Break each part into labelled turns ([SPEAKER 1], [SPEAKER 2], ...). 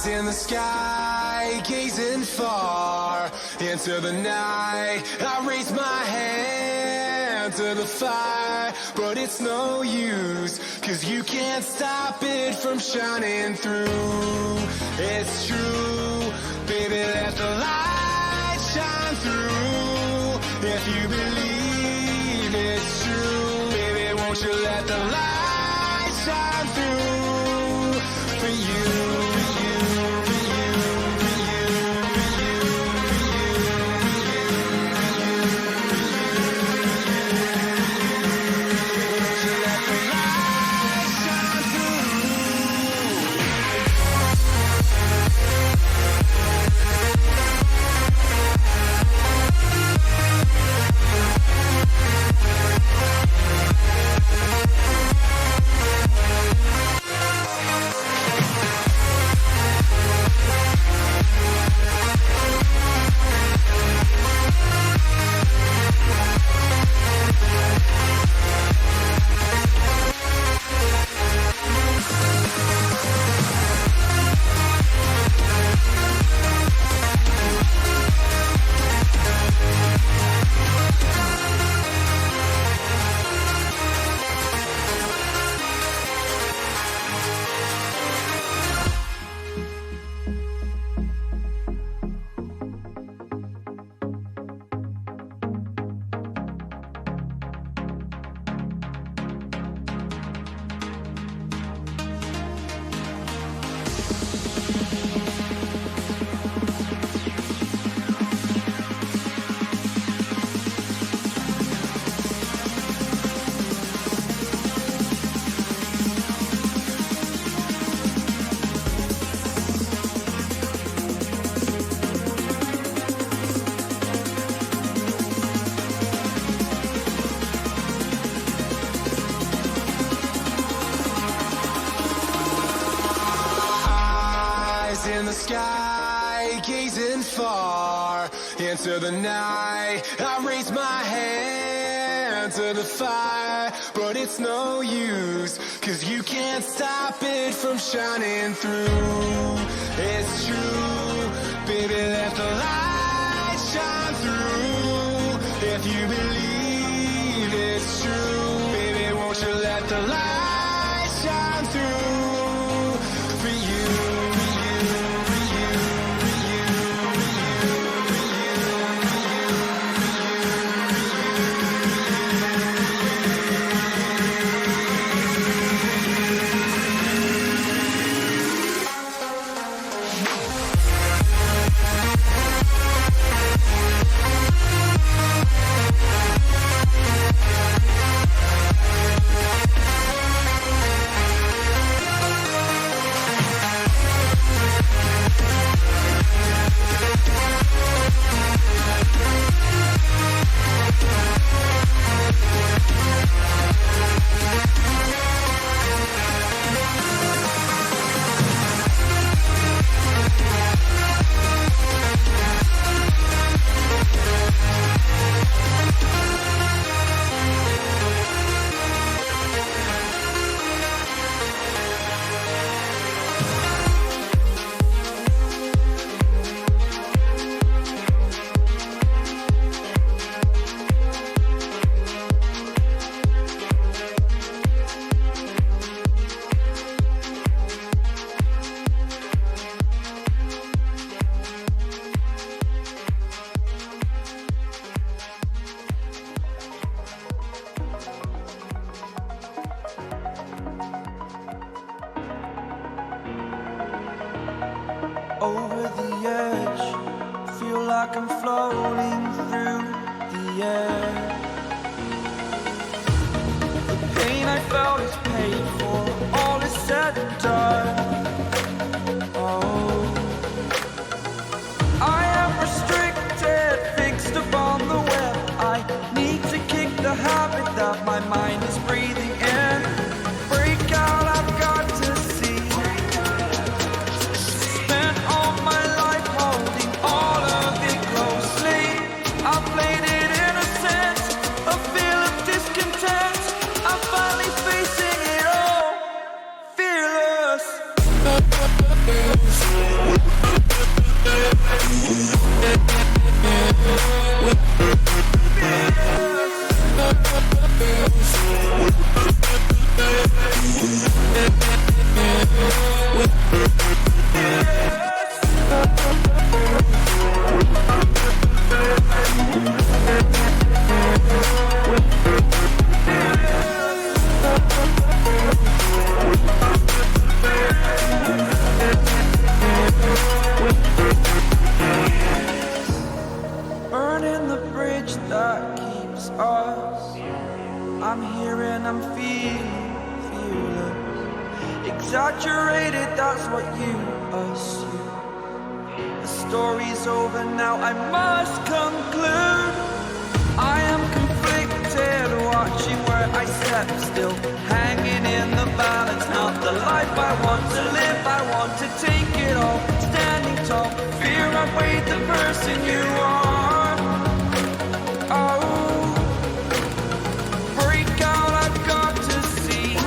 [SPEAKER 1] in the sky, gazing far into the night. I raise my hand to the fire, but it's no use, 'cause you can't stop it from shining through. It's true, baby, let the light shine through. If you believe it's true, baby, won't you let the light shine through for you. In the sky, gazing far into the night. I raise my hand to the fire, but it's no use, 'cause you can't stop it from shining through. It's true, baby, let the light shine through. If you believe it's true, baby, won't you let the light shine through for you.
[SPEAKER 2] Over the edge, feel like I'm floating through the air. The pain I felt is paid for, all is said and done. Oh, I am restricted, fixed upon the web. I need to kick the habit that my mind is breathing in. Break out, I've got to see. Spent all my life holding all of it closely. I played it innocent, a feel of discontent. I'm finally facing it all, fearless. Burning the bridge that keeps us. I'm here and I'm feeling fearless. Exaggerated, that's what you assume. The story's over now, I must conclude. I am conflicted, watching where I step still, hanging in the balance. Not the life I want to live, I want to take it all, standing tall. Fear I weighed the person you are. Oh, break out, I've got to see.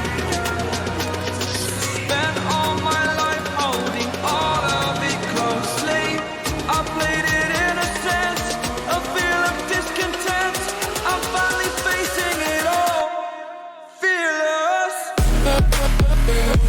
[SPEAKER 2] Spent all my life holding all of it closely. I played it in a sense, a feel of discontent. I'm finally facing it all, fearless. Fearless.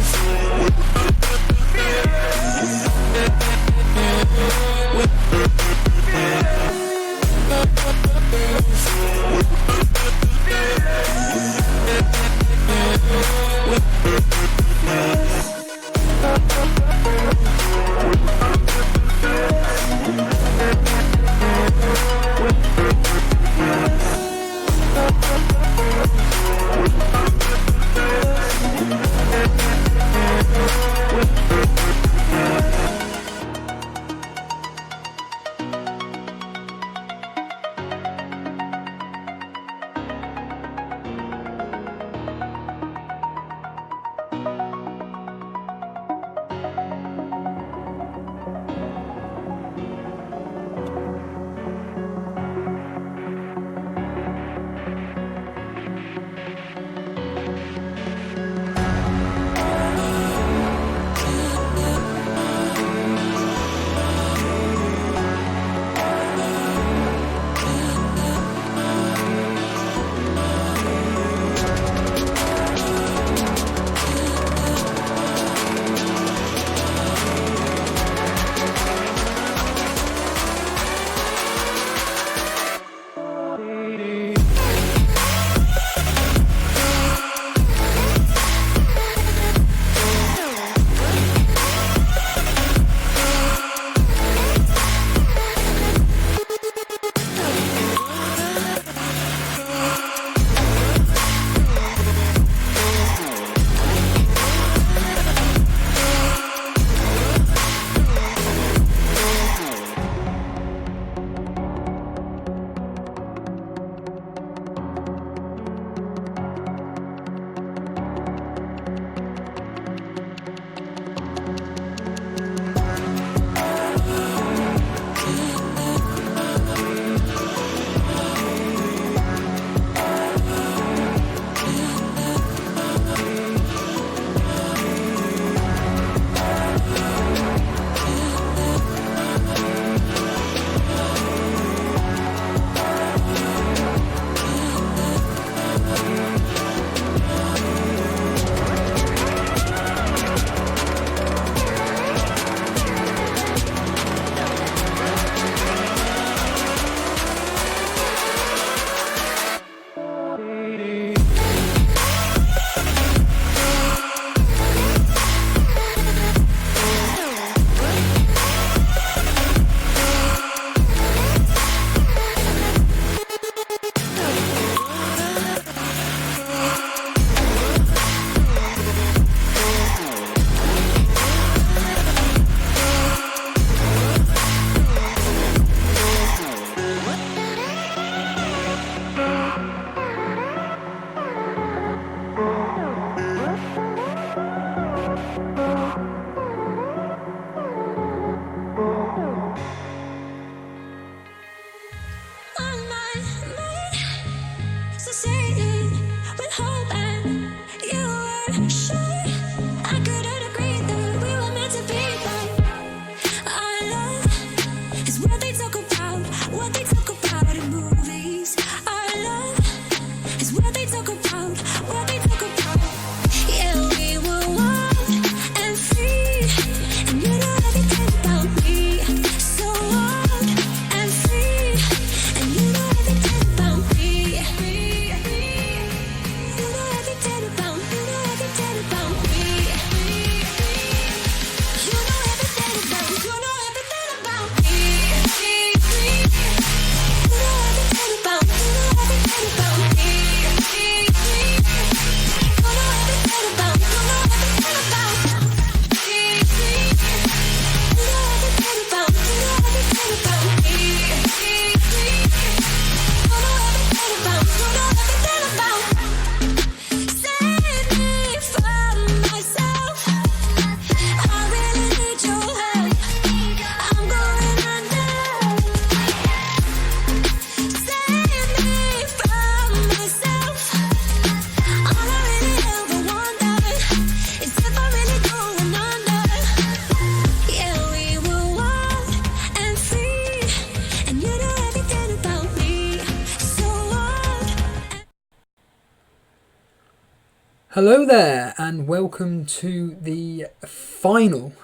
[SPEAKER 3] Hello there, and welcome to the final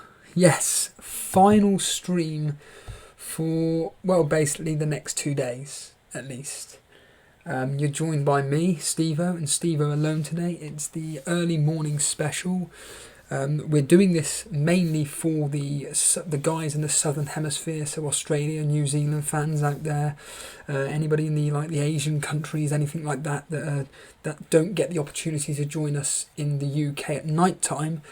[SPEAKER 3] stream for, well, basically the next 2 days, at least. You're joined by me, Stevo, and Stevo alone today. It's the early morning special. We're doing this mainly for the guys in the Southern Hemisphere, so Australia, New Zealand fans out there, anybody in the Asian countries, anything like that that don't get the opportunity to join us in the UK at night time.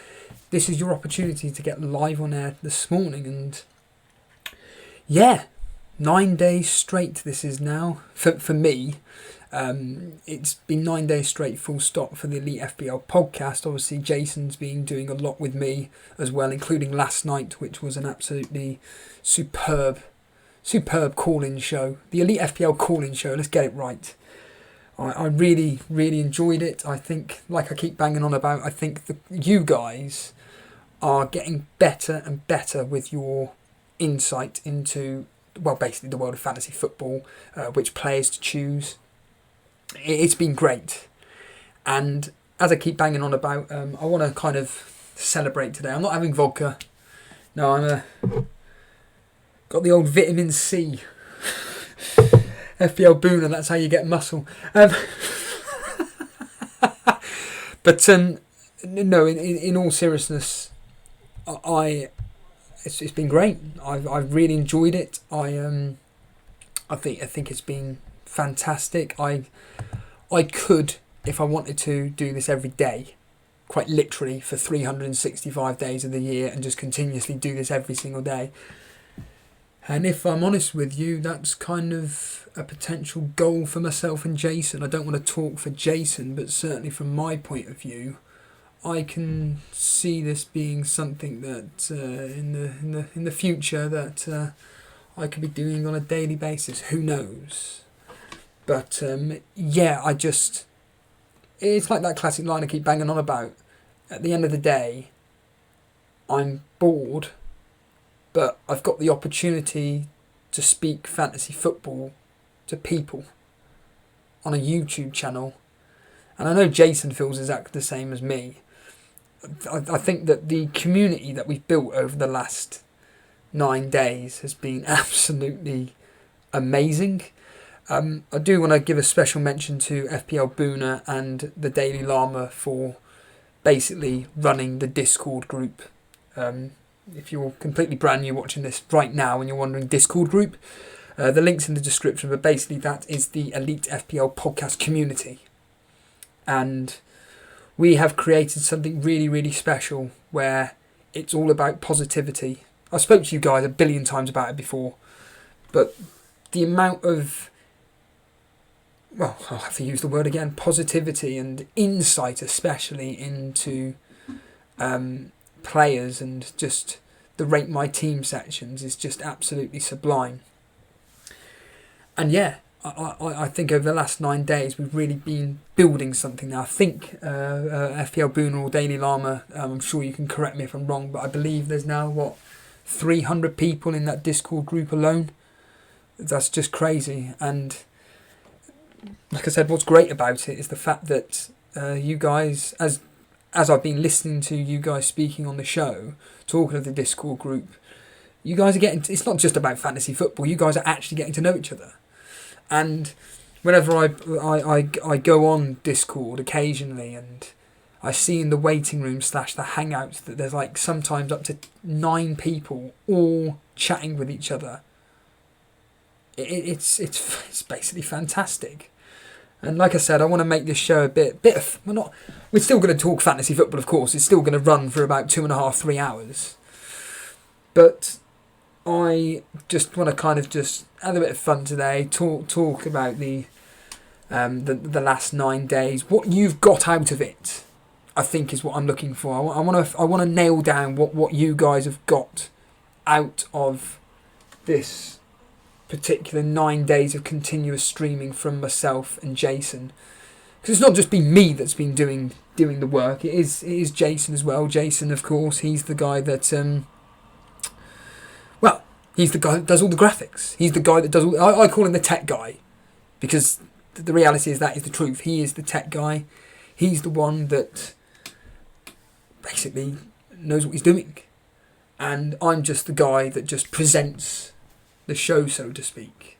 [SPEAKER 3] This is your opportunity to get live on air this morning, and yeah, 9 days straight. This is now for me. It's been 9 days straight, full stop, for the Elite FPL podcast. Obviously, Jason's been doing a lot with me as well, including last night, which was an absolutely superb call-in show. The Elite FPL call-in show, let's get it right. I really, really enjoyed it. I think, like I keep banging on about, I think you guys are getting better and better with your insight into, well, basically the world of fantasy football, which players to choose. It's been great. And as I keep banging on about, I want to kind of celebrate today. I'm not having vodka. No, I'm got the old vitamin C. FPL Buna, that's how you get muscle. But no, in all seriousness, it's been great. I've really enjoyed it. I think it's been fantastic. I could, if I wanted to, do this every day, quite literally, for 365 days of the year, and just continuously do this every single day. And if I'm honest with you, that's kind of a potential goal for myself and Jason. I don't want to talk for Jason, but certainly from my point of view, I can see this being something that in the future that I could be doing on a daily basis. Who knows? But yeah, it's like that classic line I keep banging on about. At the end of the day, I'm bored, but I've got the opportunity to speak fantasy football to people on a YouTube channel. And I know Jason feels exactly the same as me. I think that the community that we've built over the last 9 days has been absolutely amazing. I do want to give a special mention to FPL Buna and the Daily Llama for basically running the Discord group. If you're completely brand new watching this right now and you're wondering Discord group, the link's in the description, but basically that is the Elite FPL podcast community. And we have created something really, really special where it's all about positivity. I spoke to you guys a billion times about it before, but the amount of, well, I'll have to use the word again, positivity and insight, especially into players, and just the Rate My Team sections is just absolutely sublime. And yeah, I think over the last 9 days we've really been building something now. I think FPL Buna or Daily Llama, I'm sure you can correct me if I'm wrong, but I believe there's now, 300 people in that Discord group alone. That's just crazy. And like I said, what's great about it is the fact that you guys, as I've been listening to you guys speaking on the show, talking of the Discord group, you guys are getting, it's not just about fantasy football, you guys are actually getting to know each other. And whenever I go on Discord occasionally, and I see in the waiting room / the hangouts that there's like sometimes up to 9 people all chatting with each other. It's basically fantastic. And like I said, I want to make this show a bit of, we're still going to talk fantasy football, of course. It's still going to run for about 2.5-3 hours. But I just want to kind of just have a bit of fun today, talk about the last 9 days, what you've got out of it. I think is what I'm looking for. I want to nail down what you guys have got out of this particular 9 days of continuous streaming from myself and Jason. Because it's not just been me that's been doing the work. It is Jason as well. Jason, of course, he's the guy that he's the guy that does all the graphics. He's the guy that does all. I call him the tech guy, because the reality is that is the truth. He is the tech guy. He's the one that basically knows what he's doing. And I'm just the guy that just presents the show, so to speak.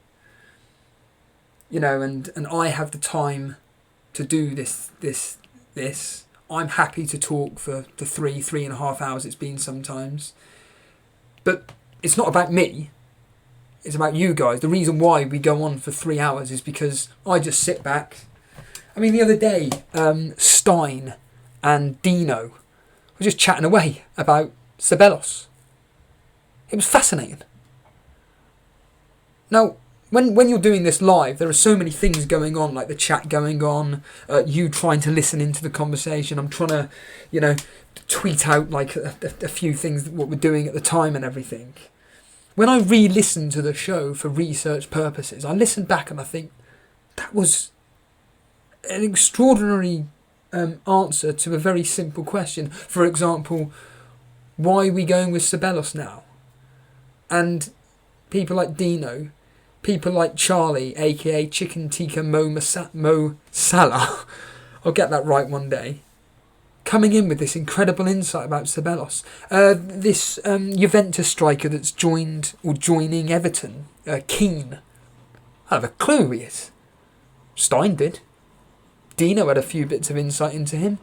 [SPEAKER 3] You know, and I have the time to do this. I'm happy to talk for the 3.5 hours it's been sometimes. But it's not about me. It's about you guys. The reason why we go on for 3 hours is because I just sit back. I mean, the other day, Stein and Dino were just chatting away about Ceballos. It was fascinating. Now, when you're doing this live, there are so many things going on, like the chat going on, you trying to listen into the conversation. I'm trying to, you know, tweet out like a few things, what we're doing at the time and everything. When I re-listen to the show for research purposes, I listen back and I think that was an extraordinary answer to a very simple question. For example, why are we going with Ceballos now? And people like Dino, people like Charlie, aka Chicken Tikka Mo Salah, I'll get that right one day, coming in with this incredible insight about Ceballos. This Juventus striker that's joining Everton, Keane. I have a clue who he is. Stein did. Dino had a few bits of insight into him.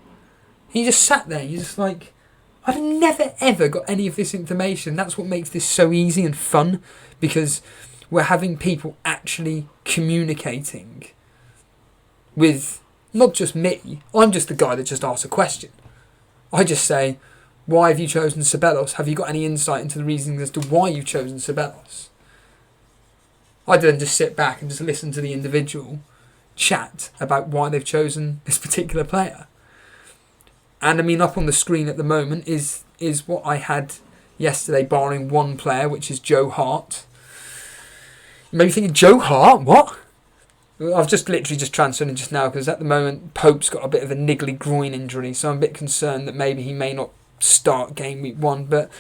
[SPEAKER 3] He just sat there, he's just like, I've never ever got any of this information. That's what makes this so easy and fun, because we're having people actually communicating with not just me. I'm just the guy that just asks a question. I just say, why have you chosen Ceballos? Have you got any insight into the reasons as to why you've chosen Ceballos? I then just sit back and just listen to the individual chat about why they've chosen this particular player. And I mean, up on the screen at the moment is what I had yesterday, barring one player, which is Joe Hart. You may be thinking, Joe Hart? What? I've just literally just transferred in just now, because at the moment Pope's got a bit of a niggly groin injury, so I'm a bit concerned that maybe he may not start game week 1. But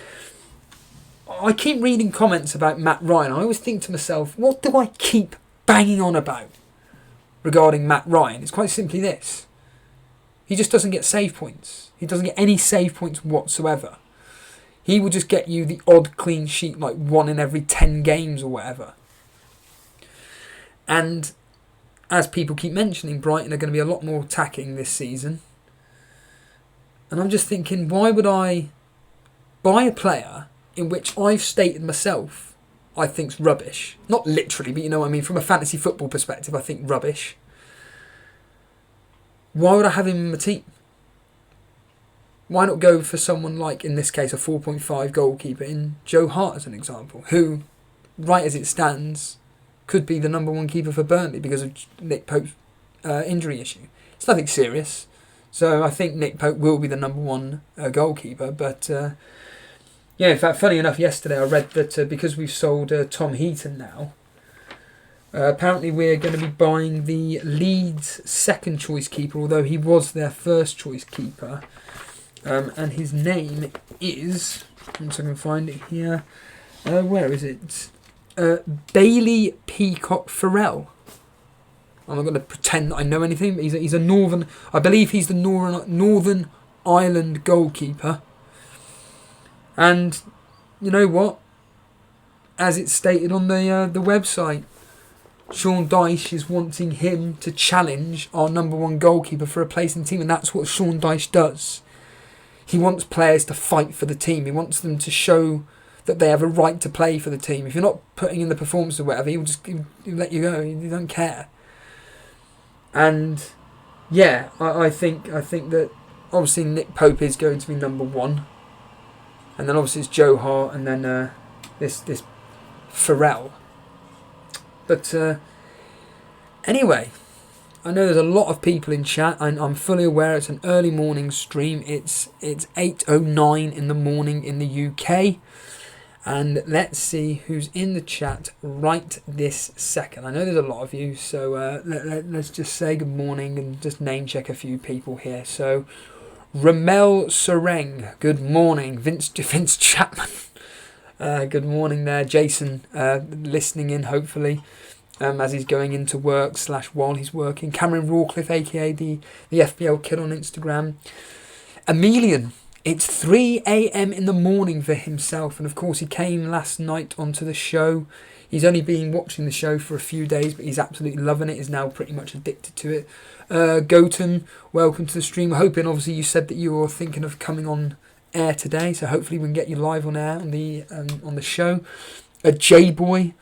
[SPEAKER 3] I keep reading comments about Matt Ryan. I always think to myself, what do I keep banging on about regarding Matt Ryan? It's quite simply this. He just doesn't get save points. He doesn't get any save points whatsoever. He will just get you the odd clean sheet, like 1 in every 10 games or whatever. And as people keep mentioning, Brighton are going to be a lot more attacking this season. And I'm just thinking, why would I buy a player in which I've stated myself I think's rubbish? Not literally, but you know what I mean. From a fantasy football perspective, I think rubbish. Why would I have him in my team? Why not go for someone like, in this case, a 4.5 goalkeeper in Joe Hart as an example, who, right as it stands, could be the number 1 keeper for Burnley because of Nick Pope's injury issue. It's nothing serious. So I think Nick Pope will be the number 1 goalkeeper. But yeah, in fact, funny enough, yesterday I read that because we've sold Tom Heaton now, apparently we're going to be buying the Leeds second choice keeper, although he was their first choice keeper. And his name is, once I can find it here, where is it? Bailey Peacock Farrell. I'm not going to pretend that I know anything, but he's a northern, I believe he's the Northern Ireland goalkeeper. And you know what? As it's stated on the website, Sean Dyche is wanting him to challenge our number 1 goalkeeper for a place in the team, and that's what Sean Dyche does. He wants players to fight for the team. He wants them to show that they have a right to play for the team. If you're not putting in the performance or whatever, he'll let you go. He don't care. And yeah, I think that obviously Nick Pope is going to be number 1, and then obviously it's Joe Hart, and then this Farrell. But anyway, I know there's a lot of people in chat, and I'm fully aware it's an early morning stream. It's 8:09 in the morning in the UK. And let's see who's in the chat right this second. I know there's a lot of you, so let's just say good morning and just name check a few people here. So, Ramel Sereng, good morning. Vince Chapman, good morning there. Jason, listening in hopefully. as he's going into work / while he's working. Cameron Rawcliffe, aka the FPL Kid on Instagram. Emilian, it's 3 a.m. in the morning for himself, and of course he came last night onto the show. He's only been watching the show for a few days, but he's absolutely loving it. He's now pretty much addicted to it. Gautam, welcome to the stream. Hoping, obviously, you said that you were thinking of coming on air today, so hopefully we can get you live on air on the show. J-Boy,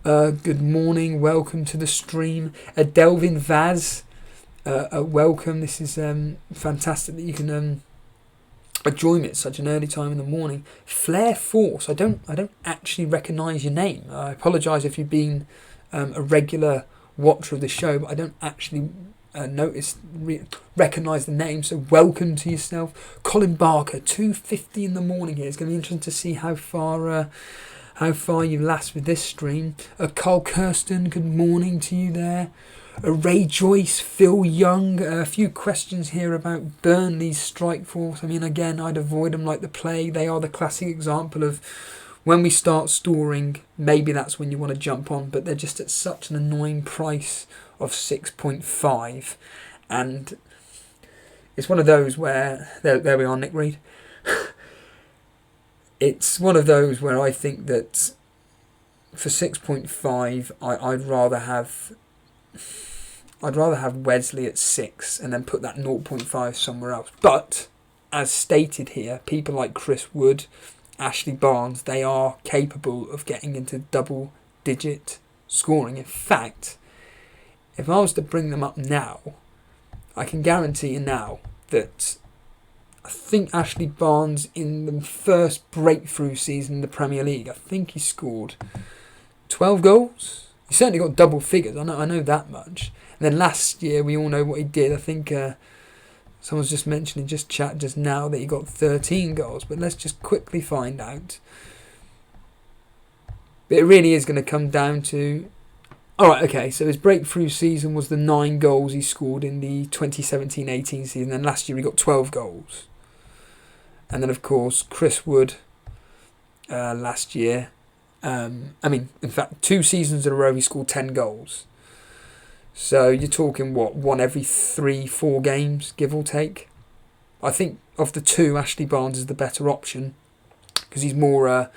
[SPEAKER 3] good morning. Welcome to the stream. Delvin Vaz, welcome. This is fantastic that you can join me at such an early time in the morning. Flair Force, I don't actually recognise your name. I apologise if you've been a regular watcher of the show, but I don't actually recognise the name. So welcome to yourself. Colin Barker, 2:50 in the morning here. It's going to be interesting to see how far you last with this stream. Carl Kirsten, good morning to you there. Ray Joyce, Phil Young, a few questions here about Burnley's strike force. I mean, again, I'd avoid them like the plague. They are the classic example of when we start storing, maybe that's when you want to jump on, but they're just at such an annoying price of 6.5. And it's one of those where, there we are, Nick Reed. It's one of those where I think that for 6.5, I'd rather have Wesley at 6 and then put that 0.5 somewhere else. But, as stated here, people like Chris Wood, Ashley Barnes, they are capable of getting into double-digit scoring. In fact, if I was to bring them up now, I can guarantee you now that I think Ashley Barnes, in the first breakthrough season in the Premier League, I think he scored 12 goals. He certainly got double figures, I know that much. And then last year, we all know what he did. I think someone's just mentioning chat just now that he got 13 goals. But let's just quickly find out. But it really is going to come down to... Alright, okay, so his breakthrough season was the 9 goals he scored in the 2017-18 season. Then last year he got 12 goals. And then, of course, Chris Wood last year. In fact, 2 seasons in a row he scored 10 goals. So you're talking, one every 3-4 games, give or take. I think of the two, Ashley Barnes is the better option because he's more. I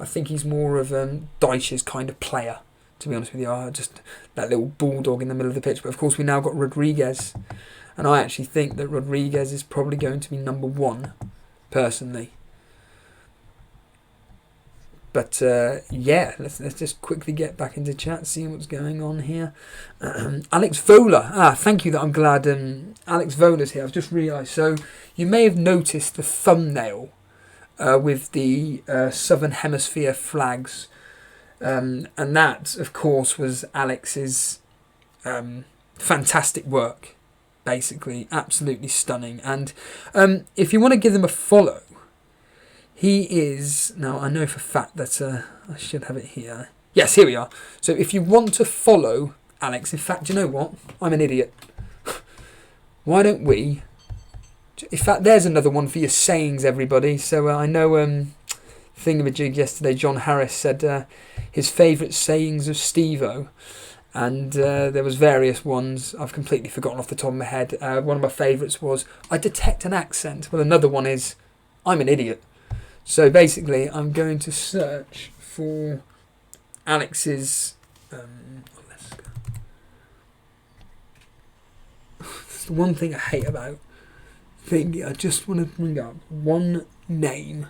[SPEAKER 3] think he's more of Dyche's kind of player, to be honest with you. Just that little bulldog in the middle of the pitch. But of course, we now got Rodriguez, and I actually think that Rodriguez is probably going to be number 1, personally. But let's just quickly get back into chat, see what's going on here. Alex Vola, thank you. That I'm glad Alex Vola's here. I've just realised. So you may have noticed the thumbnail with the Southern Hemisphere flags, and that, of course, was Alex's fantastic work. Basically, absolutely stunning. And if you want to give them a follow. He is, now I know for a fact that I should have it here. Yes, here we are. So if you want to follow Alex, in fact, you know what? I'm an idiot. Why don't we? In fact, there's another one for your sayings, everybody. So I know Thingamajig yesterday, John Harris said his favourite sayings of Steve-O. And there was various ones. I've completely forgotten off the top of my head. One of my favourites was, I detect an accent. Well, another one is, I'm an idiot. So basically, I'm going to search for Alex's... let's go. That's the one thing I hate about thingy. I just want to bring up one name.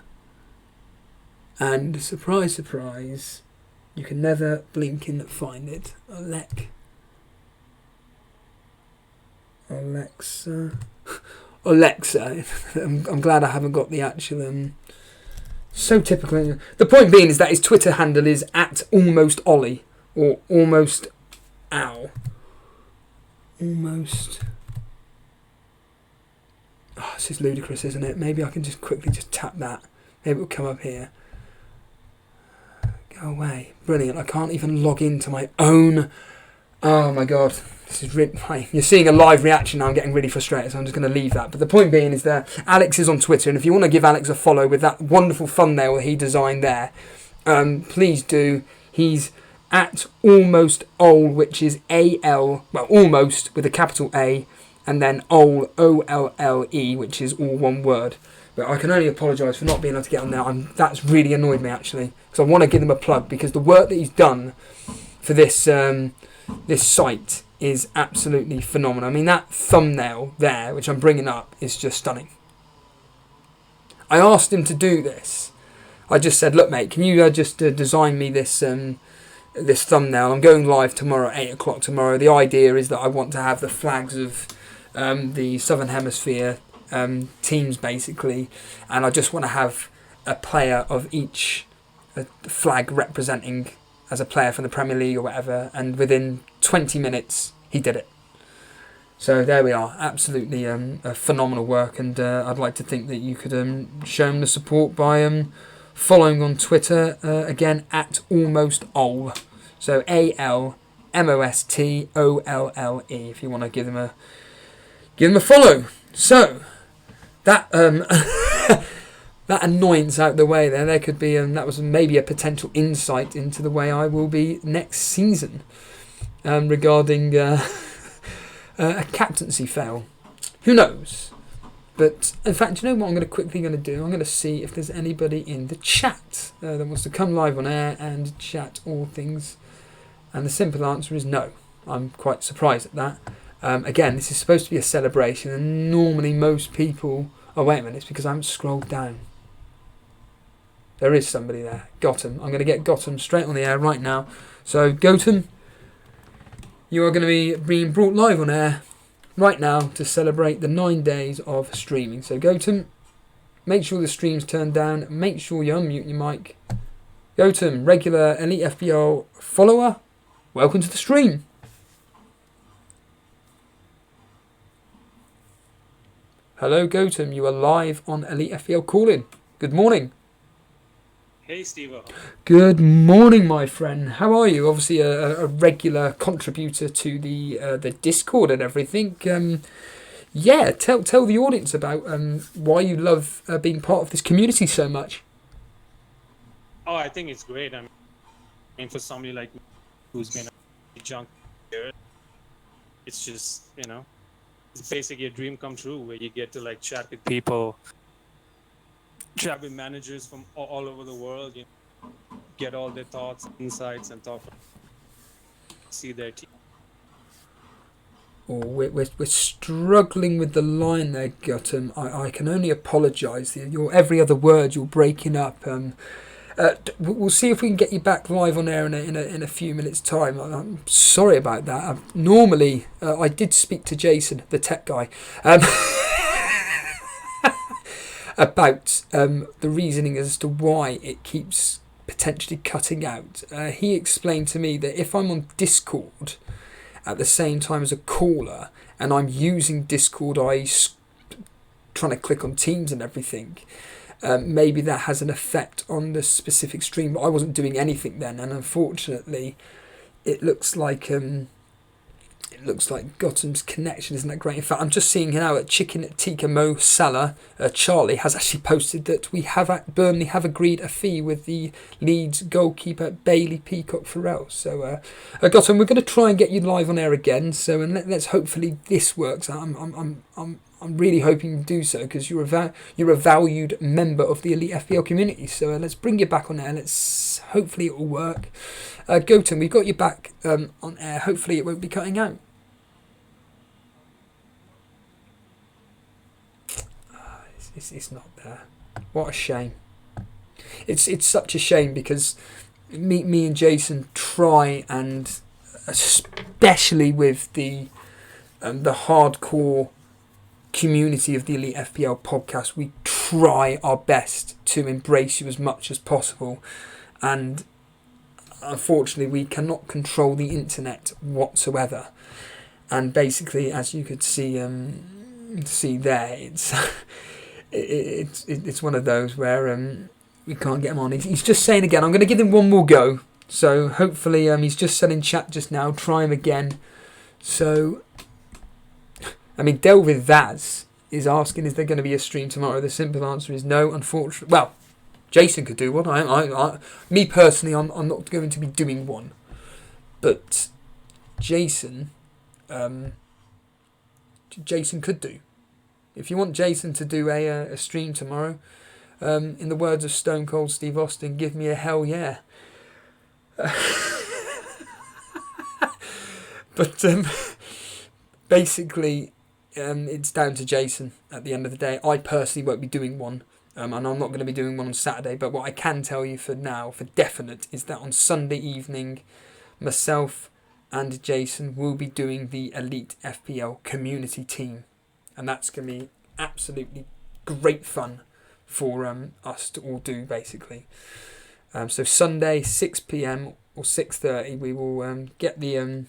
[SPEAKER 3] And surprise, surprise, you can never blink and find it. Alexa. I'm glad I haven't got the actual... So typical. The point being is that his Twitter handle is @almostollie or almost ow. Almost. Oh, this is ludicrous, isn't it? Maybe I can just quickly tap that. Maybe it'll come up here. Go away. Brilliant. I can't even log into my own. Oh my god. This is really, you're seeing a live reaction now. I'm getting really frustrated, so I'm just going to leave that. But the point being is that Alex is on Twitter, and if you want to give Alex a follow with that wonderful thumbnail that he designed there, please do. He's at almost ol, which is AL, well, almost with a capital A, and then ol, OLLE, which is all one word. But I can only apologise for not being able to get on there. That's really annoyed me, actually, because I want to give him a plug, because the work that he's done for this this site is absolutely phenomenal. I mean, that thumbnail there, which I'm bringing up, is just stunning. I asked him to do this. I just said, look, mate, can you just design me this this thumbnail? I'm going live tomorrow at 8 o'clock tomorrow. The idea is that I want to have the flags of the Southern Hemisphere teams, basically, and I just want to have a player of each flag representing as a player from the Premier League or whatever, and within 20 minutes he did it. So there we are, absolutely a phenomenal work, and I'd like to think that you could show him the support by following on Twitter, again, at almostol. So ALMOSTOLLE, if you want to give him a follow. So that that annoyance out the way there could be that was maybe a potential insight into the way I will be next season regarding a captaincy fail. Who knows? But in fact, you know what I'm quickly going to do? I'm going to see if there's anybody in the chat that wants to come live on air and chat all things. And the simple answer is no. I'm quite surprised at that. Again, this is supposed to be a celebration, and normally most people... Oh, wait a minute, it's because I haven't scrolled down. There is somebody there. Gautam. I'm going to get Gautam straight on the air right now. So, Gautam, you are going to be being brought live on air right now to celebrate the 9 days of streaming. So, Gautam, make sure the stream's turned down. Make sure you unmute your mic. Gautam, regular Elite FPL follower, welcome to the stream. Hello, Gautam. You are live on Elite FPL Call-In. Good morning.
[SPEAKER 4] Hey, Steve.
[SPEAKER 3] Good morning, my friend. How are you? Obviously, a regular contributor to the Discord and everything. Yeah, tell the audience about why you love being part of this community so much.
[SPEAKER 4] Oh, I think it's great. I mean, for somebody like me who's been a junk here, it's just, it's basically a dream come true where you get to chat with people, chat with managers from all over the world, get all their thoughts, insights, and see their team.
[SPEAKER 3] Oh, we're struggling with the line there, Gautam. I can only apologise. Your every other word you're breaking up. We'll see if we can get you back live on air in a few minutes' time. I'm sorry about that. Normally, I did speak to Jason, the tech guy, about the reasoning as to why it keeps potentially cutting out. He explained to me that if I'm on Discord at the same time as a caller and I'm using Discord, trying to click on Teams and everything, maybe that has an effect on the specific stream, but I wasn't doing anything then, and unfortunately it looks like Gautam's connection isn't that great. In fact, I'm just seeing now at Chicken Tikka Mo Salah, Charlie has actually posted that we have at Burnley have agreed a fee with the Leeds goalkeeper Bailey Peacock Farrell. So Gautam, we're going to try and get you live on air again, so and let's hopefully this works out. I'm really hoping you do so, because you're a valued member of the Elite FPL community. So let's bring you back on air. Hopefully it will work. Gautam, we've got you back on air. Hopefully it won't be cutting out. It's not there. What a shame. It's such a shame, because me and Jason try, and especially with the hardcore community of the Elite FPL podcast, we try our best to embrace you as much as possible, and unfortunately we cannot control the internet whatsoever. And basically, as you could see there, it's one of those where we can't get him on. He's just saying again, I'm going to give him one more go, so hopefully he's just said in chat just now, try him again. So I mean, Davey is asking, is there going to be a stream tomorrow? The simple answer is no, unfortunately. Well, Jason could do one. Me personally, I'm not going to be doing one. but Jason could do. If you want Jason to do a stream tomorrow, in the words of Stone Cold Steve Austin, give me a hell yeah. But basically, it's down to Jason at the end of the day. I personally won't be doing one, and I'm not going to be doing one on Saturday. But what I can tell you for now, for definite, is that on Sunday evening, myself and Jason will be doing the Elite FPL community team. And that's going to be absolutely great fun for us to all do, basically. So Sunday, 6 p.m. or 6:30, we will get the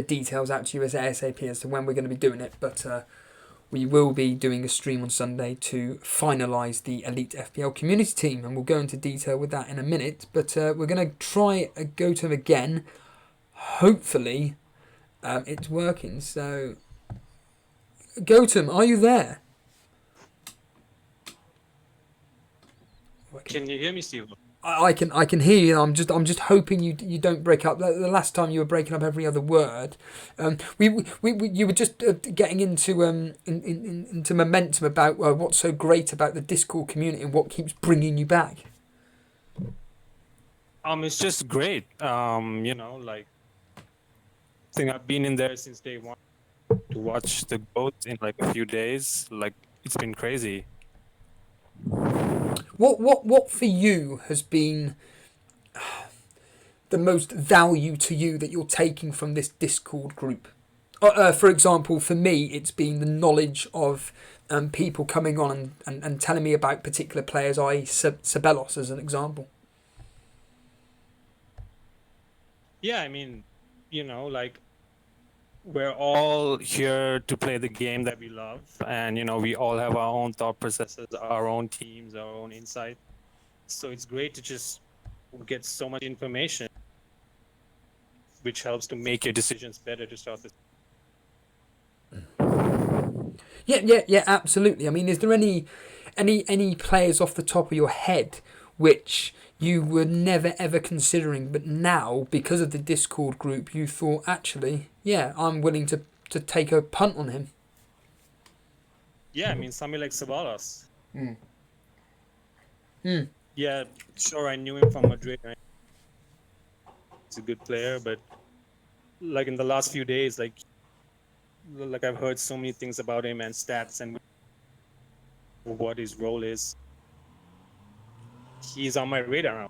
[SPEAKER 3] details out to you as ASAP as to when we're going to be doing it. But we will be doing a stream on Sunday to finalise the Elite FPL community team. And we'll go into detail with that in a minute. But we're going to try a Gautam again. Hopefully, it's working. So, Gautam, are you there?
[SPEAKER 4] Can you hear me, Steve?
[SPEAKER 3] I can hear you. I'm just hoping you don't break up. The last time you were breaking up every other word. You were just getting into into momentum about what's so great about the Discord community and what keeps bringing you back.
[SPEAKER 4] It's just great. Like, I think I've been in there since day one to watch the growth in like a few days. Like, it's been crazy.
[SPEAKER 3] What for you has been the most value to you that you're taking from this Discord group? For example, for me, it's been the knowledge of people coming on and telling me about particular players, i.e. Ceballos as an example.
[SPEAKER 4] Yeah, I mean, like, we're all here to play the game that we love, and we all have our own thought processes, our own teams, our own insight. So it's great to just get so much information, which helps to make your decisions better to start this.
[SPEAKER 3] Yeah, absolutely. I mean, is there any players off the top of your head which you were never ever considering, but now because of the Discord group you thought, actually, yeah, I'm willing to take a punt on him?
[SPEAKER 4] Yeah, I mean, somebody like Ceballos. Yeah, sure, I knew him from Madrid. He's a good player, but like in the last few days, like I've heard so many things about him and stats and what his role is. He's on my radar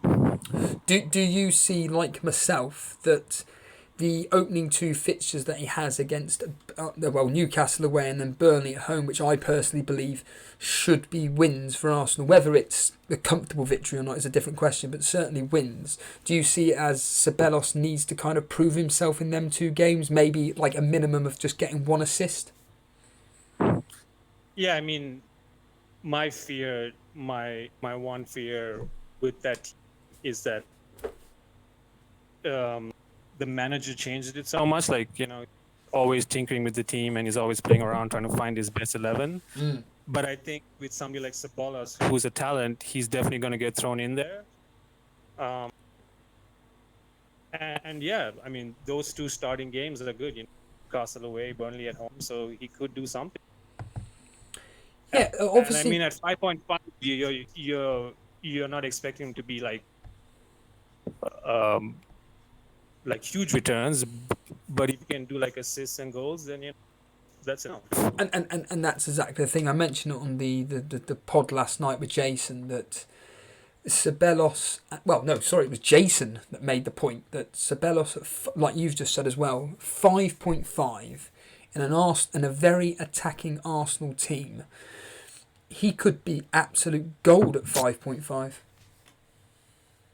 [SPEAKER 4] now.
[SPEAKER 3] Do you see, like myself, that the opening two fixtures that he has against Newcastle away and then Burnley at home, which I personally believe should be wins for Arsenal, whether it's a comfortable victory or not is a different question, but certainly wins. Do you see it as Ceballos needs to kind of prove himself in them two games, maybe like a minimum of just getting one assist?
[SPEAKER 4] Yeah, I mean, my one fear with that is that the manager changed it so much, like, always tinkering with the team, and he's always playing around trying to find his best 11. But I think with somebody like Ceballos, who's a talent, he's definitely going to get thrown in there. And yeah, I mean, those two starting games are good. Newcastle away, Burnley at home, so he could do something.
[SPEAKER 3] Yeah, obviously.
[SPEAKER 4] And I mean, at 5.5, you're not expecting him to be like huge returns, but if you can do like assists and goals, then that's enough.
[SPEAKER 3] And that's exactly the thing. I mentioned it on the pod last night with Jason that Ceballos. Well, no, sorry, it was Jason that made the point that Ceballos, like you've just said as well, 5.5 in a very attacking Arsenal team. He could be absolute gold at 5.5.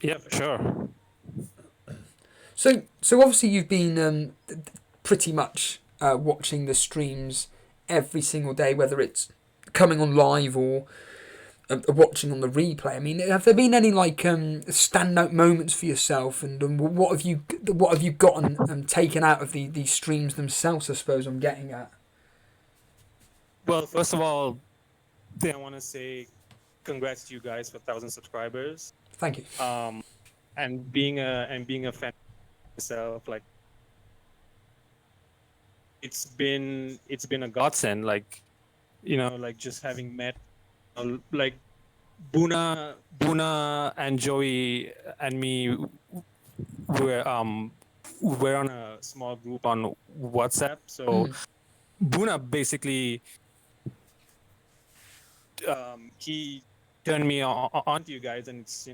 [SPEAKER 4] Yeah, for sure.
[SPEAKER 3] So obviously you've been pretty much watching the streams every single day, whether it's coming on live or watching on the replay. I mean, have there been any like standout moments for yourself, and what have you gotten taken out of these streams themselves? I suppose I'm getting at.
[SPEAKER 4] Well, first of all, I want to say congrats to you guys for 1,000 subscribers.
[SPEAKER 3] Thank you.
[SPEAKER 4] And being a fan myself. Like it's been a godsend. Like like just having met like Buna and Joey and me we're on a small group on WhatsApp. So Buna basically he turned me on to you guys, and it's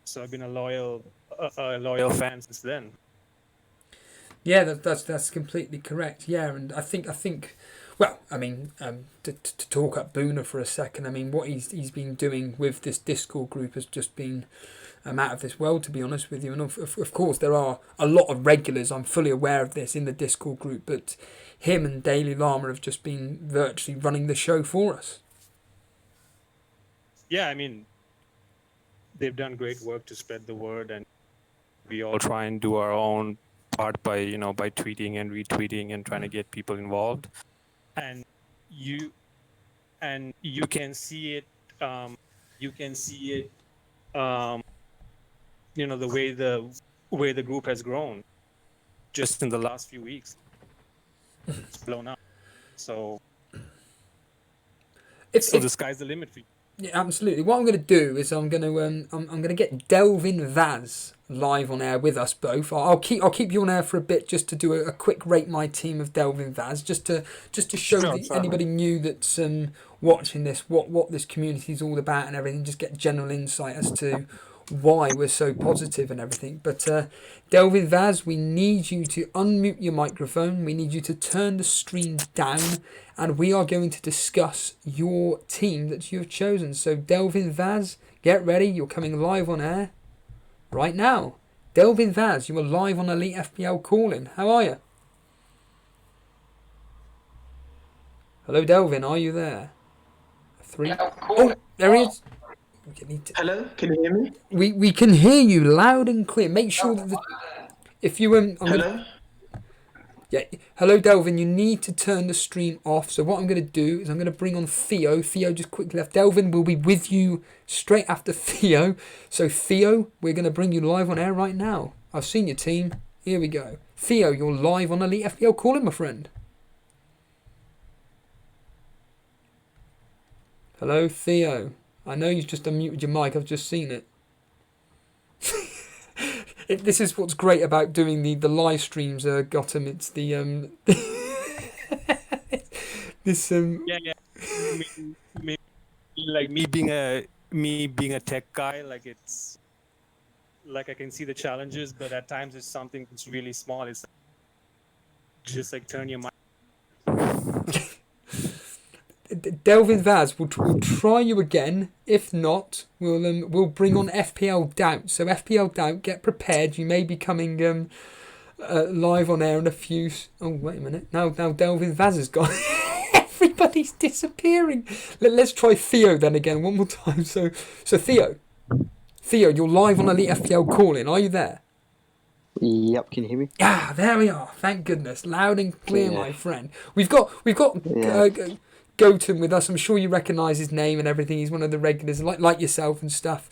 [SPEAKER 4] so I've been a loyal fan since then.
[SPEAKER 3] Yeah, that's completely correct. Yeah, and I think, well, I mean, to talk up Buna for a second, I mean, what he's been doing with this Discord group has just been out of this world, to be honest with you. And of course, there are a lot of regulars. I'm fully aware of this in the Discord group, but him and Daily Llama have just been virtually running the show for us.
[SPEAKER 4] Yeah, I mean, they've done great work to spread the word, and we all try and do our own part by by tweeting and retweeting and trying to get people involved. And you can see it. The way the group has grown just in the last few weeks. It's blown up. So the sky's the limit for you.
[SPEAKER 3] Yeah, absolutely. What I'm going to do is I'm going to get Delvin Vaz live on air with us both. I'll keep you on air for a bit just to do a quick rate my team of Delvin Vaz, just to show anybody new that's watching this what this community is all about and everything. Just get general insight as to why we're so positive and everything. But Delvin Vaz, we need you to unmute your microphone. We need you to turn the stream down, and we are going to discuss your team that you have chosen. So Delvin Vaz, get ready. You're coming live on air right now. Delvin Vaz, you are live on Elite FPL Calling. How are you? Hello, Delvin. Are you there? Oh, there he is.
[SPEAKER 5] Hello, can you hear me?
[SPEAKER 3] We can hear you loud and clear. Make sure that if you
[SPEAKER 5] Hello?
[SPEAKER 3] Hello, Delvin. You need to turn the stream off. So what I'm going to do is I'm going to bring on Theo. Theo just quickly left. Delvin will be with you straight after Theo. So Theo, we're going to bring you live on air right now. I've seen your team. Here we go. Theo, you're live on Elite FPL Calling, my friend. Hello, Theo. I know you've just unmuted your mic. I've just seen it. This is what's great about doing the live streams, Gautam. It's the
[SPEAKER 4] Like me being a tech guy, like it's like I can see the challenges, but at times it's something that's really small. It's just like turn your mic.
[SPEAKER 3] Delvin Vaz, we'll try you again. If not, we'll bring on FPL Doubt. So FPL Doubt, get prepared. You may be coming live on air in a few. Oh wait a minute! Now Delvin Vaz has gone. Everybody's disappearing. Let's try Theo then again one more time. So Theo, you're live on Elite FPL Calling. Are you there?
[SPEAKER 5] Yep, can you hear me?
[SPEAKER 3] Ah, there we are. Thank goodness, loud and clear, my friend. We've got. Gautam with us. I'm sure you recognise his name and everything. He's one of the regulars, like yourself and stuff.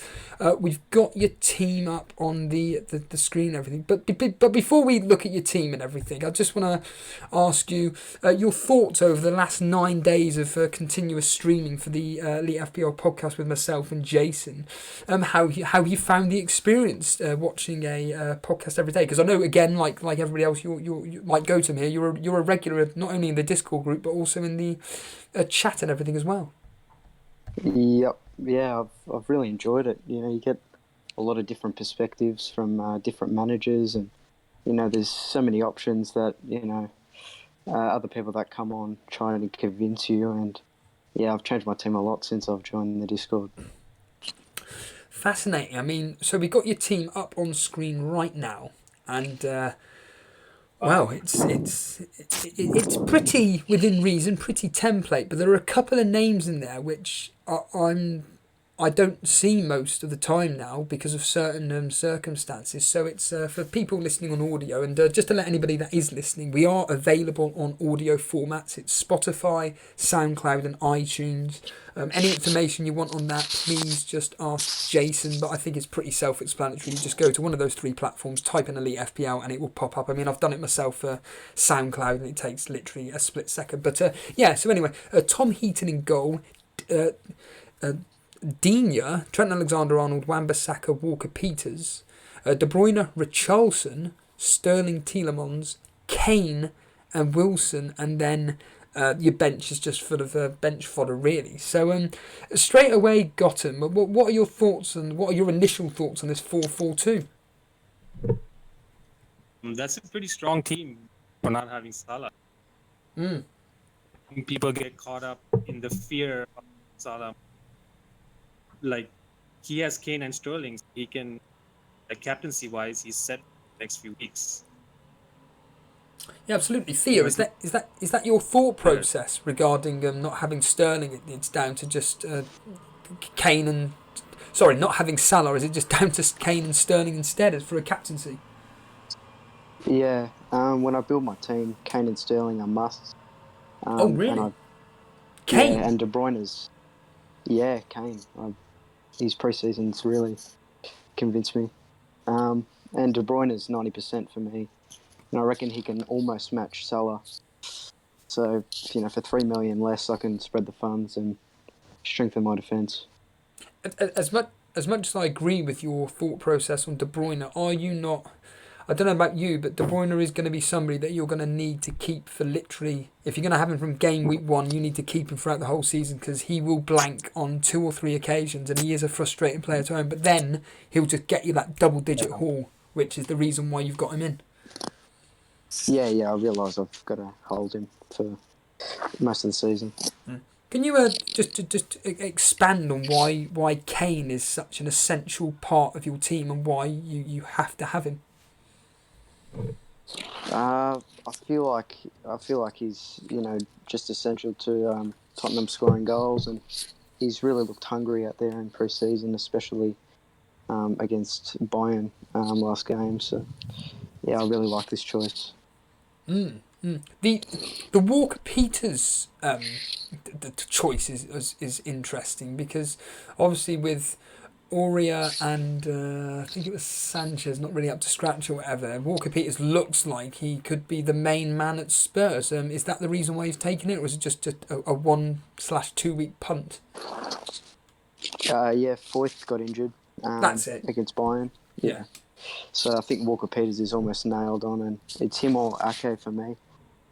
[SPEAKER 3] We've got your team up on the screen and everything. But before we look at your team and everything, I just want to ask you your thoughts over the last 9 days of continuous streaming for the Elite FPL podcast with myself and Jason. How you found the experience watching a podcast every day? Because I know, again, like everybody else, you're like Gautam here. You're a regular not only in the Discord group but also in the chat and everything as well.
[SPEAKER 5] Yep, yeah, I've really enjoyed it. You get a lot of different perspectives from different managers, and there's so many options that other people that come on trying to convince you. And yeah, I've changed my team a lot since I've joined the Discord.
[SPEAKER 3] Fascinating. I mean, so we got your team up on screen right now, and wow, it's pretty within reason, pretty template, but there are a couple of names in there which I'm I don't see most of the time now because of certain circumstances. So it's for people listening on audio, and just to let anybody that is listening, we are available on audio formats. It's Spotify, SoundCloud, and iTunes. Any information you want on that, please just ask Jason. But I think it's pretty self-explanatory. You just go to one of those three platforms, type in Elite FPL, and it will pop up. I mean, I've done it myself for SoundCloud, and it takes literally a split second. But yeah, so anyway, Tom Heaton in goal. Digne, Trent Alexander-Arnold, Wan-Bissaka, Walker-Peters, De Bruyne, Richarlison, Sterling, Tielemans, Kane, and Wilson, and then your bench is just full of bench fodder, really. So straight away, Gautam, what are your thoughts and what are your initial thoughts on this 4-4-2?
[SPEAKER 4] That's a pretty strong team for not having Salah. People get caught up in the fear of Salah. Like, he has Kane and Sterling. He can, like, captaincy-wise, he's set next few weeks.
[SPEAKER 3] Yeah, absolutely. Theo, is that your thought process regarding not having Sterling? It's down to just Kane and... Sorry, not having Salah, or is it just down to Kane and Sterling instead as for a captaincy?
[SPEAKER 5] Yeah, when I build my team, Kane and Sterling are musts.
[SPEAKER 3] Oh, really? Kane?
[SPEAKER 5] Yeah, and De Bruyne's... Yeah, Kane. His preseason's really convinced me. And De Bruyne is 90% for me. And I reckon he can almost match Salah. So, for 3 million less, I can spread the funds and strengthen my defence.
[SPEAKER 3] As much as I agree with your thought process on De Bruyne, are you not... I don't know about you, but De Bruyne is going to be somebody that you're going to need to keep for literally... If you're going to have him from game week 1, you need to keep him throughout the whole season because he will blank on 2 or 3 occasions and he is a frustrating player to own. But then he'll just get you that double-digit haul, which is the reason why you've got him in.
[SPEAKER 5] Yeah, I realise I've got to hold him for most of the season.
[SPEAKER 3] Can you just expand on why Kane is such an essential part of your team and why you have to have him?
[SPEAKER 5] I feel like he's just essential to Tottenham scoring goals, and he's really looked hungry out there in pre-season, especially against Bayern last game. So yeah, I really like this choice.
[SPEAKER 3] The Walker Peters the choice is interesting because obviously with Aurea and I think it was Sanchez not really up to scratch or whatever, Walker Peters looks like he could be the main man at Spurs. Is that the reason why he's taken it, or is it just a 1/2 week punt?
[SPEAKER 5] Yeah, Foyth got injured.
[SPEAKER 3] That's it.
[SPEAKER 5] Against Bayern. Yeah. So I think Walker Peters is almost nailed on, and it's him or Ake for me.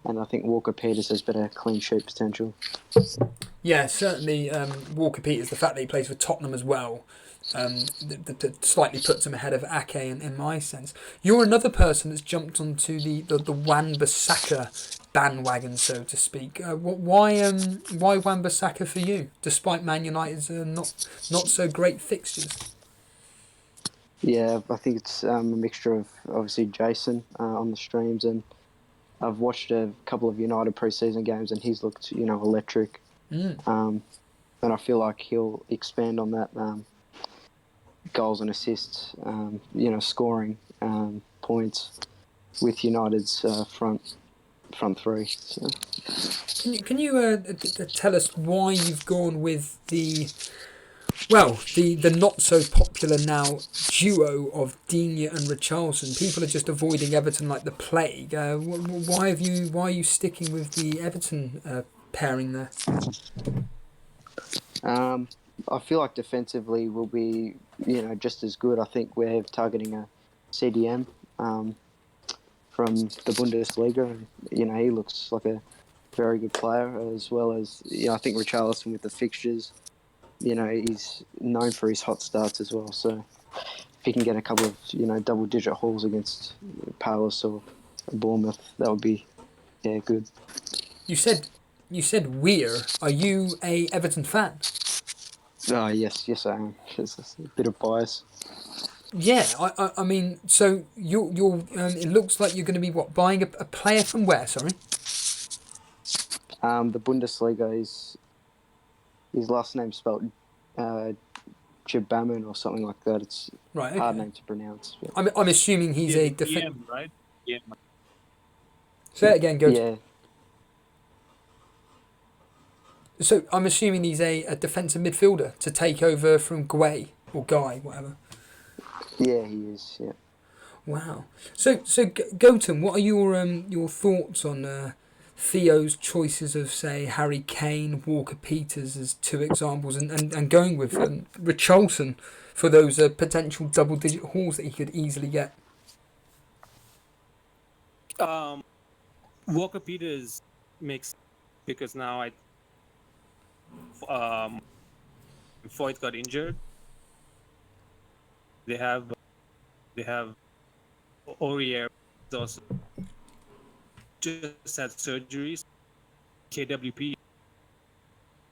[SPEAKER 5] And I think Walker Peters has better clean sheet potential.
[SPEAKER 3] Yeah, certainly Walker Peters, the fact that he plays for Tottenham as well, slightly puts him ahead of Ake in my sense. You're another person that's jumped onto the Wan-Bissaka bandwagon, so to speak. Why Wan-Bissaka for you, despite Man United's not so great fixtures?
[SPEAKER 5] Yeah, I think it's a mixture of obviously Jason on the streams, and I've watched a couple of United pre-season games, and he's looked electric. And I feel like he'll expand on that goals and assists, scoring points with United's front three. So.
[SPEAKER 3] Can you tell us why you've gone with the not so popular now duo of Digne and Richarlison? People are just avoiding Everton like the plague. Why are you sticking with the Everton pairing there?
[SPEAKER 5] I feel like defensively we'll be just as good. I think we're targeting a CDM from the Bundesliga, and he looks like a very good player, as well as I think Richarlison with the fixtures. He's known for his hot starts as well. So if he can get a couple of double-digit hauls against Palace or Bournemouth, that would be good. You said
[SPEAKER 3] Weir. Are you a Everton fan?
[SPEAKER 5] Yes, I am. There's a bit of bias.
[SPEAKER 3] Yeah, I mean, so you're it looks like you're going to be buying a player from where? Sorry.
[SPEAKER 5] The Bundesliga is his last name spelled Jabamin or something like that. It's
[SPEAKER 3] Right.
[SPEAKER 5] a hard
[SPEAKER 3] Okay.
[SPEAKER 5] name to pronounce. But
[SPEAKER 3] I'm assuming he's a defense.
[SPEAKER 4] DM, right? Yeah.
[SPEAKER 3] Say it again, Goat.
[SPEAKER 5] yeah,
[SPEAKER 3] So I'm assuming he's a defensive midfielder to take over from Guay or Guy, whatever.
[SPEAKER 5] yeah, he is. Yeah.
[SPEAKER 3] Wow. So Gautam, what are your thoughts on Theo's choices of, say, Harry Kane, Walker Peters as two examples, and going with Richarlison for those potential double-digit hauls that he could easily get?
[SPEAKER 4] Walker Peters makes, because now Foyt got injured. They have Aurier also just had surgeries. KWP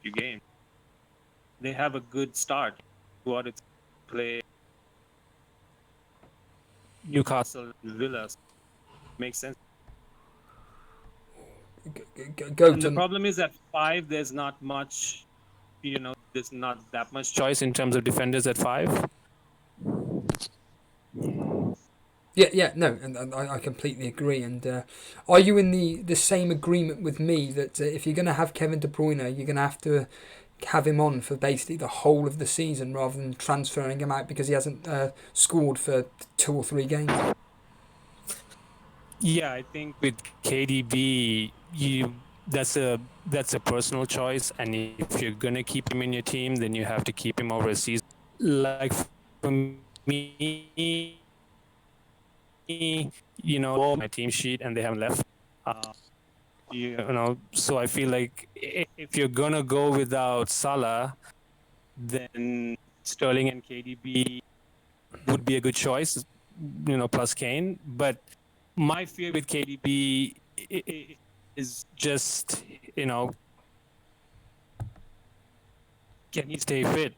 [SPEAKER 4] few games. They have a good start. What it's play Newcastle, Villa, makes sense. And the
[SPEAKER 3] Gautam.
[SPEAKER 4] problem is at 5, there's not much, there's not that much choice in terms of defenders at 5.
[SPEAKER 3] Yeah, no, and I completely agree. And are you in the same agreement with me that if you're going to have Kevin De Bruyne, you're going to have him on for basically the whole of the season rather than transferring him out because he hasn't scored for 2 or 3 games?
[SPEAKER 4] Yeah, I think with KDB, that's a personal choice, and if you're gonna keep him in your team, then you have to keep him over a season. Like for me, my team sheet and they haven't left. So I feel like if you're gonna go without Salah, then Sterling and KDB would be a good choice, plus Kane. But my fear with KDB is just, can he stay fit?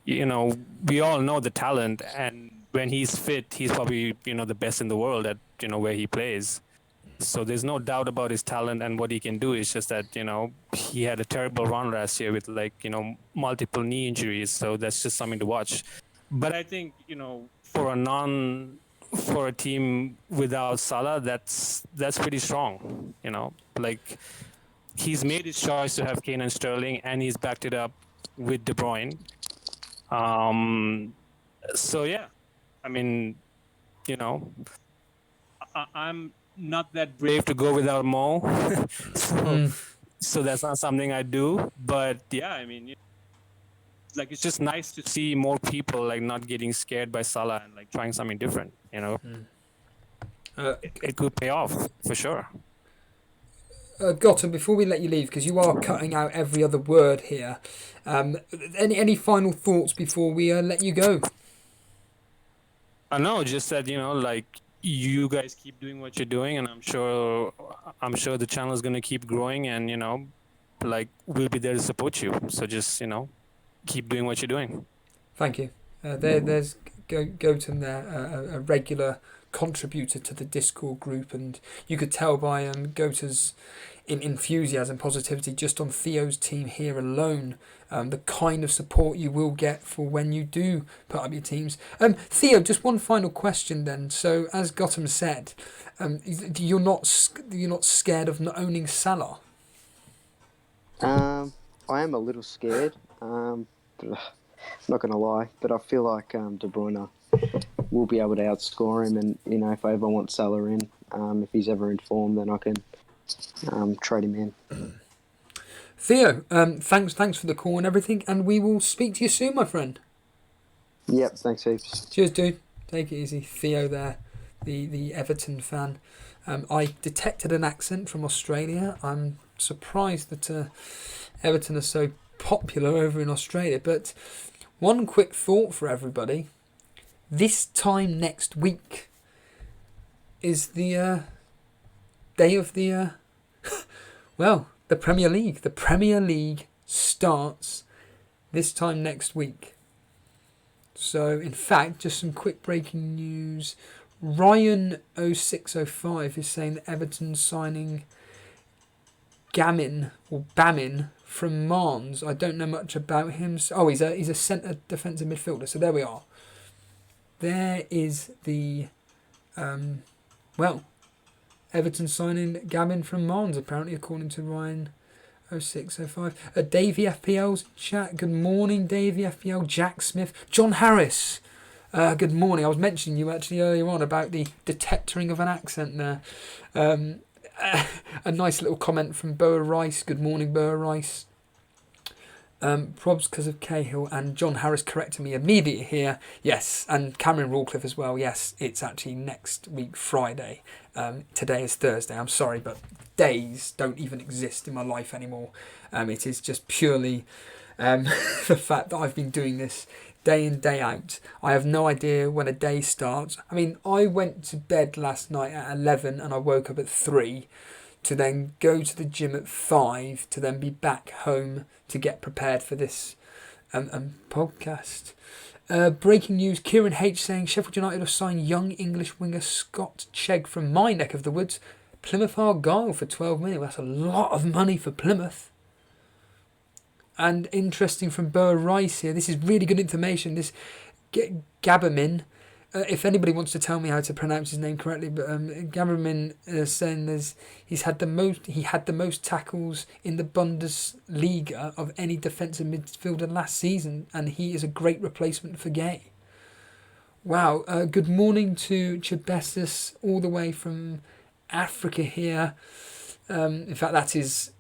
[SPEAKER 4] We all know the talent, and when he's fit, he's probably, the best in the world at, where he plays. So there's no doubt about his talent and what he can do. It's just that, he had a terrible run last year with multiple knee injuries. So that's just something to watch. But I think, for a team without Salah, that's pretty strong. He's made his choice to have Kane and Sterling, and he's backed it up with De Bruyne. So yeah, I mean, I'm not that brave to go without Mo, so that's not something I do. But yeah, I mean, it's just nice to see more people not getting scared by Salah and trying something different. It could pay off for sure.
[SPEAKER 3] Gautam, before we let you leave, because you are cutting out every other word here, any final thoughts before we let you go?
[SPEAKER 4] I know, just that you guys keep doing what you're doing, and I'm sure the channel is going to keep growing, and we'll be there to support you. So just keep doing what you're doing.
[SPEAKER 3] Thank you. There's Gautam there, a regular contributor to the Discord group, and you could tell by Gota's enthusiasm, positivity just on Theo's team here alone, the kind of support you will get for when you do put up your teams. Theo, just one final question then. So as Gautam said, you're not scared of not owning Salah?
[SPEAKER 5] I am a little scared. I'm not going to lie, but I feel like De Bruyne will be able to outscore him, and if I ever want Salah in, if he's ever in form, then I can trade him in.
[SPEAKER 3] Theo, thanks for the call and everything, and we will speak to you soon, my friend.
[SPEAKER 5] Yep, thanks heaps.
[SPEAKER 3] Cheers, dude. Take it easy. Theo there, the Everton fan. I detected an accent from Australia. I'm surprised that Everton are so popular over in Australia, but one quick thought for everybody. This time next week is the day of the the Premier League. The Premier League starts this time next week. So, in fact, just some quick breaking news. Ryan0605 is saying that Everton's signing Bamin from Marnes. I don't know much about him. Oh, he's a centre defensive midfielder. So there we are. There is the Everton signing Gavin from Marnes, apparently, according to Ryan 0605. Davey FPL's chat. Good morning, Davey FPL. Jack Smith. John Harris. Good morning. I was mentioning you actually earlier on about the detectoring of an accent there. A nice little comment from Boa Rice. Good morning, Boa Rice. Probs because of Cahill, and John Harris correcting me immediately here. Yes, and Cameron Rawcliffe as well. Yes, it's actually next week, Friday. Today is Thursday. I'm sorry, but days don't even exist in my life anymore. It is just purely the fact that I've been doing this day in, day out. I have no idea when a day starts. I mean, I went to bed last night at 11 and I woke up at 3 to then go to the gym at 5 to then be back home to get prepared for this podcast. Breaking news, Kieran H saying Sheffield United have signed young English winger Scott Chegg from my neck of the woods, Plymouth Argyle, for 12 million. That's a lot of money for Plymouth. And interesting from Burr Rice here. This is really good information. This Gabamin, if anybody wants to tell me how to pronounce his name correctly, but Gabamin saying he had the most tackles in the Bundesliga of any defensive midfielder last season, and he is a great replacement for Gay. Wow. Good morning to Chibesis, all the way from Africa here. In fact, that is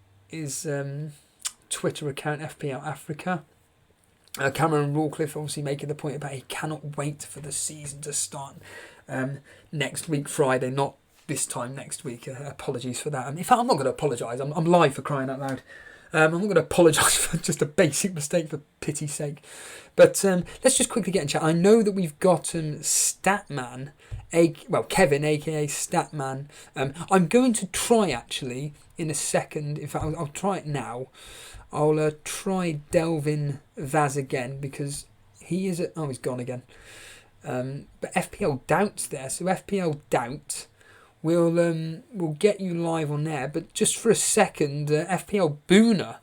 [SPEAKER 3] Twitter account, FPL Africa. Cameron Rawcliffe obviously making the point about he cannot wait for the season to start next week, Friday, not this time next week. Apologies for that. In fact, I'm not going to apologise. I'm live, for crying out loud. I'm not going to apologise for just a basic mistake, for pity's sake. But let's just quickly get in chat. I know that we've got Statman, Kevin, aka Statman. I'm going to try, actually, in a second. In fact, I'll try it now. I'll try Delvin Vaz again, because he is at... Oh, he's gone again. But FPL Doubt's there. So FPL Doubt, we'll get you live on there. But just for a second, FPL Buna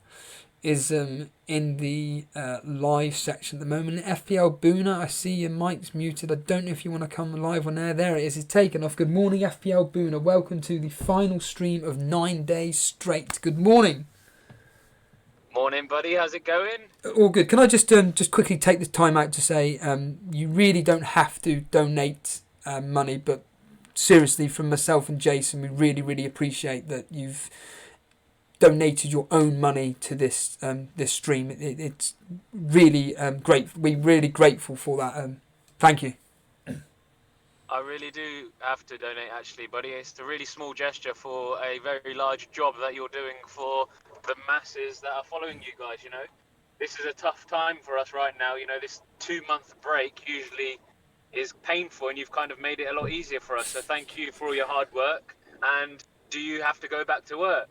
[SPEAKER 3] is in the live section at the moment. FPL Buna, I see your mic's muted. I don't know if you want to come live on there. There it is. It's taken off. Good morning, FPL Buna. Welcome to the final stream of 9 days straight. Good morning.
[SPEAKER 6] Morning, buddy. How's it going?
[SPEAKER 3] All good. Can I just quickly take this time out to say you really don't have to donate money, but seriously, from myself and Jason, we really, really appreciate that you've donated your own money to this this stream. It's really great. We're really grateful for that. Thank you.
[SPEAKER 6] I really do have to donate, actually, buddy. It's a really small gesture for a very large job that you're doing for the masses that are following you guys, you know. This is a tough time for us right now. You know, this 2-month break usually is painful, and you've kind of made it a lot easier for us. So thank you for all your hard work. And do you have to go back to work?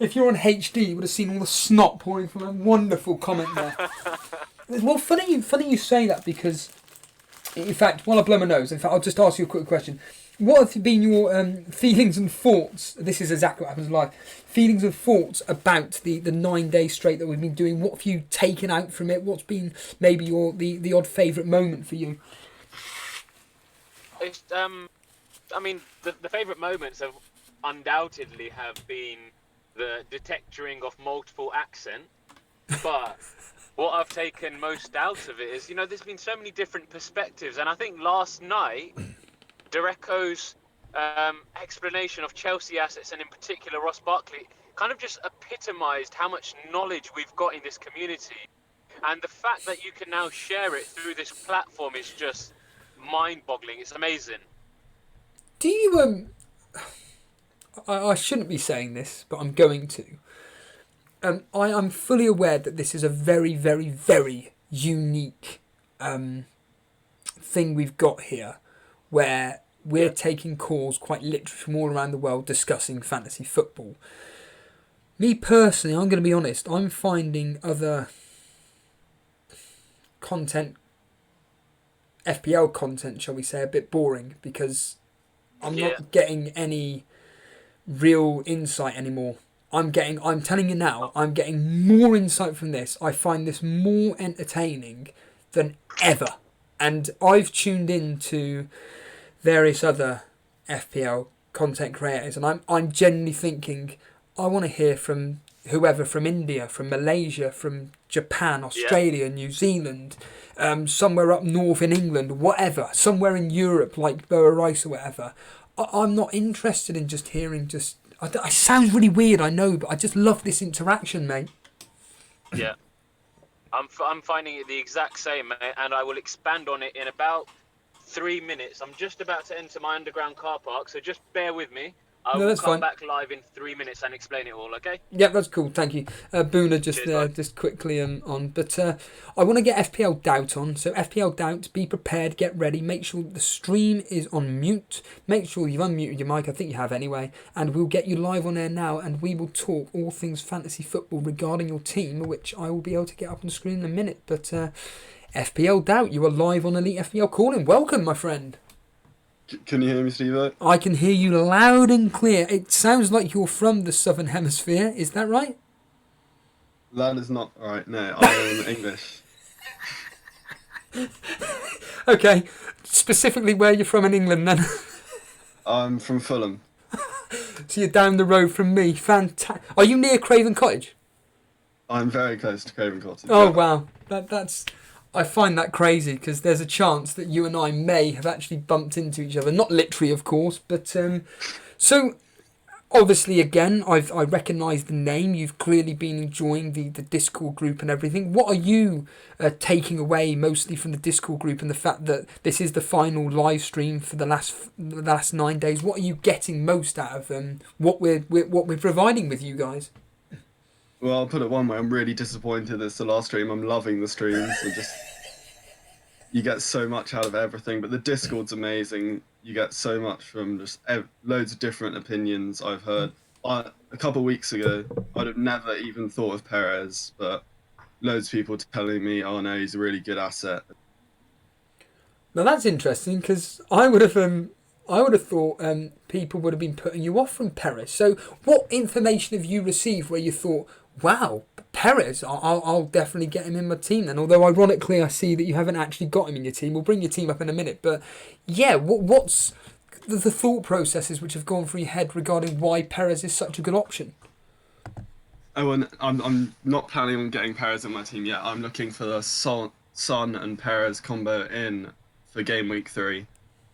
[SPEAKER 3] If you're on HD, you would have seen all the snot pouring from a wonderful comment there. Well, funny you say that, because, in fact, while I blow my nose, in fact, I'll just ask you a quick question. What have been your feelings and thoughts? This is exactly what happens live. Feelings and thoughts about the 9 days straight that we've been doing. What have you taken out from it? What's been maybe the odd favourite moment for you?
[SPEAKER 6] It's, I mean, the favourite moments have undoubtedly have been the detectoring of multiple accent, but what I've taken most out of it is, you know, there's been so many different perspectives, and I think last night, Dereko's explanation of Chelsea assets, and in particular Ross Barkley, kind of just epitomised how much knowledge we've got in this community, and the fact that you can now share it through this platform is just mind-boggling. It's amazing.
[SPEAKER 3] Do you I shouldn't be saying this, but I'm going to. I am fully aware that this is a very, very, very unique thing we've got here, where we're taking calls quite literally from all around the world discussing fantasy football. Me personally, I'm going to be honest, I'm finding other content, FPL content, shall we say, a bit boring, because I'm not getting any real insight anymore. I'm telling you now, I'm getting more insight from this. I find this more entertaining than ever. And I've tuned in to various other FPL content creators, and I'm genuinely thinking I want to hear from whoever, from India, from Malaysia, from Japan, Australia, New Zealand, somewhere up north in England, whatever, somewhere in Europe like Boa Rice or whatever. I'm not interested in just hearing just... It sounds really weird, I know, but I just love this interaction, mate.
[SPEAKER 6] Yeah. I'm finding it the exact same, mate, and I will expand on it in about 3 minutes. I'm just about to enter my underground car park, so just bear with me. I will come back live in 3 minutes and explain it all, okay?
[SPEAKER 3] Yeah, that's cool, thank you. Buna just
[SPEAKER 6] Cheers,
[SPEAKER 3] there, just quickly on. But I want to get FPL Doubt on. So FPL Doubt, be prepared, get ready. Make sure the stream is on mute. Make sure you've unmuted your mic. I think you have anyway. And we'll get you live on air now, and we will talk all things fantasy football regarding your team, which I will be able to get up on the screen in a minute. But FPL Doubt, you are live on Elite FPL Calling. Welcome, my friend.
[SPEAKER 7] Can you hear me, Steve?
[SPEAKER 3] I can hear you loud and clear. It sounds like you're from the Southern Hemisphere. Is that right?
[SPEAKER 7] That is not right. No, I am English.
[SPEAKER 3] Okay. Specifically where you're from in England, then.
[SPEAKER 7] I'm from Fulham.
[SPEAKER 3] So you're down the road from me. Fantastic. Are you near Craven Cottage?
[SPEAKER 7] I'm very close to Craven Cottage.
[SPEAKER 3] Oh,
[SPEAKER 7] yeah.
[SPEAKER 3] wow. That's... I find that crazy because there's a chance that you and I may have actually bumped into each other. Not literally, of course, but... So, obviously, again, I recognise the name. You've clearly been enjoying the Discord group and everything. What are you taking away mostly from the Discord group and the fact that this is the final live stream for the last 9 days? What are you getting most out of what we're providing with you guys?
[SPEAKER 7] Well, I'll put it one way. I'm really disappointed it's the last stream. I'm loving the streams. You get so much out of everything, but the Discord's amazing. You get so much from just loads of different opinions I've heard. A couple of weeks ago, I'd have never even thought of Perez, but loads of people telling me, oh no, he's a really good asset.
[SPEAKER 3] Now that's interesting because I would have thought people would have been putting you off from Perez. So what information have you received where you thought, wow, Perez, I'll definitely get him in my team then? Although ironically I see that you haven't actually got him in your team. We'll bring your team up in a minute. But yeah, what's the thought processes which have gone through your head regarding why Perez is such a good option?
[SPEAKER 7] Oh, and I'm not planning on getting Perez in my team yet. I'm looking for the Son and Perez combo in for game week 3.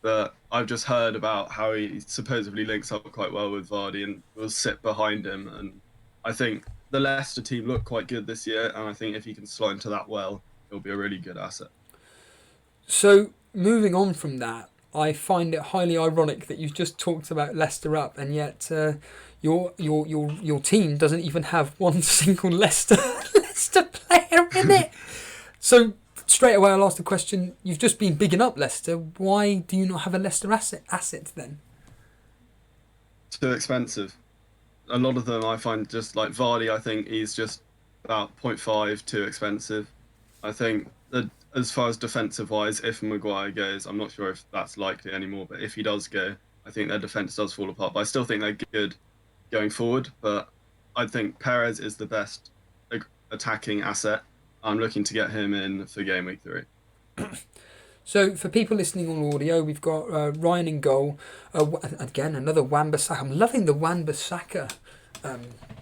[SPEAKER 7] But I've just heard about how he supposedly links up quite well with Vardy and will sit behind him. And I think the Leicester team look quite good this year. And I think if he can slot into that well, he'll be a really good asset.
[SPEAKER 3] So moving on from that, I find it highly ironic that you've just talked about Leicester up, and yet your team doesn't even have one single Leicester player in it. So straight away, I'll ask the question: you've just been bigging up Leicester. Why do you not have a Leicester asset then?
[SPEAKER 7] Too expensive. A lot of them I find just like Vardy. I think he's just about 0.5 too expensive. I think that as far as defensive wise, if Maguire goes, I'm not sure if that's likely anymore. But if he does go, I think their defense does fall apart. But I still think they're good going forward. But I think Perez is the best attacking asset. I'm looking to get him in for game week 3.
[SPEAKER 3] So for people listening on audio, we've got Ryan in goal. Again, another Wan-Bissaka. I'm loving the Wan-Bissaka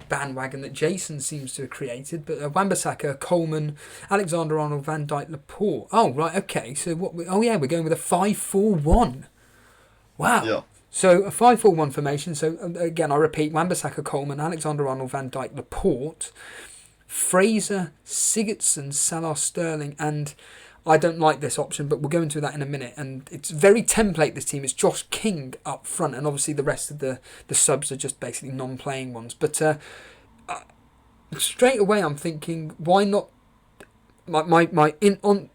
[SPEAKER 3] bandwagon that Jason seems to have created. But Wan-Bissaka, Coleman, Alexander-Arnold, Van Dijk, Laporte. Oh, right, okay. So we're going with a 5-4-1. Wow. Yeah. So a 5-4-1 formation. So again, I repeat, Wan-Bissaka, Coleman, Alexander-Arnold, Van Dijk, Laporte, Fraser, Sigurdsson, Salah, Sterling, and I don't like this option, but we'll go into that in a minute. And it's very template, this team. It's Josh King up front, and obviously the rest of the subs are just basically non-playing ones. But straight away I'm thinking, why not... My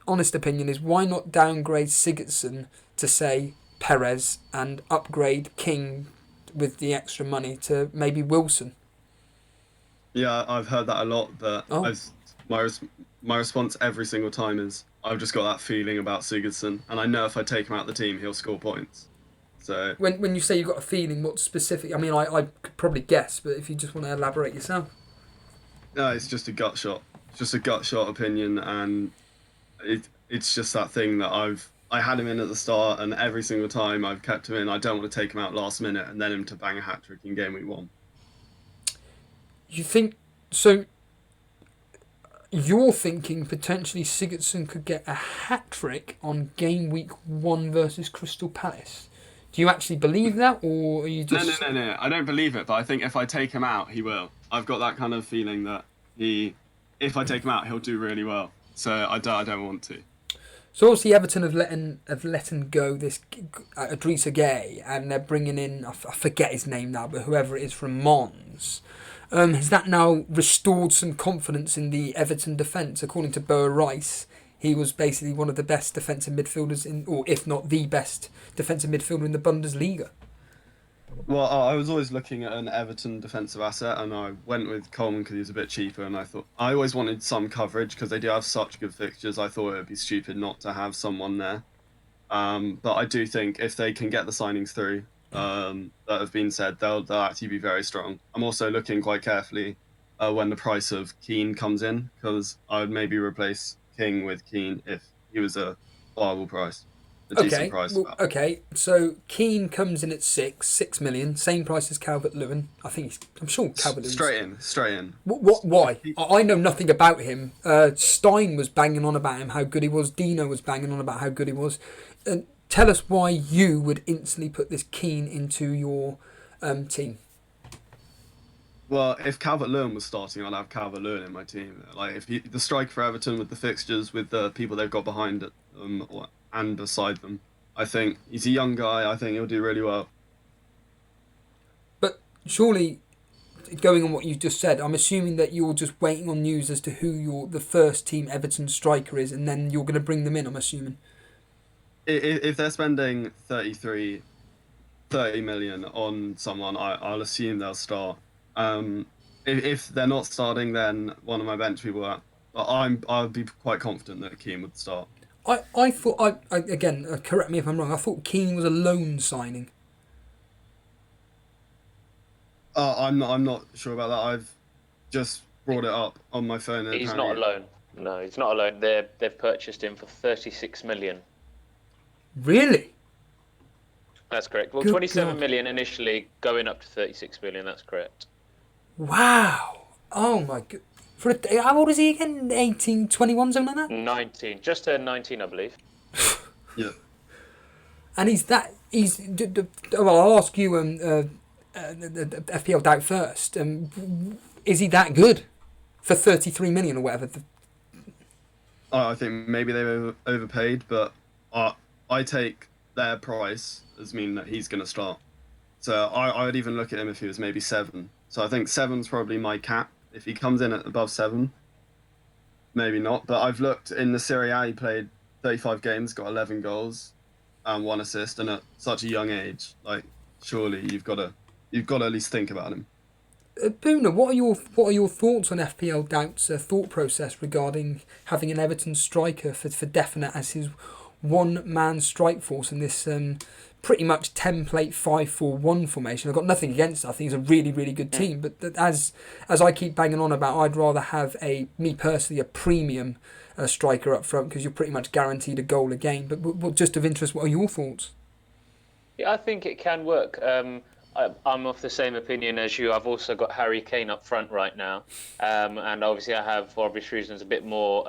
[SPEAKER 3] honest opinion is, why not downgrade Sigurdsson to, say, Perez and upgrade King with the extra money to maybe Wilson?
[SPEAKER 7] Yeah, I've heard that a lot, but my response every single time is, I've just got that feeling about Sigurdsson, and I know if I take him out of the team, he'll score points. So
[SPEAKER 3] When you say you've got a feeling, what specific? I mean, I could probably guess, but if you just want to elaborate yourself.
[SPEAKER 7] no, it's just a gut shot. It's just a gut shot opinion, and it's just that thing that I had him in at the start, and every single time I've kept him in. I don't want to take him out last minute and then him to bang a hat trick in game week 1.
[SPEAKER 3] You think so? You're thinking potentially Sigurdsson could get a hat trick on game week 1 versus Crystal Palace. Do you actually believe that, or are you just?
[SPEAKER 7] No. I don't believe it, but I think if I take him out, he will. I've got that kind of feeling that if I take him out, he'll do really well. So I don't want to.
[SPEAKER 3] So obviously Everton have let him go this Idrissa Gueye, and they're bringing in I forget his name now, but whoever it is from Mons. Has that now restored some confidence in the Everton defence? According to Boa Rice, he was basically one of the best defensive midfielders or if not the best defensive midfielder in the Bundesliga.
[SPEAKER 7] Well, I was always looking at an Everton defensive asset, and I went with Coleman because he was a bit cheaper, and I thought I always wanted some coverage because they do have such good fixtures. I thought it would be stupid not to have someone there. But I do think if they can get the signings through that have been said, they'll actually be very strong. I'm also looking quite carefully when the price of Keane comes in, because I would maybe replace King with Keane if he was a viable price. Decent price.
[SPEAKER 3] Well, okay. So Keane comes in at 6 million, same price as Calvert-Lewin. I'm sure Calvert-Lewin. Straight in. What? Why? I know nothing about him. Stein was banging on about him, how good he was. Dino was banging on about how good he was. Tell us why you would instantly put this Keane into your team.
[SPEAKER 7] Well, if Calvert-Lewin was starting, I'd have Calvert-Lewin in my team. Like the striker for Everton with the fixtures, with the people they've got behind it, and beside them, I think he's a young guy. I think he'll do really well.
[SPEAKER 3] But surely, going on what you just said, I'm assuming that you're just waiting on news as to who the first team Everton striker is, and then you're going to bring them in, I'm assuming.
[SPEAKER 7] If they're spending 30 million on someone, I'll assume they'll start. If they're not starting, then one of my bench people are. I'd be quite confident that Keane would start.
[SPEAKER 3] I thought, again, correct me if I'm wrong, I thought Keane was a loan signing.
[SPEAKER 7] I'm not sure about that. I've just brought it up on my phone.
[SPEAKER 6] He's not alone. No, he's not alone. They've purchased him for 36 million.
[SPEAKER 3] Really?
[SPEAKER 6] That's correct. Well,
[SPEAKER 3] Good
[SPEAKER 6] 27
[SPEAKER 3] God.
[SPEAKER 6] million initially, going up to 36 million. That's correct.
[SPEAKER 3] Wow. Oh my god. How old is he again? 18, 21, something like that?
[SPEAKER 6] 19. Just turned 19, I believe.
[SPEAKER 7] Yeah.
[SPEAKER 3] And well, I'll ask you the FPL Doubt first. Is he that good for 33 million or whatever?
[SPEAKER 7] I think maybe they've overpaid, but I take their price as meaning that he's going to start. So I would even look at him if he was maybe 7. So I think 7's probably my cap. If he comes in at above 7, maybe not. But I've looked in the Serie A, he played 35 games, got 11 goals and 1 assist, and at such a young age, like surely you've got to at least think about him.
[SPEAKER 3] Buna, what are your thoughts on FPL Doubt's thought process regarding having an Everton striker for definite as his one-man strike force in this pretty much template 5-4-1 formation? I've got nothing against it. I think it's a really, really good team. But as I keep banging on about, I'd rather have me personally, a premium striker up front because you're pretty much guaranteed a goal a game. But just of interest, what are your thoughts?
[SPEAKER 6] Yeah, I think it can work. I'm of the same opinion as you. I've also got Harry Kane up front right now. And obviously I have, for obvious reasons, a bit more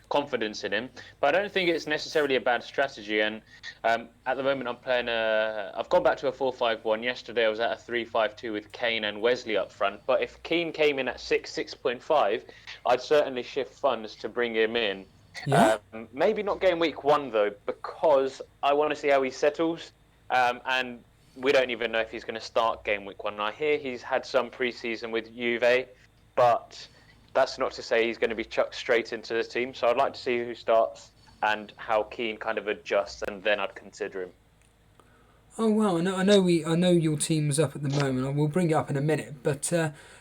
[SPEAKER 6] confidence in him. But I don't think it's necessarily a bad strategy. And at the moment I'm playing I've gone back to a 4-5-1. Yesterday I was at a 3-5-2 with Kane and Wesley up front. But if Keane came in at 6.5, I'd certainly shift funds to bring him in. Yeah. Maybe not game week 1 though, because I want to see how he settles. And we don't even know if he's going to start game week 1. I hear he's had some pre-season with Juve, but that's not to say he's going to be chucked straight into the team. So I'd like to see who starts and how Keane kind of adjusts, and then I'd consider him.
[SPEAKER 3] Oh well, I know your team's up at the moment. I will bring it up in a minute, but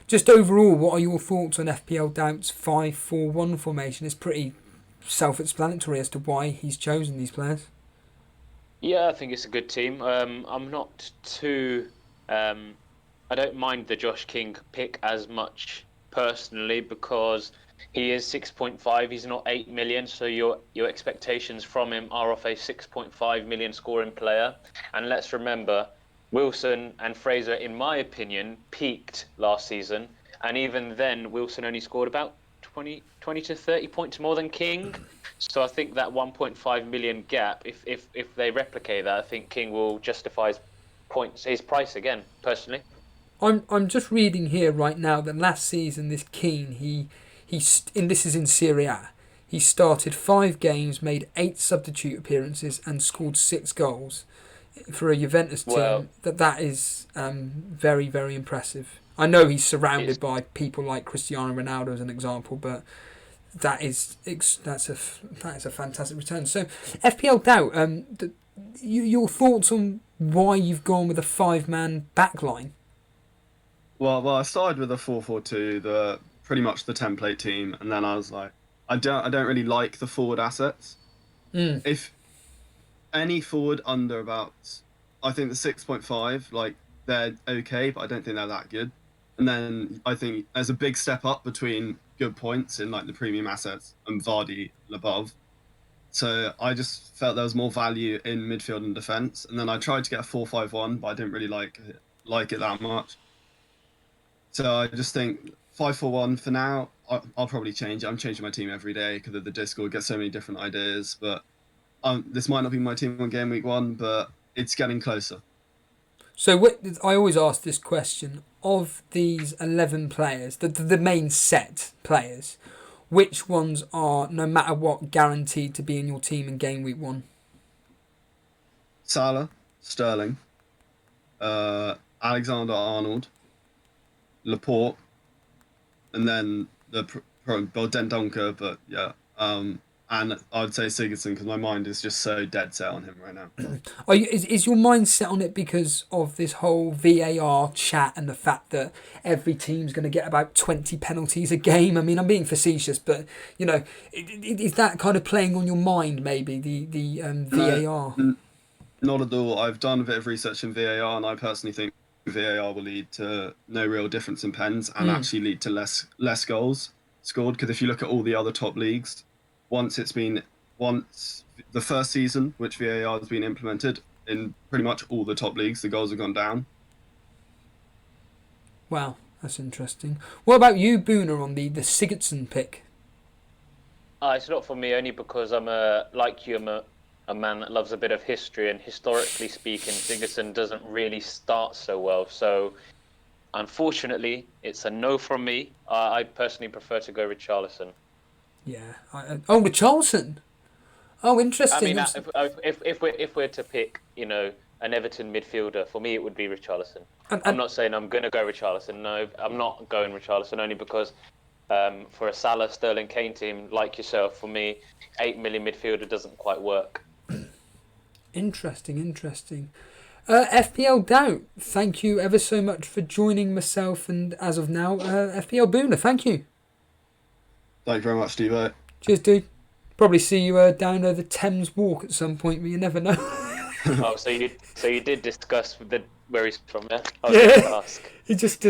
[SPEAKER 3] just overall, what are your thoughts on FPL Doubt's 5-4-1 formation? It's pretty self-explanatory as to why he's chosen these players.
[SPEAKER 6] Yeah, I think it's a good team. I'm not too. I don't mind the Josh King pick as much personally because he is 6.5. He's not 8 million, so your expectations from him are of a 6.5 million scoring player. And let's remember, Wilson and Fraser, in my opinion, peaked last season, and even then, Wilson only scored about 20 to 30 points more than King. So I think that 1.5 million gap, if they replicate that, I think King will justify his price again. Personally,
[SPEAKER 3] I'm just reading here right now that last season this Keane this is in Serie A. He started 5 games, made 8 substitute appearances, and scored 6 goals for a Juventus team.
[SPEAKER 6] Well,
[SPEAKER 3] That is very, very impressive. I know he's surrounded by people like Cristiano Ronaldo as an example, but that's a fantastic return. So FPL Doubt, your thoughts on why you've gone with a 5-man backline?
[SPEAKER 7] Well, I started with a 4-4-2, the pretty much the template team, and then I was like, I don't really like the forward assets. If any forward under about, I think the 6.5, like they're okay, but I don't think they're that good. And then I think there's a big step up between good points in like the premium assets and Vardy and above. So I just felt there was more value in midfield and defence. And then I tried to get a 4-5-1, but I didn't really like it that much. So I just think 5-4-1 for now. I'll probably change it. I'm changing my team every day because of the Discord. Get so many different ideas, but this might not be my team on game week 1, but it's getting closer.
[SPEAKER 3] So I always ask this question: of these 11 players, the main set players, which ones are, no matter what, guaranteed to be in your team in game week 1?
[SPEAKER 7] Salah, Sterling, Alexander-Arnold, Laporte, and then probably Dendonker, but yeah. And I'd say Sigurdsson because my mind is just so dead set on him right now.
[SPEAKER 3] Is your mind set on it because of this whole VAR chat and the fact that every team's going to get about 20 penalties a game? I mean, I'm being facetious, but you know, is that kind of playing on your mind? Maybe the VAR.
[SPEAKER 7] Not at all. I've done a bit of research in VAR, and I personally think VAR will lead to no real difference in pens and actually lead to less goals scored. Because if you look at all the other top leagues, once the first season, which VAR has been implemented in pretty much all the top leagues, the goals have gone down.
[SPEAKER 3] Wow, that's interesting. What about you, Buna, on the Sigurdsson pick?
[SPEAKER 6] it's not for me only because I'm a man that loves a bit of history, and historically speaking, Sigurdsson doesn't really start so well. So, unfortunately, it's a no from me. I personally prefer to go Richarlison.
[SPEAKER 3] Yeah. Richarlison. Oh, interesting.
[SPEAKER 6] I mean, if we're to pick, an Everton midfielder, for me it would be Richarlison. I'm not saying I'm going to go Richarlison. No, I'm not going Richarlison only because for a Salah, Sterling, Kane team like yourself, for me, 8 million midfielder doesn't quite work.
[SPEAKER 3] Interesting. FPL Doubt, thank you ever so much for joining myself and, as of now, FPL Buna. Thank you.
[SPEAKER 7] Thank you very much, Steve.
[SPEAKER 3] Cheers, dude. Probably see you down the Thames Walk at some point, but you never know.
[SPEAKER 6] Oh, so you did discuss where he's from, yeah? I was going to ask.
[SPEAKER 3] He just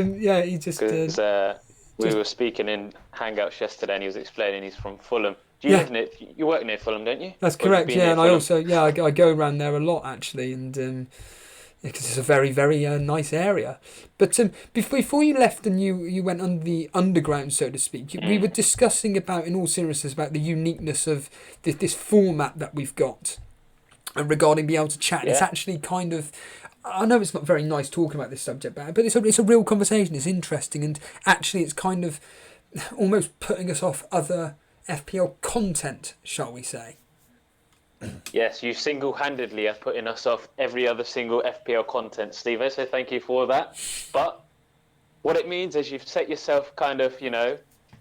[SPEAKER 6] we were speaking in Hangouts yesterday, and he was explaining he's from Fulham. You work near Fulham, don't you?
[SPEAKER 3] That's correct. Yeah, and I also I go around there a lot actually, and because it's a very, very nice area. But before you left and you went on the underground, so to speak, we were discussing about, in all seriousness, about the uniqueness of this format that we've got, and regarding being able to chat. Yeah. It's actually kind of, I know it's not very nice talking about this subject, but it's a real conversation. It's interesting, and actually it's kind of almost putting us off other FPL content, shall we say.
[SPEAKER 6] Yes, you single-handedly are putting us off every other single FPL content, Steve, so thank you for that. But what it means is you've set yourself kind of,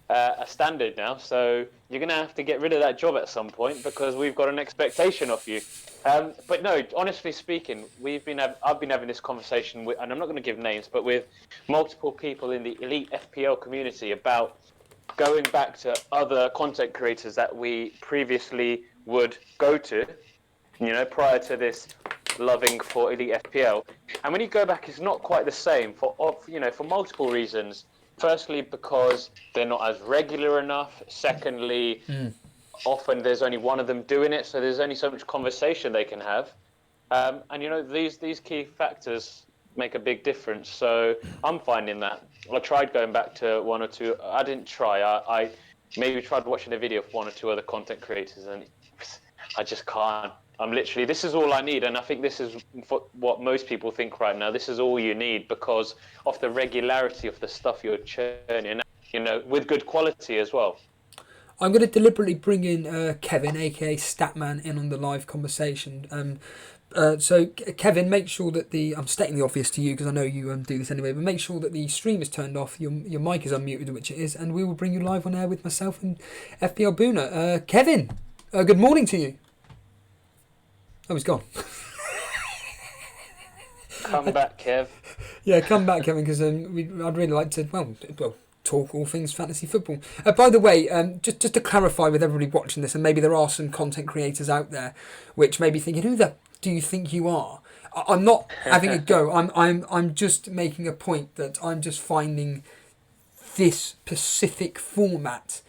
[SPEAKER 6] a standard now, so you're going to have to get rid of that job at some point because we've got an expectation of you. But no, honestly speaking, I've been having this conversation with, and I'm not going to give names, but with multiple people in the elite FPL community about going back to other content creators that we previously would go to, prior to this loving for Elite FPL. And when you go back, it's not quite the same for multiple reasons. Firstly, because they're not as regular enough. Secondly, often there's only one of them doing it, so there's only so much conversation they can have. And these key factors make a big difference. So I'm finding that. I tried going back to one or two. I didn't try. I maybe tried watching a video of one or two other content creators, and I just can't. This is all I need, and I think this is what most people think right now. This is all you need because of the regularity of the stuff you're churning, with good quality as well.
[SPEAKER 3] I'm going to deliberately bring in Kevin, aka Statman, in on the live conversation. So Kevin, make sure that I'm stating the obvious to you because I know you do this anyway, but make sure that the stream is turned off, your mic is unmuted, which it is, and we will bring you live on air with myself and FPL Buna. Kevin, good morning to you. Oh, he's gone.
[SPEAKER 6] Come back, Kev.
[SPEAKER 3] Yeah, come back, Kevin, because I'd really like to, talk all things fantasy football. By the way, just to clarify with everybody watching this, and maybe there are some content creators out there which may be thinking, who the do you think you are? I'm not having a go. I'm just making a point that I'm just finding this specific format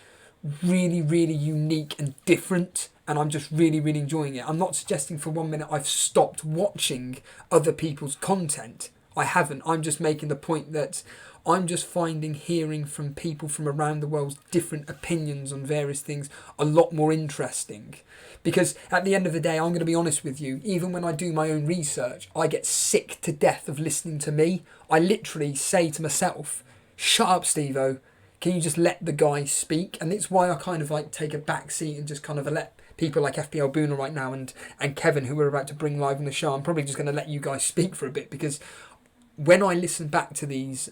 [SPEAKER 3] really, really unique and different, and I'm just really, really enjoying it. I'm not suggesting for 1 minute I've stopped watching other people's content. I haven't. I'm just making the point that I'm just hearing from people from around the world's different opinions on various things a lot more interesting. Because at the end of the day, I'm going to be honest with you, even when I do my own research, I get sick to death of listening to me. I literally say to myself, shut up, Steve-O. Can you just let the guy speak? And it's why I kind of take a back seat and just kind of let people like FPL Buna right now and Kevin, who we're about to bring live on the show, I'm probably just going to let you guys speak for a bit, because when I listen back to these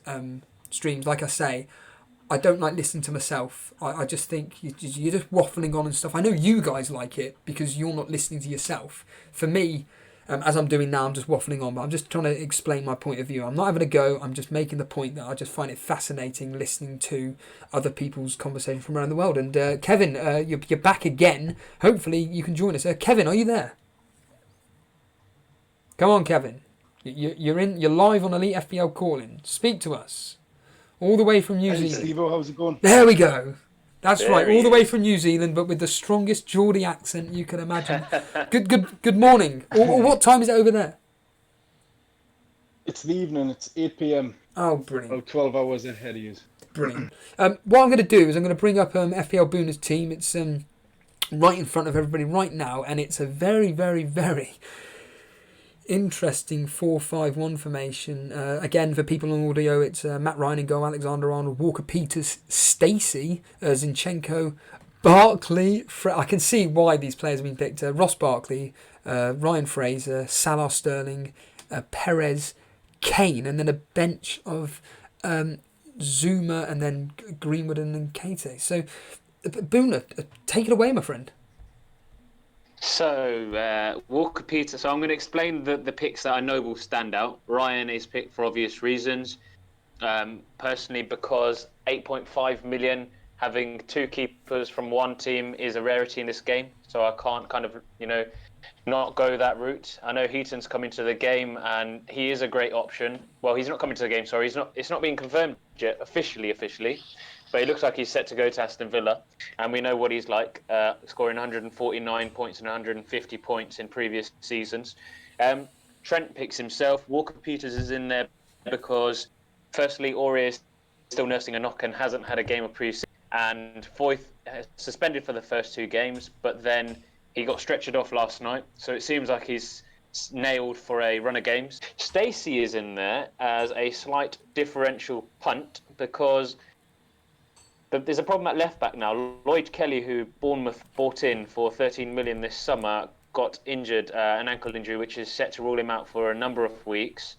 [SPEAKER 3] streams, like I say, I don't like listening to myself. I just think you're just waffling on and stuff. I know you guys like it because you're not listening to yourself. For me, as I'm doing now, I'm just waffling on, but I'm just trying to explain my point of view. I'm not having a go. I'm just making the point that I just find it fascinating listening to other people's conversation from around the world. And Kevin, you're back again. Hopefully you can join us. Kevin, are you there? Come on, Kevin. You're live on Elite FPL Calling. Speak to us. All the way from New Zealand.
[SPEAKER 8] Steve-O, how's it going?
[SPEAKER 3] There we go. That's
[SPEAKER 6] There
[SPEAKER 3] right.
[SPEAKER 6] he
[SPEAKER 3] All the
[SPEAKER 6] is.
[SPEAKER 3] way from New Zealand, but with the strongest Geordie accent you can imagine. Good morning. What time is it over there?
[SPEAKER 8] It's the evening. It's 8 p.m.
[SPEAKER 3] Oh, brilliant.
[SPEAKER 8] About 12 hours ahead of you.
[SPEAKER 3] Brilliant. What I'm going to do is I'm going to bring up FPL Buna's team. It's right in front of everybody right now, and it's a very, very, very interesting 4-5-1 formation. Again, for people on audio, it's Matt Ryan in goal, Alexander Arnold, Walker Peters, Stacey, Zinchenko, Barkley. I can see why these players have been picked. Ross Barkley, Ryan Fraser, Salah Sterling, Perez, Kane, and then a bench of Zuma, and then Greenwood and Keita. So, Buna, take it away, my friend.
[SPEAKER 6] So, Walker Peters. So I'm going to explain the picks that I know will stand out. Ryan is picked for obvious reasons. Personally, because 8.5 million, having two keepers from one team is a rarity in this game. So I can't kind of, not go that route. I know Heaton's coming to the game, and he is a great option. Well, he's not coming to the game, sorry. It's not being confirmed yet, officially. But it looks like he's set to go to Aston Villa, and we know what he's like, scoring 149 points and 150 points in previous seasons. Trent picks himself. Walker Peters is in there because, firstly, Aurier is still nursing a knock and hasn't had a game of pre-season, and Foyth suspended for the first two games, but then he got stretchered off last night, so it seems like he's nailed for a run of games. Stacey is in there as a slight differential punt because there's a problem at left back now. Lloyd Kelly, who Bournemouth bought in for 13 million this summer, got injured, an ankle injury, which is set to rule him out for a number of weeks.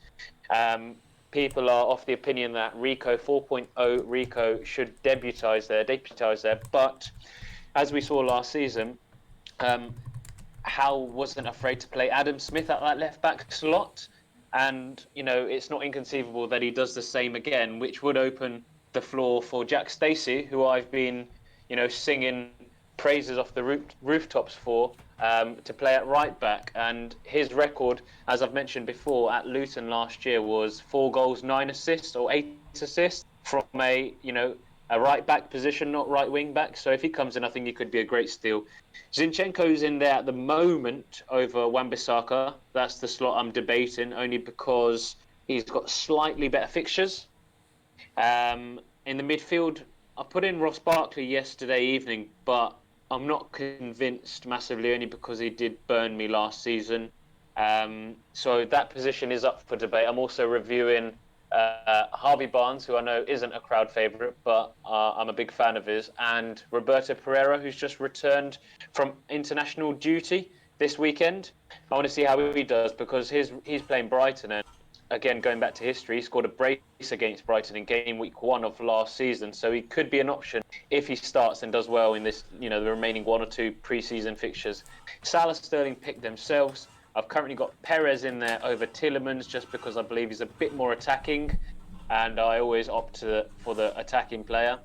[SPEAKER 6] People are of the opinion that Rico 4.0 Rico should debutise there, but as we saw last season, Howe wasn't afraid to play Adam Smith at that left back slot, and it's not inconceivable that he does the same again, which would open the floor for Jack Stacey, who I've been, singing praises off the rooftops for, to play at right back. And his record, as I've mentioned before, at Luton last year was 4 goals, 9 assists or 8 assists from a right back position, not right wing back. So if he comes in, I think he could be a great steal. Zinchenko's in there at the moment over Wan-Bissaka. That's the slot I'm debating, only because he's got slightly better fixtures. In the midfield, I put in Ross Barkley yesterday evening, but I'm not convinced massively, only because he did burn me last season. So that position is up for debate. I'm also reviewing Harvey Barnes, who I know isn't a crowd favourite, but I'm a big fan of his, and Roberto Pereira, who's just returned from international duty this weekend. I want to see how he does, because he's playing Brighton, and again, going back to history, he scored a brace against Brighton in game week 1 of last season, so he could be an option if he starts and does well in this, the remaining 1 or 2 pre-season fixtures. Salah, Sterling pick themselves. I've currently got Perez in there over Tielemans, just because I believe he's a bit more attacking, and I always opt for the attacking player.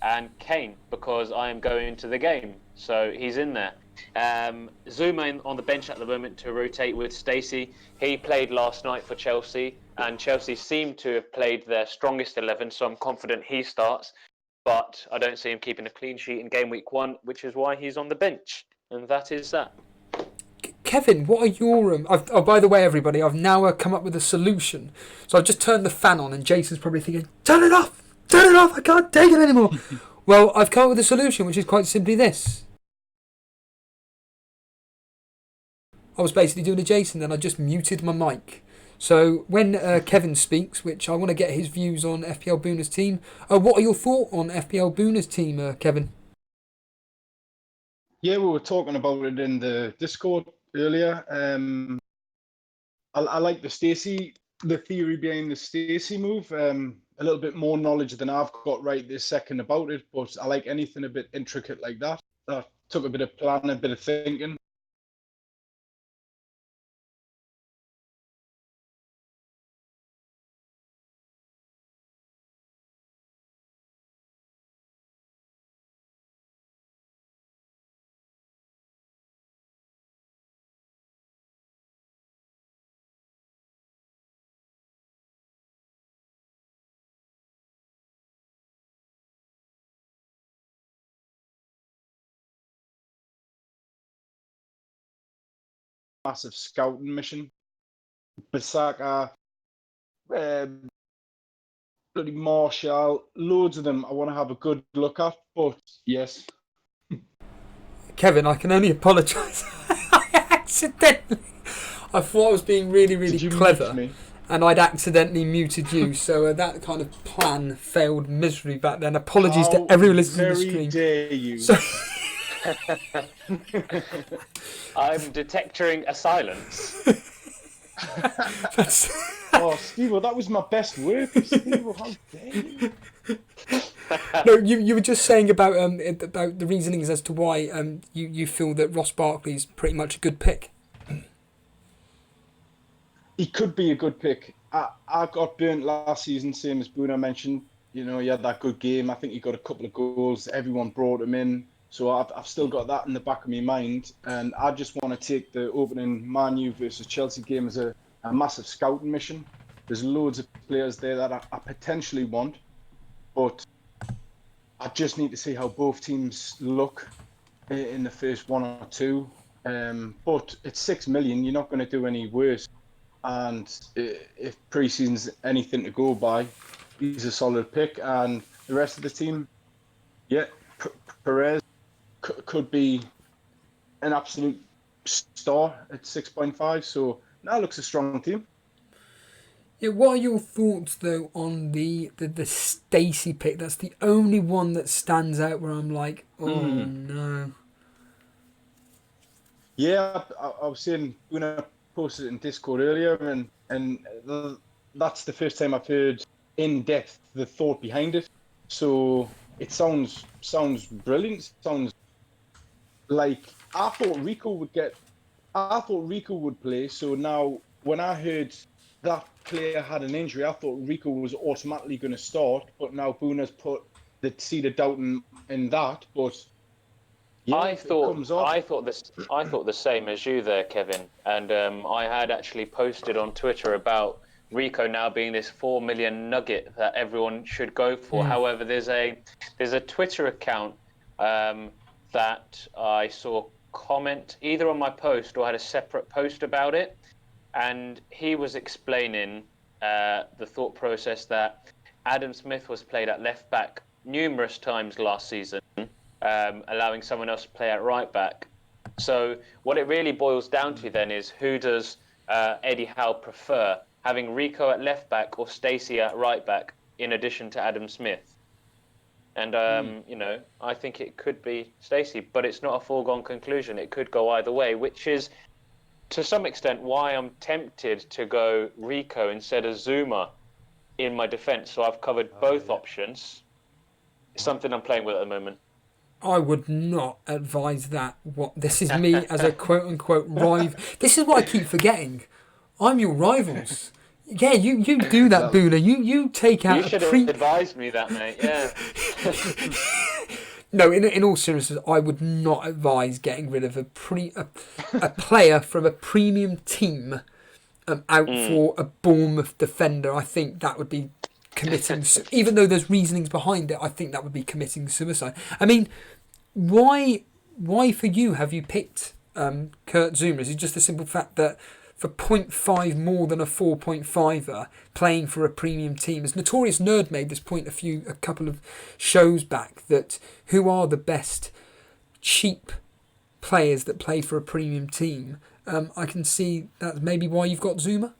[SPEAKER 6] And Kane, because I am going into the game, so he's in there. Zuma on the bench at the moment to rotate with Stacey. He played last night for Chelsea, and Chelsea seem to have played their strongest 11, so I'm confident he starts. But I don't see him keeping a clean sheet in game week 1, which is why he's on the bench. And that is that.
[SPEAKER 3] Kevin, what are your... by the way, everybody, I've now come up with a solution. So I've just turned the fan on, and Jason's probably thinking, turn it off, I can't take it anymore. Well, I've come up with a solution, which is quite simply this. I was basically doing a Jason, then I just muted my mic. So when Kevin speaks, which I want to get his views on FPL Buna's team, what are your thoughts on FPL Buna's team, Kevin?
[SPEAKER 8] Yeah, we were talking about it in the Discord earlier. I like the theory behind the Stacey move. A little bit more knowledge than I've got right this second about it, but I like anything a bit intricate like that. That took a bit of planning, a bit of thinking. Massive scouting mission. Bissaka, bloody Marshall, loads of them I want to have a good look at, but yes.
[SPEAKER 3] Kevin, I can only apologise. I thought I was being really, really clever, and I'd accidentally muted you, so that kind of plan failed miserably back then. Apologies to everyone listening to the stream.
[SPEAKER 8] Dare you?
[SPEAKER 6] I'm detecting a silence.
[SPEAKER 8] Oh, Steve, that was my best work. Steve, how dare you?
[SPEAKER 3] No, you were just saying about the reasonings as to why you feel that Ross Barkley's pretty much a good pick.
[SPEAKER 8] He could be a good pick. I got burnt last season, same as Buna mentioned. He had that good game. I think he got a couple of goals. Everyone brought him in. So I've still got that in the back of my mind. And I just want to take the opening Man U versus Chelsea game as a massive scouting mission. There's loads of players there that I potentially want. But I just need to see how both teams look in the first 1 or 2. But it's 6 million. You're not going to do any worse. And if pre-season's anything to go by, he's a solid pick. And the rest of the team, yeah, Perez could be an absolute star at 6.5. So that looks a strong team.
[SPEAKER 3] Yeah, what are your thoughts though on the Stacey pick? That's the only one that stands out where I'm like, no.
[SPEAKER 8] Yeah, I was saying Buna posted it in Discord earlier, and that's the first time I've heard in depth the thought behind it. So it sounds brilliant. Sounds like I thought Rico would play. So now when I heard that player had an injury, I thought Rico was automatically going to start. But now Buna's put the seed of doubt in that. But
[SPEAKER 6] I
[SPEAKER 8] if it comes off.
[SPEAKER 6] I thought the same as you there, Kevin. And I had actually posted on Twitter about Rico now being this 4 million nugget that everyone should go for. However, there's a Twitter account that I saw comment either on my post or had a separate post about it, and he was explaining the thought process that Adam Smith was played at left back numerous times last season, allowing someone else to play at right back. So what it really boils down to then is, who does Eddie Howe prefer, having Rico at left back or Stacey at right back in addition to Adam Smith? And I think it could be Stacey, but it's not a foregone conclusion. It could go either way, which is to some extent why I'm tempted to go Rico instead of Zuma in my defence. So I've covered both options. It's something I'm playing with at the moment.
[SPEAKER 3] I would not advise that. This is me as a quote-unquote rival. This is what I keep forgetting. I'm your rivals. Yeah, you do that, Buna. You take out.
[SPEAKER 6] You should have advised me that, mate. Yeah.
[SPEAKER 3] No, in all seriousness, I would not advise getting rid of a player from a premium team out for a Bournemouth defender. I think that would be committing. Even though there's reasonings behind it, I think that would be committing suicide. I mean, why for you have you picked Kurt Zouma? Is it just the simple fact that for 0.5 more than a 4.5er playing for a premium team? As Notorious Nerd made this point a couple of shows back, that who are the best cheap players that play for a premium team? I can see that's maybe why you've got Zouma.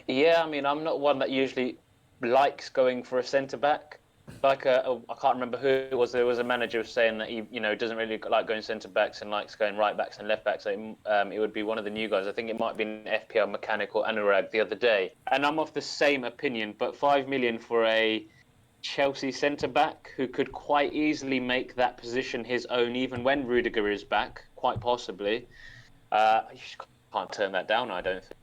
[SPEAKER 6] Yeah, I mean, I'm not one that usually likes going for a centre-back. I can't remember who it was. There was a manager saying that he, doesn't really like going centre-backs and likes going right-backs and left-backs. So it would be one of the new guys. I think it might have been FPL Mechanic or Anurag the other day. And I'm of the same opinion, but 5 million for a Chelsea centre-back who could quite easily make that position his own, even when Rudiger is back, quite possibly. You can't turn that down, I don't think.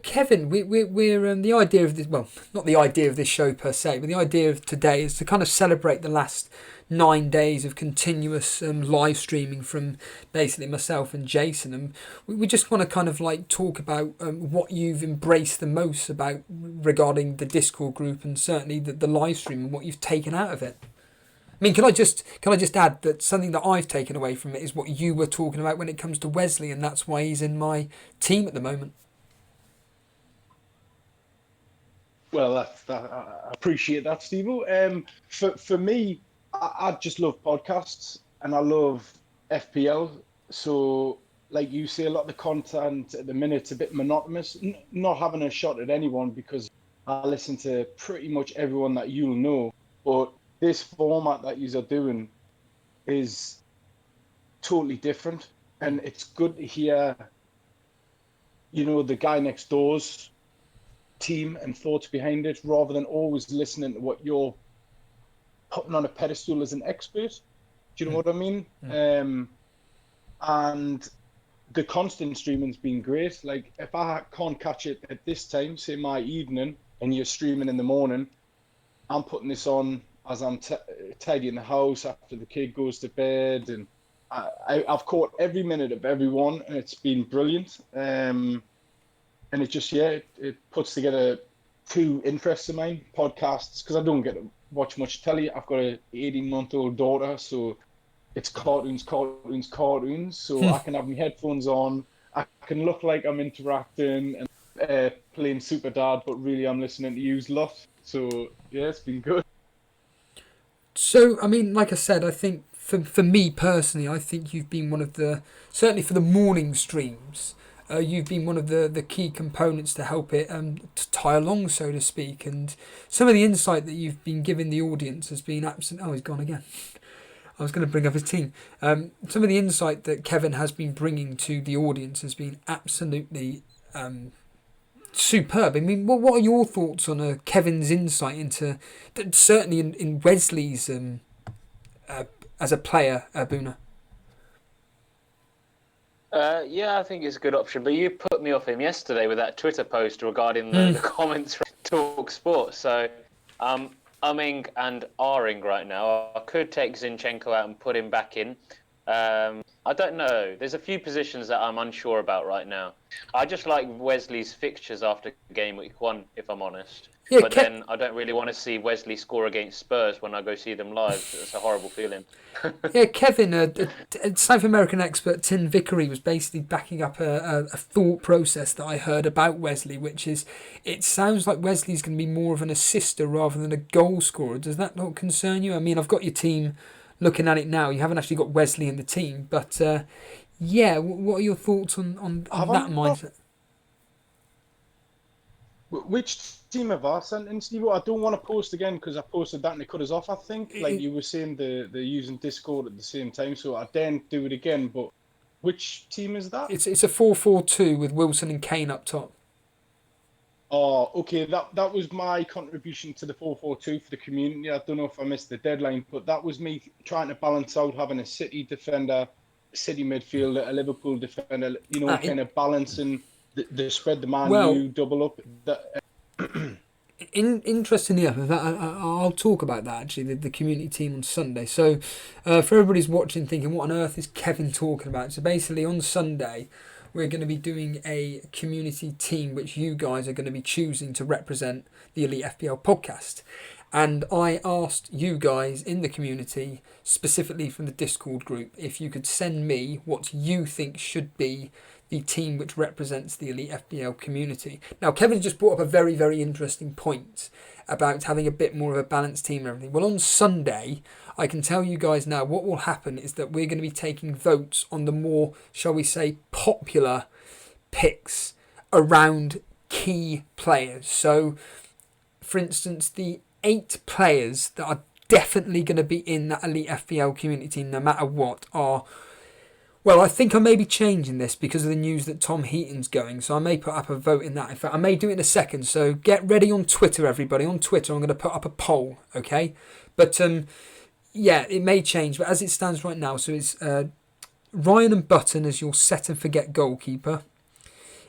[SPEAKER 3] Kevin, we're the idea of this, well, not the idea of this show per se, but the idea of today is to kind of celebrate the last 9 days of continuous live streaming from basically myself and Jason, and we just want to kind of like talk about what you've embraced the most about regarding the Discord group and certainly the live stream and what you've taken out of it. I mean, can I just add that something that I've taken away from it is what you were talking about when it comes to Wesley, and that's why he's in my team at the moment.
[SPEAKER 8] Well, I appreciate that, Steve-O. For me, I just love podcasts and I love FPL. So, like you say, a lot of the content at the minute's a bit monotonous. Not having a shot at anyone, because I listen to pretty much everyone that you'll know. But this format that you are doing is totally different. And it's good to hear, the guy next door's team and thoughts behind it, rather than always listening to what you're putting on a pedestal as an expert. Do you know what I mean? And the constant streaming's been great. Like, if I can't catch it at this time, say my evening, and you're streaming in the morning, I'm putting this on as I'm tidying the house after the kid goes to bed, and I've caught every minute of everyone, and it's been brilliant. And it just, it puts together two interests of mine, podcasts, because I don't get to watch much telly. I've got an 18-month-old daughter, so it's cartoons. So I can have my headphones on. I can look like I'm interacting and playing Super Dad, but really I'm listening to you lot. So, yeah, it's been good.
[SPEAKER 3] So, I mean, like I said, I think for me personally, I think you've been one of the, certainly for the morning streams, you've been one of the key components to help it to tie along, so to speak. And some of the insight that you've been giving the audience has been absolute. Oh, he's gone again. I was going to bring up his team. Some of the insight that Kevin has been bringing to the audience has been absolutely superb. I mean, what are your thoughts on Kevin's insight into, certainly in Wesley's as a player, Buna?
[SPEAKER 6] Yeah, I think it's a good option. But you put me off him yesterday with that Twitter post regarding the comments from Talk Sport. So umming and ahhing right now. I could take Zinchenko out and put him back in. I don't know. There's a few positions that I'm unsure about right now. I just like Wesley's fixtures after game week 1, if I'm honest.
[SPEAKER 3] Yeah,
[SPEAKER 6] But then I don't really want to see Wesley score against Spurs when I go see them live. It's a horrible feeling.
[SPEAKER 3] Yeah, Kevin, a South American expert, Tim Vickery, was basically backing up a thought process that I heard about Wesley, which is it sounds like Wesley's going to be more of an assister rather than a goal scorer. Does that not concern you? I mean, I've got your team looking at it now. You haven't actually got Wesley in the team, but yeah, what are your thoughts on that mindset?
[SPEAKER 8] Which team have I sent in, Steve? I don't want to post again because I posted that and it cut us off, I think. Like you were saying, they're using Discord at the same time, so I daren't do it again. But which team is that?
[SPEAKER 3] It's a 4-4-2 with Wilson and Kane up top.
[SPEAKER 8] Oh, okay. That was my contribution to the 4-4-2 for the community. I don't know if I missed the deadline, but that was me trying to balance out having a City defender, City midfielder, a Liverpool defender, kind of balancing the spread, the Man U double up.
[SPEAKER 3] Interestingly enough, I'll talk about that actually, the community team on Sunday. So for everybody's watching thinking, what on earth is Kevin talking about? So basically on Sunday, we're going to be doing a community team which you guys are going to be choosing to represent the Elite FPL podcast. And I asked you guys in the community, specifically from the Discord group, if you could send me what you think should be the team which represents the Elite FPL community. Now, Kevin just brought up a very, very interesting point about having a bit more of a balanced team and everything. Well, on Sunday, I can tell you guys now what will happen is that we're going to be taking votes on the more, shall we say, popular picks around key players. So, for instance, the 8 players that are definitely going to be in that Elite FPL community team no matter what are... Well, I think I may be changing this because of the news that Tom Heaton's going, so I may put up a vote in that. In fact, I may do it in a second, so get ready on Twitter, everybody. On Twitter, I'm going to put up a poll, okay? But, yeah, it may change, but as it stands right now, so it's Ryan and Button as your set and forget goalkeeper.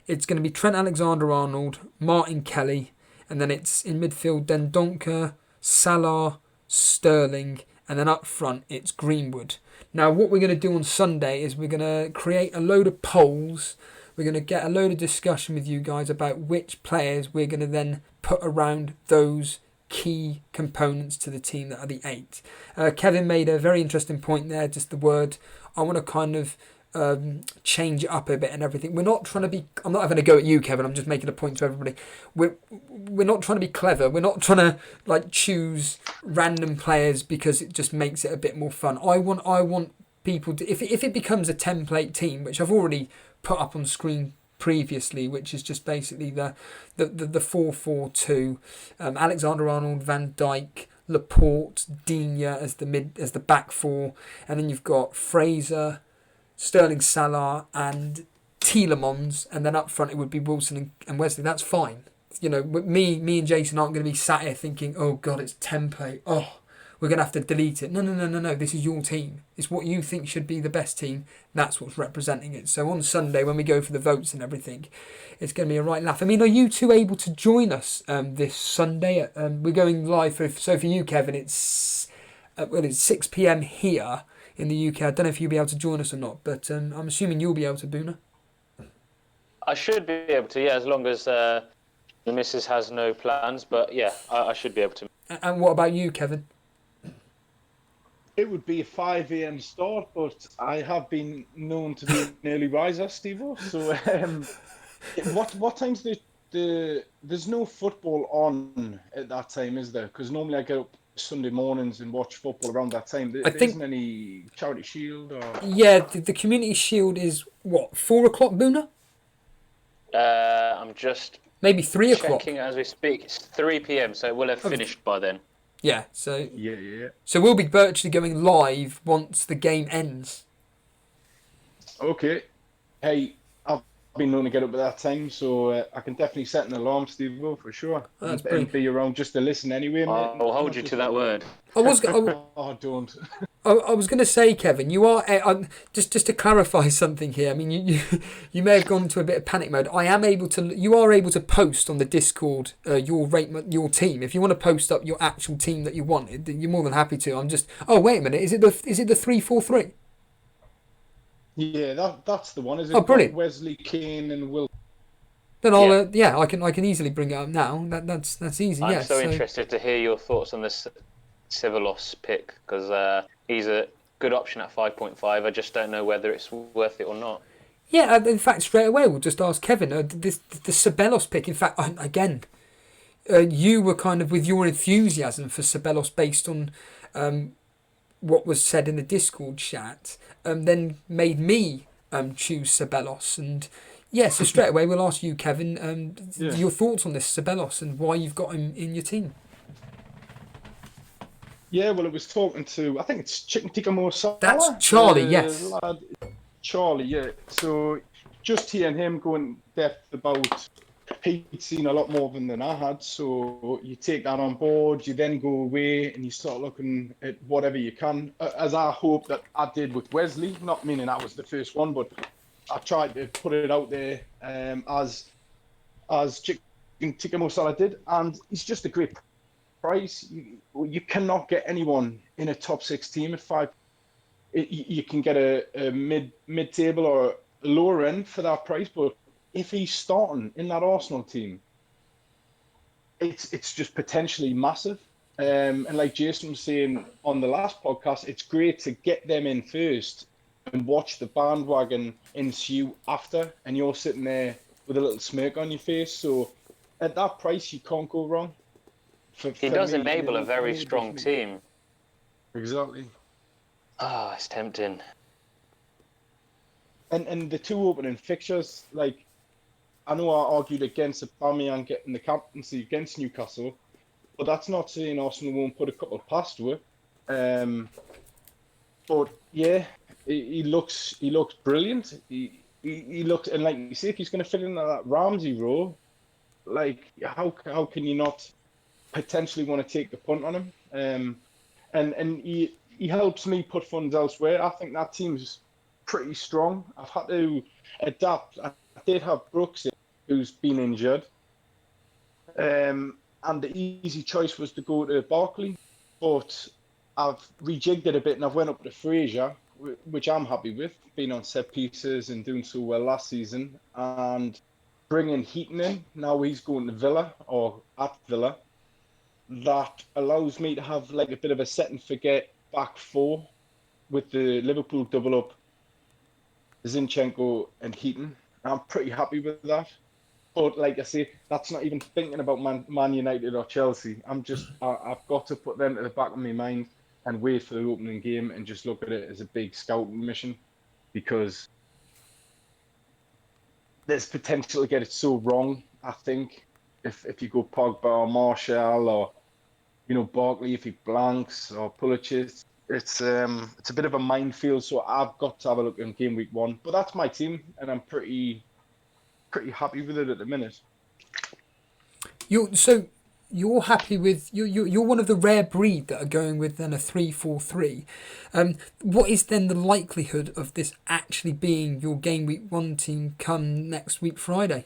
[SPEAKER 3] It's going to be Trent Alexander-Arnold, Martin Kelly, and then it's in midfield Dendoncker, Salah, Sterling, and then up front it's Greenwood. Now, what we're going to do on Sunday is we're going to create a load of polls. We're going to get a load of discussion with you guys about which players we're going to then put around those key components to the team that are the 8. Kevin made a very interesting point there, just the word. I want to kind of change it up a bit and everything. We're not trying to be... I'm not having a go at you, Kevin. I'm just making a point to everybody. We're not trying to be clever. We're not trying to choose random players because it just makes it a bit more fun. I want people to... If it becomes a template team, which I've already put up on screen previously, which is just basically the 4-4-2, Alexander-Arnold, Van Dijk, Laporte, Digne as the back four, and then you've got Fraser, Sterling, Salah and Tielemans, and then up front it would be Wilson and Wesley. That's fine. Me and Jason aren't going to be sat here thinking, oh God, it's template. Oh, we're going to have to delete it. No. This is your team. It's what you think should be the best team. That's what's representing it. So on Sunday, when we go for the votes and everything, it's going to be a right laugh. I mean, are you two able to join us this Sunday? We're going live. So for you, Kevin, it's 6 p.m. here in the UK. I don't know if you'll be able to join us or not, but I'm assuming you'll be able to, Buna.
[SPEAKER 6] I should be able to, yeah, as long as the missus has no plans. But yeah, I should be able to.
[SPEAKER 3] And what about you, Kevin?
[SPEAKER 8] It would be a 5 a.m. start, but I have been known to be an early riser, Steve-O. So what time's there's no football on at that time, is there? Because normally I get up Sunday mornings and watch football around that time. There isn't any Charity Shield or... Yeah,
[SPEAKER 3] the Community Shield is, what, 4 o'clock, Buna?
[SPEAKER 6] I'm just...
[SPEAKER 3] Maybe 3 o'clock.
[SPEAKER 6] Checking as we speak. It's 3 p.m, so it will have finished by then.
[SPEAKER 3] Yeah, so...
[SPEAKER 8] Yeah.
[SPEAKER 3] So we'll be virtually going live once the game ends.
[SPEAKER 8] Okay. Hey, I've been known to get up at that time, so I can definitely set an alarm, Steve, for sure,
[SPEAKER 3] That's
[SPEAKER 8] and
[SPEAKER 3] brilliant.
[SPEAKER 8] be around just to listen anyway, mate.
[SPEAKER 6] I'll hold
[SPEAKER 8] Not
[SPEAKER 6] you
[SPEAKER 8] just-
[SPEAKER 6] to that word.
[SPEAKER 3] I was
[SPEAKER 8] Oh, don't.
[SPEAKER 3] I was going to say, Kevin, you are just to clarify something here. I mean, you may have gone into a bit of panic mode. You are able to post on the Discord your team. If you want to post up your actual team that you want, you're more than happy to. Oh, wait a minute, is it the 3-4-3?
[SPEAKER 8] Yeah, that's the one. Is it?
[SPEAKER 3] Oh, brilliant.
[SPEAKER 8] Wesley, Kane, and Will.
[SPEAKER 3] Then I can easily bring it up now. That's easy.
[SPEAKER 6] I'm
[SPEAKER 3] Yes.
[SPEAKER 6] so interested to hear your thoughts on this Civilos pick, because he's a good option at 5.5. I just don't know whether it's worth it or not.
[SPEAKER 3] Yeah, in fact, straight away we'll just ask Kevin. The Ceballos pick. In fact, again, you were kind of with your enthusiasm for Ceballos based on what was said in the Discord chat, then made me choose Ceballos. And yeah, so straight away we'll ask you, Kevin, your thoughts on this Ceballos and why you've got him in your team.
[SPEAKER 8] Yeah, well, it was talking to, I think it's Chicken Tikka Mo Salah.
[SPEAKER 3] That's Charlie, yes.
[SPEAKER 8] Lad, Charlie, yeah. So just hearing him go in depth about, he'd seen a lot more of him than I had. So you take that on board, you then go away and you start looking at whatever you can, as I hope that I did with Wesley, not meaning I was the first one, but I tried to put it out there as Chicken Tikka Mo Salah did, and he's just a great price. You cannot get anyone in a top 6 team at 5. You can get a mid-table or a lower end for that price, but if he's starting in that Arsenal team, it's just potentially massive. And like Jason was saying on the last podcast, it's great to get them in first and watch the bandwagon ensue after, and you're sitting there with a little smirk on your face. So at that price, you can't go wrong.
[SPEAKER 6] He does enable a very strong team.
[SPEAKER 8] Exactly.
[SPEAKER 6] Ah, it's tempting.
[SPEAKER 8] And the 2 opening fixtures, like, I know I argued against Aubameyang getting the captaincy against Newcastle, but that's not saying Arsenal won't put a couple past to it. But yeah, he looks brilliant. He looks, and like you say, if he's going to fit into that Ramsey role, like how can you not potentially want to take the punt on him? And he helps me put funds elsewhere. I think that team's pretty strong. I've had to adapt. I did have Brooks in, who's been injured, and the easy choice was to go to Barkley, but I've rejigged it a bit and I've went up to Fraser, which I'm happy with, being on set pieces and doing so well last season, and bringing Heaton in. Now he's going to Villa, or at Villa. That allows me to have like a bit of a set and forget back 4 with the Liverpool double up, Zinchenko and Heaton. I'm pretty happy with that. But like I say, that's not even thinking about Man United or Chelsea. I've got to put them at the back of my mind and wait for the opening game and just look at it as a big scouting mission, because there's potential to get it so wrong. I think if you go Pogba or Martial or Barkley, if he blanks, or Pulisic, it's a bit of a minefield. So I've got to have a look in game week 1. But that's my team, and I'm pretty happy with it at the minute.
[SPEAKER 3] You're happy with you're one of the rare breed that are going with then a 3-4-3. What is then the likelihood of this actually being your game week 1 team come next week Friday?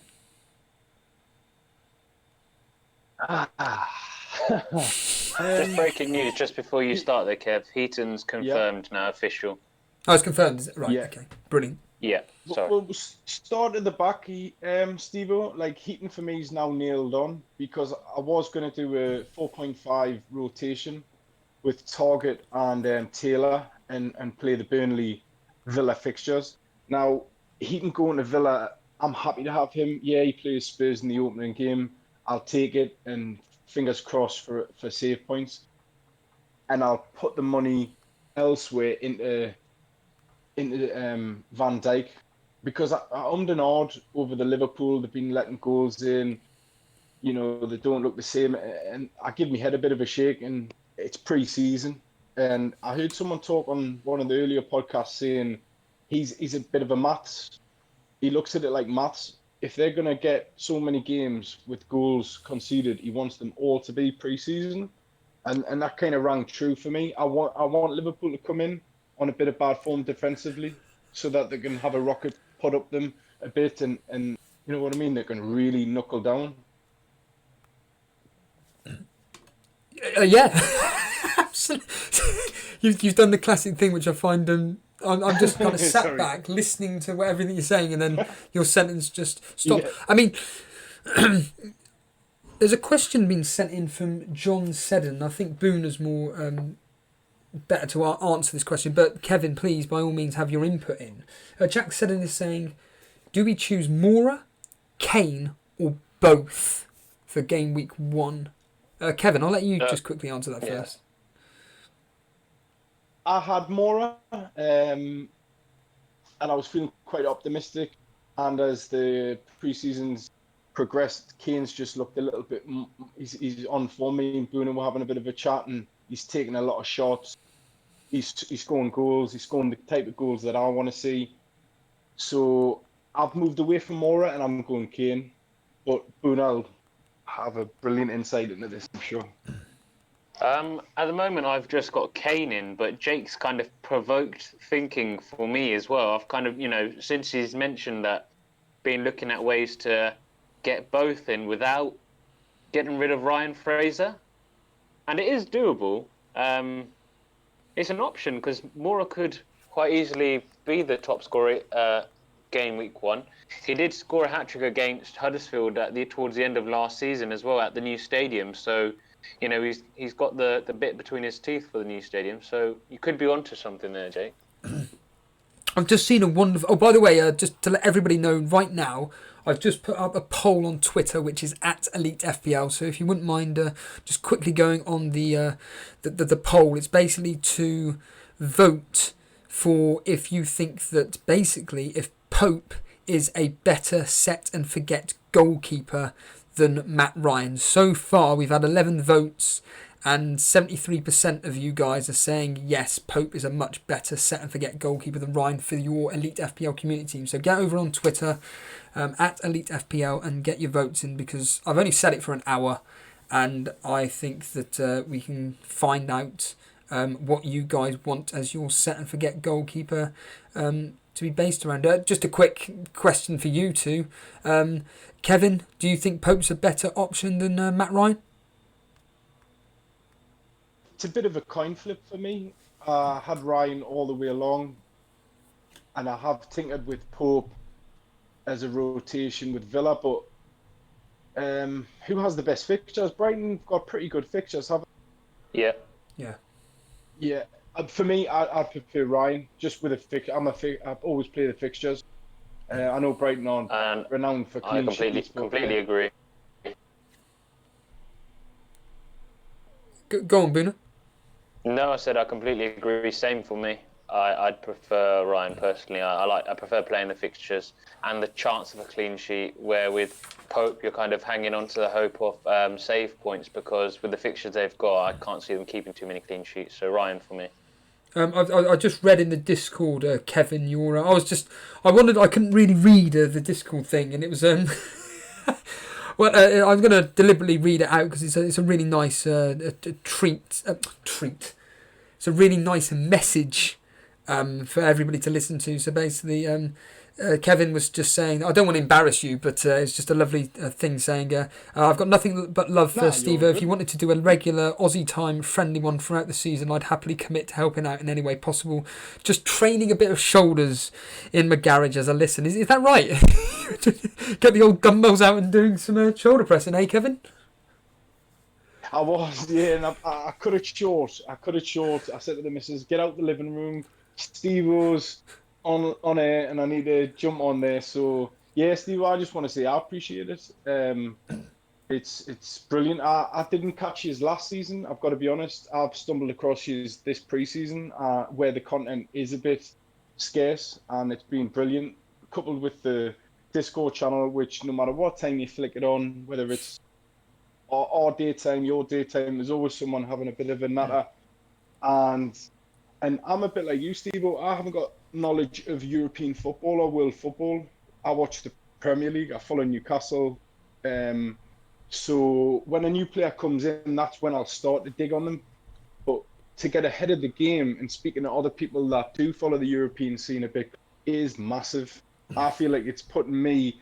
[SPEAKER 6] Just breaking news just before you start there, Kev. Heaton's confirmed now, official.
[SPEAKER 3] Oh, it's confirmed, is it? Right,
[SPEAKER 8] Yeah.
[SPEAKER 3] okay. Brilliant.
[SPEAKER 6] Yeah, sorry.
[SPEAKER 8] Well, start at the back, Steve-O. Like, Heaton for me is now nailed on, because I was going to do a 4.5 rotation with Target and Taylor and play the Burnley Villa fixtures. Now, Heaton going to Villa, I'm happy to have him. Yeah, he plays Spurs in the opening game. I'll take it, and fingers crossed for save points. And I'll put the money elsewhere into Van Dijk, because I ummed and ahed over the Liverpool. They've been letting goals in. They don't look the same. And I give my head a bit of a shake, and it's pre-season. And I heard someone talk on one of the earlier podcasts saying he's a bit of a maths he looks at it like maths. If they're going to get so many games with goals conceded, he wants them all to be pre-season. And that kind of rang true for me. I want Liverpool to come in on a bit of bad form defensively so that they can have a rocket put up them a bit and you know what I mean? They can really knuckle down.
[SPEAKER 3] Yeah, absolutely. You've done the classic thing, which I find I'm just kind of sat
[SPEAKER 8] Sorry.
[SPEAKER 3] back listening to everything you're saying, and then your sentence just stopped.
[SPEAKER 8] Yeah.
[SPEAKER 3] I mean, there's a question being sent in from John Seddon. I think Buna's more better to answer this question, but Kevin, please, by all means, have your input in. Jack Seddon is saying, do we choose Mora, Kane, or both for game week 1? Kevin, I'll let you just quickly answer that first.
[SPEAKER 8] I had Mora, and I was feeling quite optimistic. And as the pre-seasons progressed, Kane's just looked a little bit. He's on for me. And Buna were having a bit of a chat, and he's taking a lot of shots. He's scoring goals. He's scoring the type of goals that I want to see. So I've moved away from Mora, and I'm going Kane. But Buna will have a brilliant insight into this, I'm sure.
[SPEAKER 6] At the moment, I've just got Kane in, but Jake's kind of provoked thinking for me as well. I've kind of, since he's mentioned that, been looking at ways to get both in without getting rid of Ryan Fraser. And it is doable. It's an option because Mora could quite easily be the top scorer game week 1. He did score a hat-trick against Huddersfield towards the end of last season as well at the new stadium. So, he's got the bit between his teeth for the new stadium. So you could be onto something there, Jake.
[SPEAKER 3] I've just seen a wonderful... Oh, by the way, just to let everybody know right now, I've just put up a poll on Twitter, which is @EliteFPL. So if you wouldn't mind just quickly going on the poll, it's basically to vote for if you think that basically if Pope is a better set and forget goalkeeper than Matt Ryan. So far, we've had 11 votes, and 73% of you guys are saying yes, Pope is a much better set and forget goalkeeper than Ryan for your Elite FPL community team. So get over on Twitter @EliteFPL and get your votes in, because I've only said it for an hour, and I think that we can find out what you guys want as your set and forget goalkeeper to be based around. Just a quick question for you two. Kevin, do you think Pope's a better option than Matt Ryan?
[SPEAKER 8] It's a bit of a coin flip for me. I had Ryan all the way along, and I have tinkered with Pope as a rotation with Villa, but who has the best fixtures? Brighton got pretty good fixtures, haven't
[SPEAKER 6] they? Yeah.
[SPEAKER 3] Yeah.
[SPEAKER 8] Yeah. For me, I prefer Ryan, just with a fix. I've always played the fixtures. I know Brighton aren't renowned for clean sheets.
[SPEAKER 6] I completely agree.
[SPEAKER 3] Go on, Buna.
[SPEAKER 6] No, I said I completely agree. Same for me. I'd prefer Ryan personally. I prefer playing the fixtures and the chance of a clean sheet. Where with Pope, you're kind of hanging on to the hope of save points, because with the fixtures they've got, I can't see them keeping too many clean sheets. So Ryan for me.
[SPEAKER 3] I just read in the Discord, Kevin, I wondered, I couldn't really read the Discord thing, and it was well, I'm going to deliberately read it out because it's a really nice treat. It's a really nice message for everybody to listen to. So basically, Kevin was just saying, I don't want to embarrass you, but it's just a lovely thing saying, I've got nothing but love for Steve. If you wanted to do a regular Aussie time friendly one throughout the season, I'd happily commit to helping out in any way possible. Just training a bit of shoulders in my garage as I listen. Is that right? Get the old dumbbells out and doing some shoulder pressing, eh, Kevin?
[SPEAKER 8] I was, yeah, and I cut it short. I said to the missus, get out the living room. Steve was on air, and I need to jump on there. So yeah, Steve, I just want to say I appreciate it. It's brilliant. I didn't catch his last season. I've got to be honest. I've stumbled across his this pre-season where the content is a bit scarce, and it's been brilliant. Coupled with the Discord channel, which no matter what time you flick it on, whether it's our daytime, your daytime, there's always someone having a bit of a natter. And I'm a bit like you, Steve. I haven't got knowledge of European football or world football. I watch the Premier League. I follow Newcastle. So when a new player comes in, that's when I'll start to dig on them. But to get ahead of the game and speaking to other people that do follow the European scene a bit is massive. I feel like it's putting me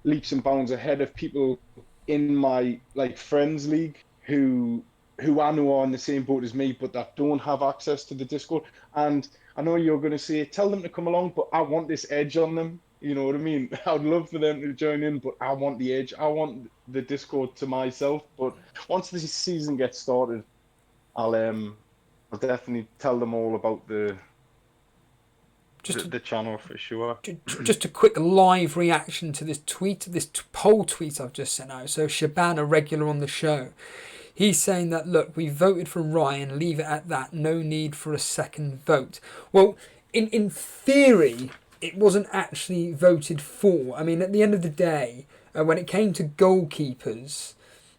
[SPEAKER 8] leaps and bounds ahead of people in my like friends league who I know are in the same boat as me, but that don't have access to the Discord. And I know you're going to say, tell them to come along, but I want this edge on them. You know what I mean? I'd love for them to join in, but I want the edge. I want the Discord to myself. But once this season gets started, I'll definitely tell them all about the channel for sure.
[SPEAKER 3] Just a quick live reaction to this tweet, this poll tweet I've just sent out. So Shaban, a regular on the show, he's saying that, look, we voted for Ryan, leave it at that, no need for a second vote. Well, in theory, it wasn't actually voted for. I mean, at the end of the day, when it came to goalkeepers,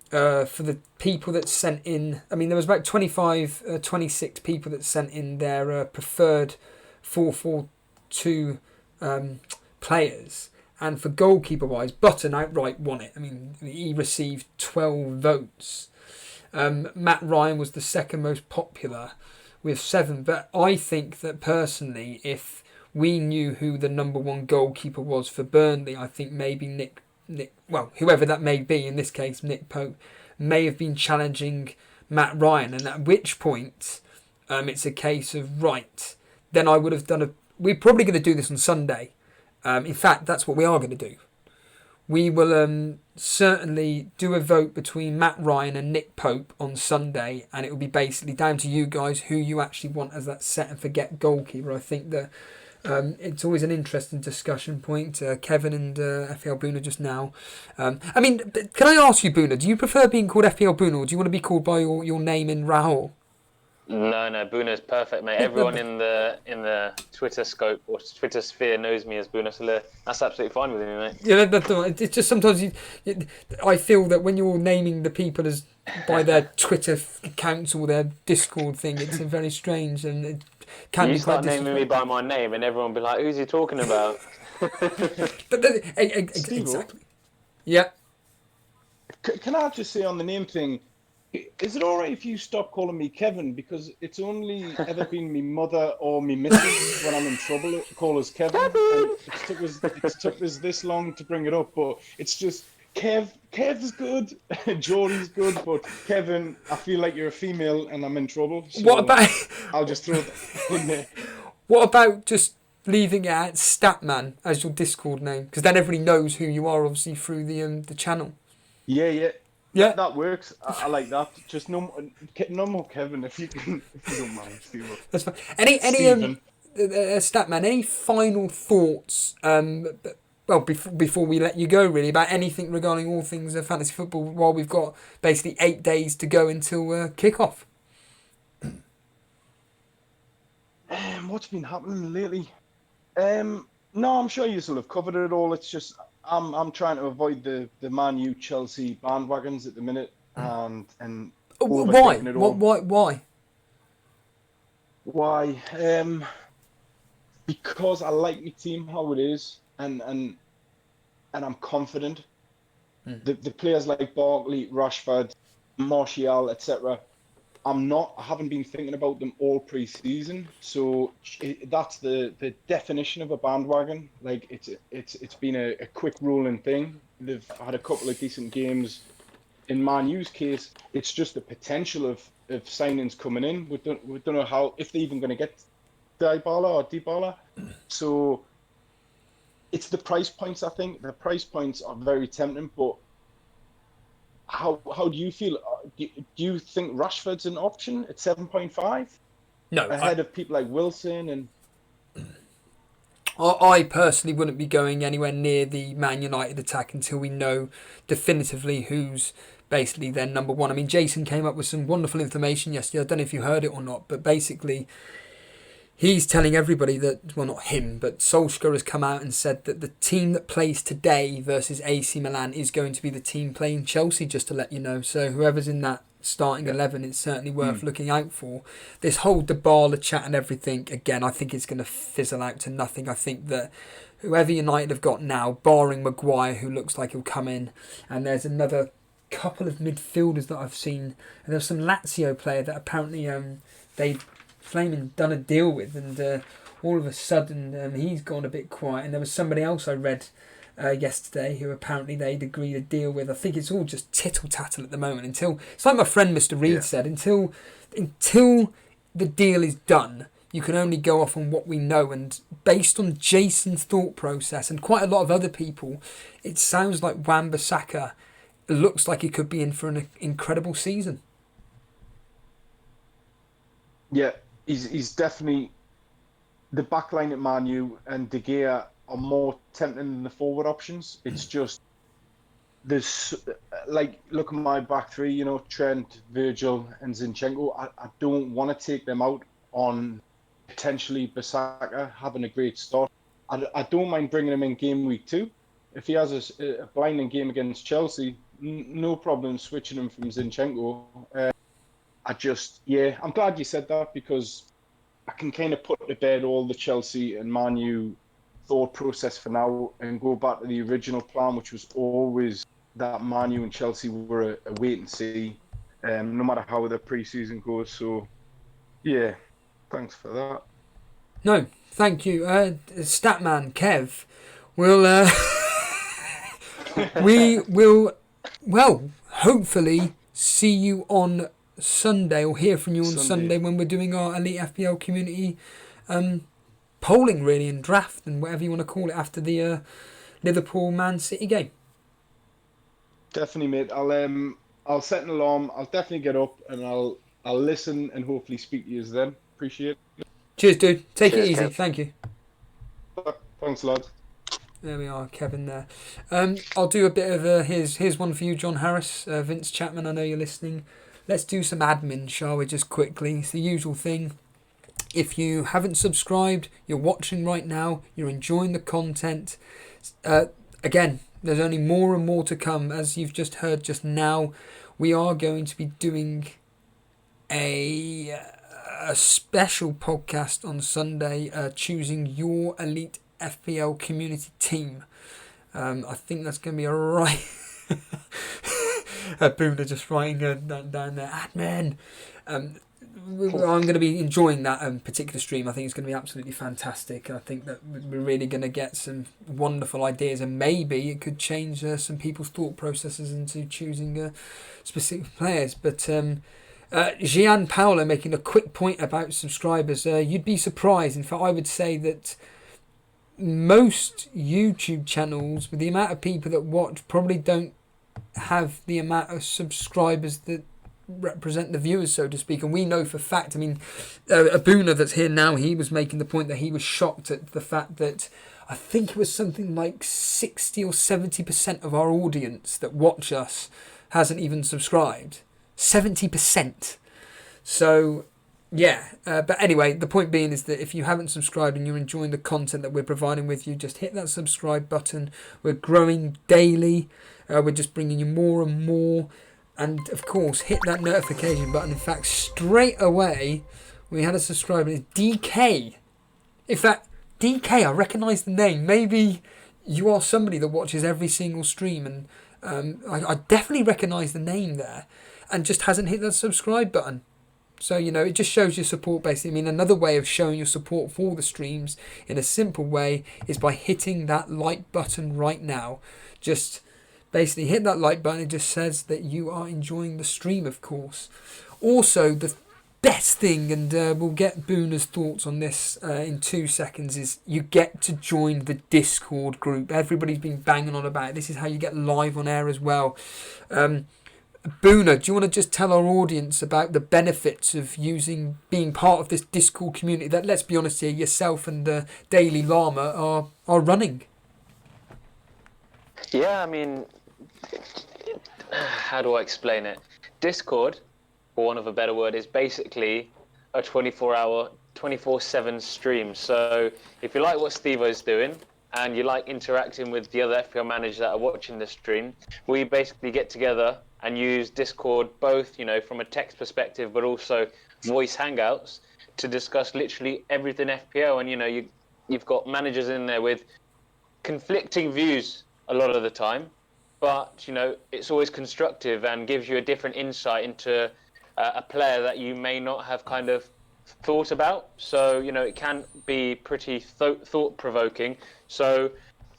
[SPEAKER 3] for the people that sent in, I mean, there was about 26 people that sent in their preferred 4-4-2 players. And for goalkeeper-wise, Button outright won it. I mean, he received 12 votes. Matt Ryan was the second most popular with 7. But I think that personally, if we knew who the number 1 goalkeeper was for Burnley, I think maybe Nick, well, whoever that may be, in this case Nick Pope, may have been challenging Matt Ryan. And at which point, it's a case of, right, then I would have done we're probably going to do this on Sunday. In fact, that's what we are going to do. We will certainly do a vote between Matt Ryan and Nick Pope on Sunday, and it will be basically down to you guys who you actually want as that set and forget goalkeeper. I think that it's always an interesting discussion point. Kevin and FPL Buna just now. I mean, can I ask you, Buna, do you prefer being called FPL Buna, or do you want to be called by your name in Rahul?
[SPEAKER 6] No, Buna's perfect, mate. Everyone in the Twitter scope or Twitter sphere knows me as Buna, so that's absolutely fine with me, mate.
[SPEAKER 3] Yeah, that's all right. It's just sometimes I feel that when you're naming the people as by their Twitter accounts or their Discord thing, it's very strange, and it can be quite.
[SPEAKER 6] You start naming me by my name, and everyone will be like, "Who's he talking about?"
[SPEAKER 3] Exactly. Yeah.
[SPEAKER 8] Can I just say on the name thing? Is it alright if you stop calling me Kevin? Because it's only ever been me mother or me missus when I'm in trouble call us Kevin. And it took us this long to bring it up, but it's just Kev's good, Jordy's good, but Kevin, I feel like you're a female and I'm in trouble. So
[SPEAKER 3] what about?
[SPEAKER 8] I'll just throw that in there.
[SPEAKER 3] What about just leaving it at Statman as your Discord name? Because then everybody knows who you are, obviously through the channel.
[SPEAKER 8] Yeah.
[SPEAKER 3] Yeah,
[SPEAKER 8] that works. I like that. Just no more Kevin if you don't mind.
[SPEAKER 3] That's fine. Any Statman, any final thoughts? Well, before we let you go, really, about anything regarding all things fantasy football, while we've got basically 8 days to go until kick-off.
[SPEAKER 8] What's been happening lately? No, I'm sure you will have covered it all. It's just I'm trying to avoid the Man U Chelsea bandwagons at the minute, and
[SPEAKER 3] why? Why?
[SPEAKER 8] Why? Because I like my team how it is, and I'm confident. The players like Barkley, Rashford, Martial, etc. I haven't been thinking about them all pre-season, so that's the definition of a bandwagon. Like it's been a quick rolling thing. They've had a couple of decent games. In Man U's case, it's just the potential of signings coming in. We don't know how, if they're even going to get Dybala. So it's the price points. I think the price points are very tempting, but. How do you feel? Do you think Rashford's an option at 7.5?
[SPEAKER 3] No,
[SPEAKER 8] ahead of people like Wilson and.
[SPEAKER 3] I personally wouldn't be going anywhere near the Man United attack until we know definitively who's basically their number 1. I mean, Jason came up with some wonderful information yesterday. I don't know if you heard it or not, but basically he's telling everybody that, well, not him, but Solskjaer has come out and said that the team that plays today versus AC Milan is going to be the team playing Chelsea, just to let you know. So whoever's in that starting 11, it's certainly worth looking out for. This whole Dybala chat and everything, again, I think it's going to fizzle out to nothing. I think that whoever United have got now, barring Maguire, who looks like he'll come in, and there's another couple of midfielders that I've seen, and there's some Lazio player that apparently they've flaming done a deal with, and all of a sudden he's gone a bit quiet. And there was somebody else I read yesterday who apparently they'd agreed a deal with. I think it's all just tittle tattle at the moment. Until it's like my friend Mr. Reed said, until the deal is done, you can only go off on what we know. And based on Jason's thought process and quite a lot of other people, it sounds like Wan-Bissaka looks like he could be in for an incredible season.
[SPEAKER 8] Yeah, he's definitely the backline at Man U, and De Gea are more tempting than the forward options. It's just there's like, look at my back three, you know, Trent, Virgil, and Zinchenko. I don't want to take them out on potentially Bissaka having a great start. I don't mind bringing him in game week 2. If he has a blinding game against Chelsea, no problem switching him from Zinchenko. I'm glad you said that, because I can kind of put to bed all the Chelsea and Man U thought process for now and go back to the original plan, which was always that Man U and Chelsea were a wait and see, no matter how the pre-season goes. So, yeah, thanks for that.
[SPEAKER 3] No, thank you. Statman Kev will we will, well, hopefully see you on Sunday, or hear from you on Sunday when we're doing our Elite FPL community polling, really, and draft and whatever you want to call it after the Liverpool Man City game.
[SPEAKER 8] Definitely, mate. I'll set an alarm. I'll definitely get up and I'll listen and hopefully speak to you then. Appreciate it.
[SPEAKER 3] Cheers, dude. Take it easy.
[SPEAKER 5] Kev.
[SPEAKER 3] Thank you.
[SPEAKER 8] Thanks, lads.
[SPEAKER 3] There we are, Kevin there. I'll do a bit of here's one for you, John Harris. Vince Chapman, I know you're listening. Let's do some admin, shall we, just quickly. It's the usual thing. If you haven't subscribed, you're watching right now, you're enjoying the content. Again, there's only more and more to come. As you've just heard just now, we are going to be doing a special podcast on Sunday, choosing your elite FPL community team. I think that's going to be a right... Buna just writing that down there. Admin. I'm going to be enjoying that particular stream. I think it's going to be absolutely fantastic. I think that we're really going to get some wonderful ideas, and maybe it could change some people's thought processes into choosing specific players. But Gian Paolo making a quick point about subscribers. You'd be surprised. In fact, I would say that most YouTube channels, with the amount of people that watch, probably don't have the amount of subscribers that represent the viewers, so to speak. And we know for fact, I mean, Buna that's here now, he was making the point that he was shocked at the fact that I think it was something like 60 or 70% of our audience that watch us hasn't even subscribed. 70%. So yeah, but anyway, the point being is that if you haven't subscribed and you're enjoying the content that we're providing with you, just hit that subscribe button. We're growing daily. We're just bringing you more and more. And of course, hit that notification button. In fact, straight away, we had a subscriber. It's DK. In fact, DK, I recognise the name. Maybe you are somebody that watches every single stream, and I definitely recognise the name there, and just hasn't hit that subscribe button. So, you know, it just shows your support, basically. I mean, another way of showing your support for the streams in a simple way is by hitting that like button right now. Just basically hit that like button. It just says that you are enjoying the stream, of course. Also, the best thing, and we'll get Buna's thoughts on this in 2 seconds, is you get to join the Discord group. Everybody's been banging on about it. This is how you get live on air as well. Buna, do you want to just tell our audience about the benefits of being part of this Discord community that, let's be honest here, yourself and Daily Llama are running?
[SPEAKER 6] Yeah, I mean, how do I explain it? Discord, for want of a better word, is basically a 24-7 stream. So if you like what Steve-O's doing and you like interacting with the other FPL managers that are watching the stream, we basically get together and use Discord both, from a text perspective, but also voice hangouts to discuss literally everything FPL. And you've got managers in there with conflicting views a lot of the time, but it's always constructive and gives you a different insight into a player that you may not have kind of thought about. So it can be pretty thought provoking. So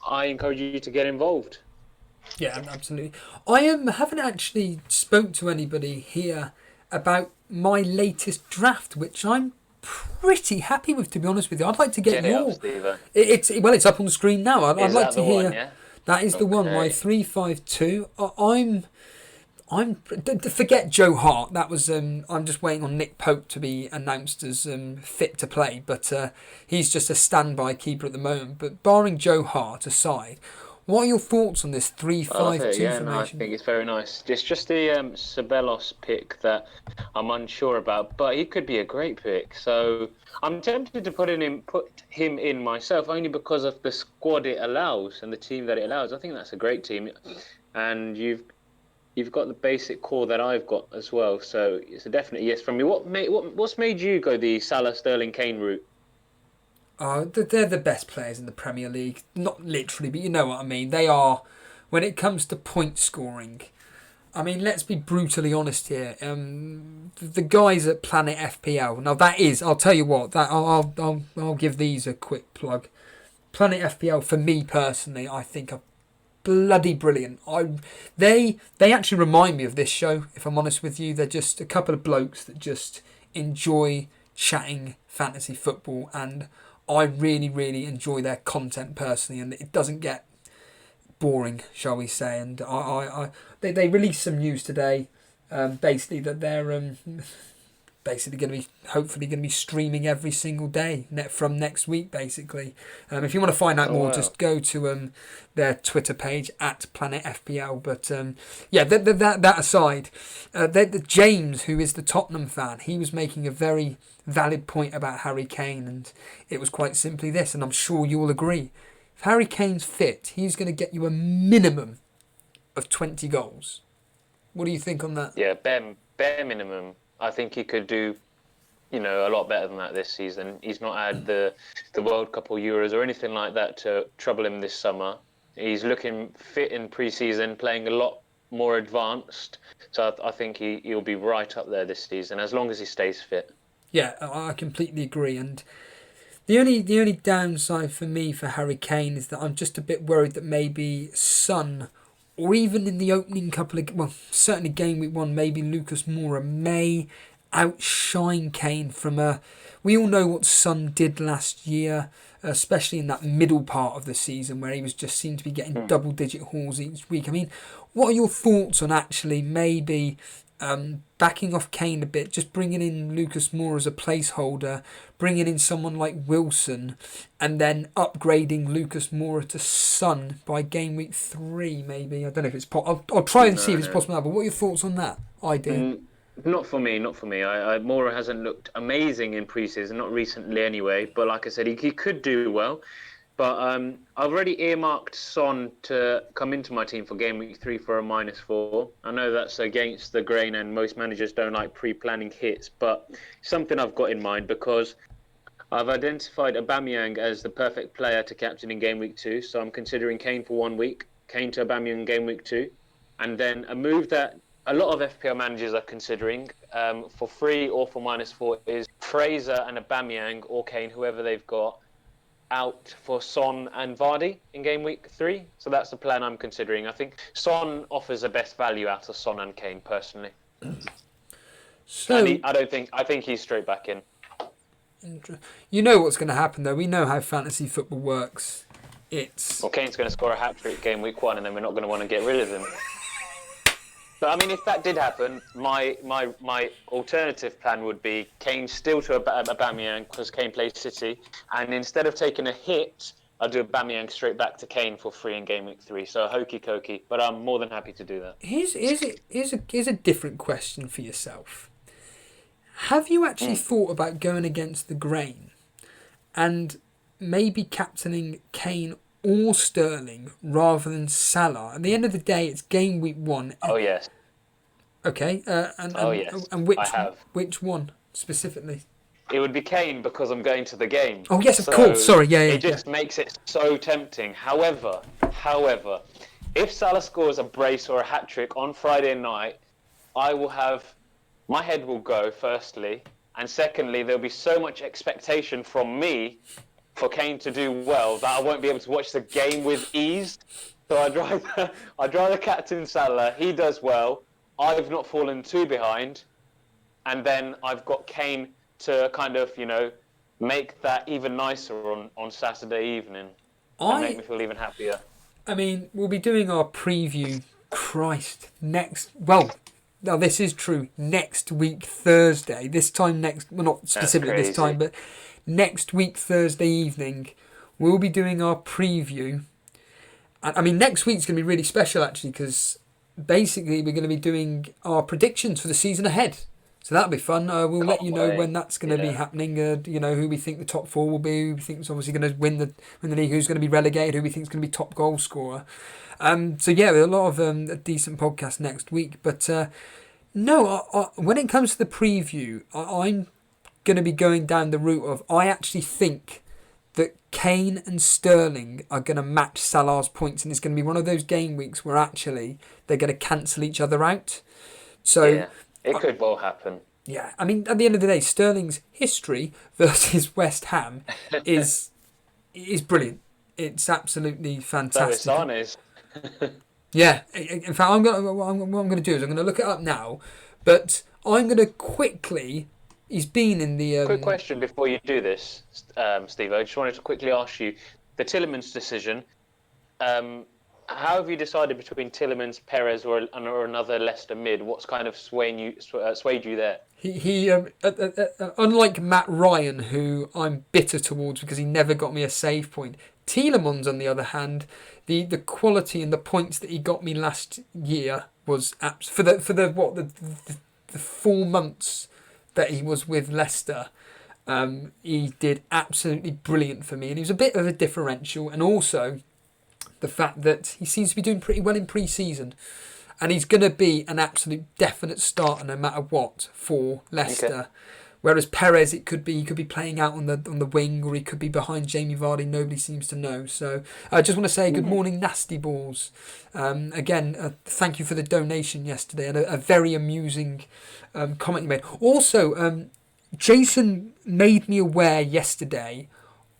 [SPEAKER 6] I encourage you to get involved.
[SPEAKER 3] Yeah, absolutely. I haven't actually spoke to anybody here about my latest draft, which I'm pretty happy with, to be honest with you. I'd like to get your. It's up on the screen now. I'd like to hear.
[SPEAKER 6] One, yeah?
[SPEAKER 3] That is the one. My 3-5-2. I'm forget Joe Hart. That was I'm just waiting on Nick Pope to be announced as fit to play, but he's just a standby keeper at the moment. But barring Joe Hart aside, what are your thoughts on this 3-5-2 formation?
[SPEAKER 6] I think it's very nice. It's just the Ceballos pick that I'm unsure about, but he could be a great pick. So I'm tempted to put him in myself, only because of the squad it allows and the team that it allows. I think that's a great team, and you've got the basic core that I've got as well. So it's a definite yes from me. What's made you go the Salah, Sterling, Kane route?
[SPEAKER 3] They're the best players in the Premier League. Not literally, but you know what I mean. They are, when it comes to point scoring. I mean, let's be brutally honest here. The guys at Planet FPL. Now that is, I'll tell you what. That I'll give these a quick plug. Planet FPL, for me personally, I think are bloody brilliant. They actually remind me of this show. If I'm honest with you, they're just a couple of blokes that just enjoy chatting fantasy football, and I really, really enjoy their content personally, and it doesn't get boring, shall we say. And they released some news today, basically that they're basically going to be hopefully going to be streaming every single day from next week, basically. If you want to find out more, just go to their Twitter page at Planet FPL. But yeah, that aside, James, who is the Tottenham fan, he was making a very valid point about Harry Kane, and it was quite simply this, and I'm sure you'll agree. If Harry Kane's fit, he's going to get you a minimum of 20 goals. What do you think on that?
[SPEAKER 6] Yeah, bare minimum. I think he could do, a lot better than that this season. He's not had the World Cup or Euros or anything like that to trouble him this summer. He's looking fit in pre-season, playing a lot more advanced. So I think he'll be right up there this season, as long as he stays fit.
[SPEAKER 3] Yeah, I completely agree. And the only downside for me for Harry Kane is that I'm just a bit worried that maybe Son, or even in the opening certainly game week 1, maybe Lucas Moura may outshine Kane from we all know what Son did last year, especially in that middle part of the season where he was just seemed to be getting double-digit hauls each week. I mean, what are your thoughts on actually maybe backing off Kane a bit, just bringing in Lucas Moura as a placeholder, bringing in someone like Wilson, and then upgrading Lucas Moura to Son by game week 3, maybe? I don't know if it's possible. I'll try and see if it's possible now, but what are your thoughts on that idea?
[SPEAKER 6] Not for me. Moura hasn't looked amazing in pre-season, not recently anyway, but like I said, he could do well. But I've already earmarked Son to come into my team for game week 3 for a -4. I know that's against the grain and most managers don't like pre-planning hits, but something I've got in mind because I've identified Aubameyang as the perfect player to captain in game week 2. So I'm considering Kane for 1 week, Kane to Aubameyang in game week 2. And then a move that a lot of FPL managers are considering for free or for -4 is Fraser and Aubameyang or Kane, whoever they've got, out for Son and Vardy in game week 3. So that's the plan I'm considering. I think Son offers the best value out of Son and Kane personally.
[SPEAKER 3] So
[SPEAKER 6] I think he's straight back in.
[SPEAKER 3] You know what's going to happen though. We know how fantasy football works.
[SPEAKER 6] Well, Kane's going to score a hat-trick game week 1 and then we're not going to want to get rid of him. But I mean, if that did happen, my alternative plan would be Kane still to Aubameyang because Kane plays City, and instead of taking a hit, I'll do Aubameyang straight back to Kane for free in game week 3. So hokey cokey, but I'm more than happy to do that.
[SPEAKER 3] Here's a different question for yourself. Have you actually thought about going against the grain and maybe captaining Kane or Sterling rather than Salah? At the end of the day, it's game week 1.
[SPEAKER 6] Oh, yes.
[SPEAKER 3] Okay,
[SPEAKER 6] Oh, yes,
[SPEAKER 3] and
[SPEAKER 6] I have.
[SPEAKER 3] which one specifically?
[SPEAKER 6] It would be Kane because I'm going to the game.
[SPEAKER 3] Oh yes, of
[SPEAKER 6] So
[SPEAKER 3] course. Sorry, yeah,
[SPEAKER 6] it just makes it so tempting. However, if Salah scores a brace or a hat trick on Friday night, I will have my head will go firstly, and secondly, there'll be so much expectation from me for Kane to do well that I won't be able to watch the game with ease. So I'd rather captain Salah. He does well. I've not fallen too behind, and then I've got Kane to kind of, make that even nicer on Saturday evening and make me feel even happier.
[SPEAKER 3] I mean, we'll be doing our preview, well, now this is true, next week Thursday. This time well, not specifically this time, but next week Thursday evening, we'll be doing our preview. I mean, next week's going to be really special, actually, because basically we're going to be doing our predictions for the season ahead. So that'll be fun. We'll let you know when that's going to be happening. Who we think the top four will be, who we think is obviously going to win the league, who's going to be relegated, who we think is going to be top goal scorer. So yeah, a lot of a decent podcast next week. But when it comes to the preview, I'm going to be going down the route of I actually think that Kane and Sterling are going to match Salah's points, and it's going to be one of those game weeks where actually they're going to cancel each other out. So.
[SPEAKER 6] Yeah. It could well happen.
[SPEAKER 3] Yeah, I mean, at the end of the day, Sterling's history versus West Ham is brilliant. It's absolutely fantastic.
[SPEAKER 6] So is
[SPEAKER 3] Yeah, in fact, what I'm going to do is I'm going to look it up now, but I'm going to quickly. He's been in the.
[SPEAKER 6] Quick question before you do this, Steve. I just wanted to quickly ask you the Tielemans decision. How have you decided between Tielemans, Perez, or another Leicester mid? What's kind of swayed you there?
[SPEAKER 3] He unlike Matt Ryan, who I'm bitter towards because he never got me a save point. Tielemans, on the other hand, the quality and the points that he got me last year was for the 4 months that he was with Leicester. He did absolutely brilliant for me, and he was a bit of a differential, and also the fact that he seems to be doing pretty well in pre-season, and he's going to be an absolute definite starter no matter what for Leicester. Okay. Whereas Perez, he could be playing out on the wing, or he could be behind Jamie Vardy. Nobody seems to know. So I just want to say good morning, Nasty Balls. Again, thank you for the donation yesterday, and a very amusing comment you made. Also, Jason made me aware yesterday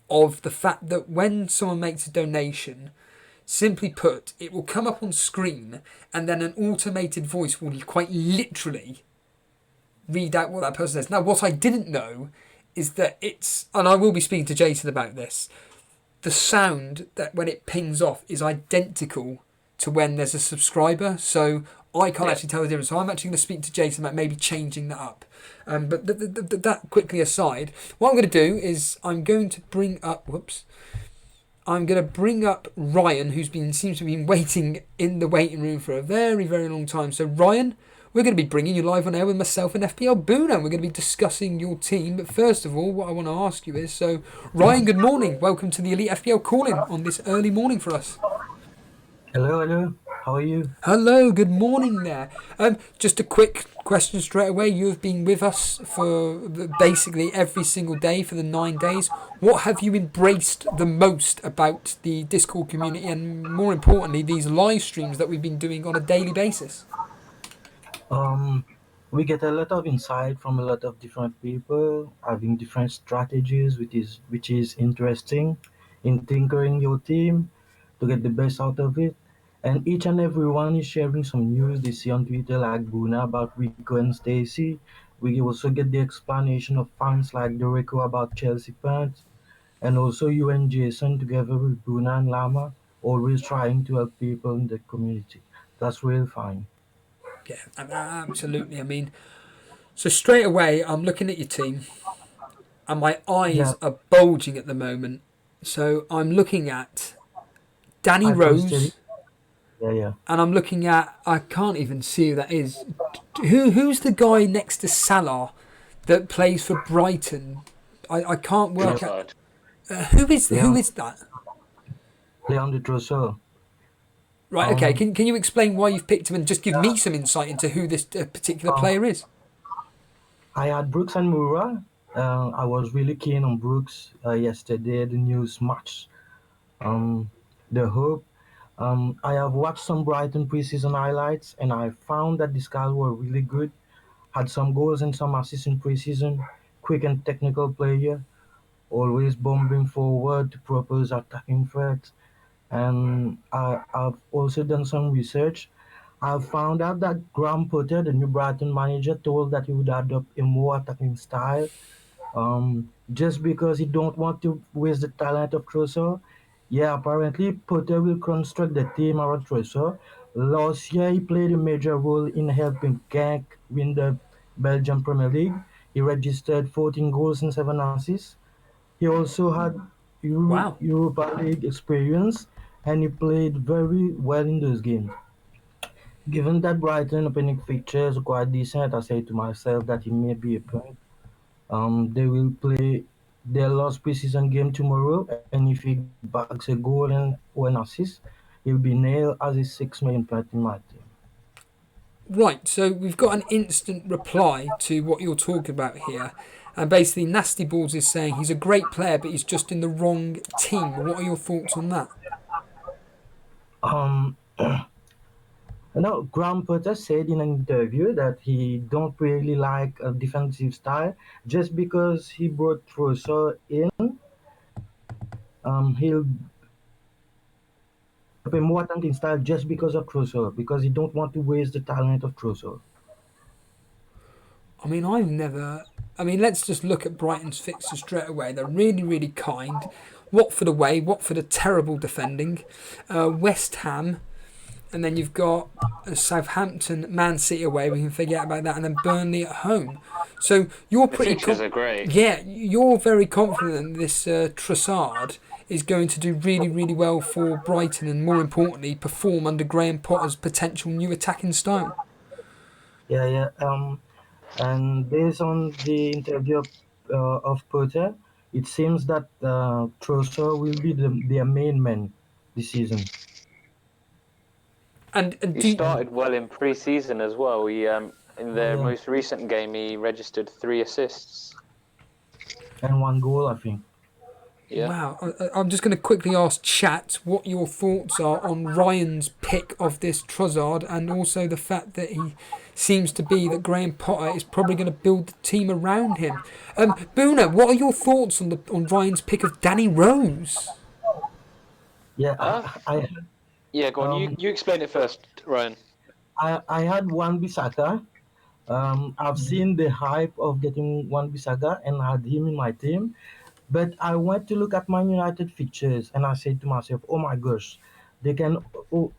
[SPEAKER 3] of the fact that when someone makes a donation, simply put, it will come up on screen and then an automated voice will quite literally read out what that person says. Now, what I didn't know is that and I will be speaking to Jason about this, the sound that when it pings off is identical to when there's a subscriber. So I can't actually tell the difference. So I'm actually going to speak to Jason about maybe changing that up. But that quickly aside, what I'm going to do is I'm going to bring up Ryan, who's seems to have been waiting in the waiting room for a very, very long time. So Ryan, we're going to be bringing you live on air with myself and FPL Buna. We're going to be discussing your team. But first of all, what I want to ask you is, so Ryan, good morning. Welcome to the Elite FPL call-in on this early morning for us.
[SPEAKER 9] Hello. How are you?
[SPEAKER 3] Hello, good morning there. Just a quick question straight away. You have been with us for basically every single day for the 9 days. What have you embraced the most about the Discord community, and more importantly, these live streams that we've been doing on a daily basis?
[SPEAKER 9] We get a lot of insight from a lot of different people having different strategies, which is interesting in tinkering your team to get the best out of it. And each and every one is sharing some news they see on Twitter, like Buna about Rico and Stacy. We also get the explanation of fans like Dorico about Chelsea fans. And also you and Jason together with Buna and Lama, always trying to help people in the community. That's real fine.
[SPEAKER 3] Yeah, absolutely. I mean, so straight away, I'm looking at your team, and my eyes are bulging at the moment. So I'm looking at Danny Rose.
[SPEAKER 9] Yeah.
[SPEAKER 3] And I'm looking at, I can't even see who that is. Who's the guy next to Salah that plays for Brighton? I can't work out. Who is that?
[SPEAKER 9] Leandro Trossard.
[SPEAKER 3] Right, okay. Can you explain why you've picked him and just give me some insight into who this particular player is?
[SPEAKER 9] I had Brooks and Moura. I was really keen on Brooks yesterday. The news match. Um, the hope. I have watched some Brighton preseason highlights, and I found that these guys were really good. Had some goals and some assists in preseason. Quick and technical player, always bombing forward to propose attacking threats. And I've also done some research. I've found out that Graham Potter, the new Brighton manager, told that he would adopt a more attacking style, just because he don't want to waste the talent of Trossard. Yeah, apparently Potter will construct the team around Trossard. Last year, he played a major role in helping Genk win the Belgian Premier League. He registered 14 goals and 7 assists. He also had
[SPEAKER 3] Wow.
[SPEAKER 9] Europa League experience, and he played very well in those games. Given that Brighton opening fixtures are quite decent, I say to myself that he may be a point. They will play their last preseason game tomorrow, and if he bags a goal and or an assist, he'll be nailed as a 6 million point in my team.
[SPEAKER 3] Right, so we've got an instant reply to what you're talking about here. And basically, Nasty Balls is saying he's a great player, but he's just in the wrong team. What are your thoughts on that?
[SPEAKER 9] Um, Graham Potter said in an interview that he don't really like a defensive style just because he brought Trossard in. He'll play more attacking style just because of Trossard, because he don't want to waste the talent of Trossard.
[SPEAKER 3] I mean, I've never. I mean, let's just look at Brighton's fixtures straight away. They're really, really kind. Watford away, Watford are terrible defending. West Ham, and then you've got Southampton, Man City away. We can forget about that, and then Burnley at home. So you're
[SPEAKER 6] The
[SPEAKER 3] pretty.
[SPEAKER 6] fixtures are great.
[SPEAKER 3] Yeah, you're very confident that this Trossard is going to do really, really well for Brighton, and more importantly, perform under Graham Potter's potential new attacking style.
[SPEAKER 9] Yeah. And based on the interview of Potter, it seems that Trossard will be their main man this season.
[SPEAKER 3] And
[SPEAKER 6] He started well in pre-season as well. He in their
[SPEAKER 9] Yeah.
[SPEAKER 6] most recent game, he registered 3 assists.
[SPEAKER 9] And 1 goal, I think.
[SPEAKER 6] Yeah.
[SPEAKER 3] Wow. I'm just going to quickly ask chat what your thoughts are on Ryan's pick of this Trossard, and also the fact that he seems to be that Graham Potter is probably going to build the team around him. Buna, what are your thoughts on Ryan's pick of Danny Rose?
[SPEAKER 9] Yeah,
[SPEAKER 6] Yeah, go on. You explain it first, Ryan.
[SPEAKER 9] I had Wan-Bissaka. I've seen the hype of getting Wan-Bissaka and had him in my team. But I went to look at Man United fixtures and I said to myself, oh my gosh, they can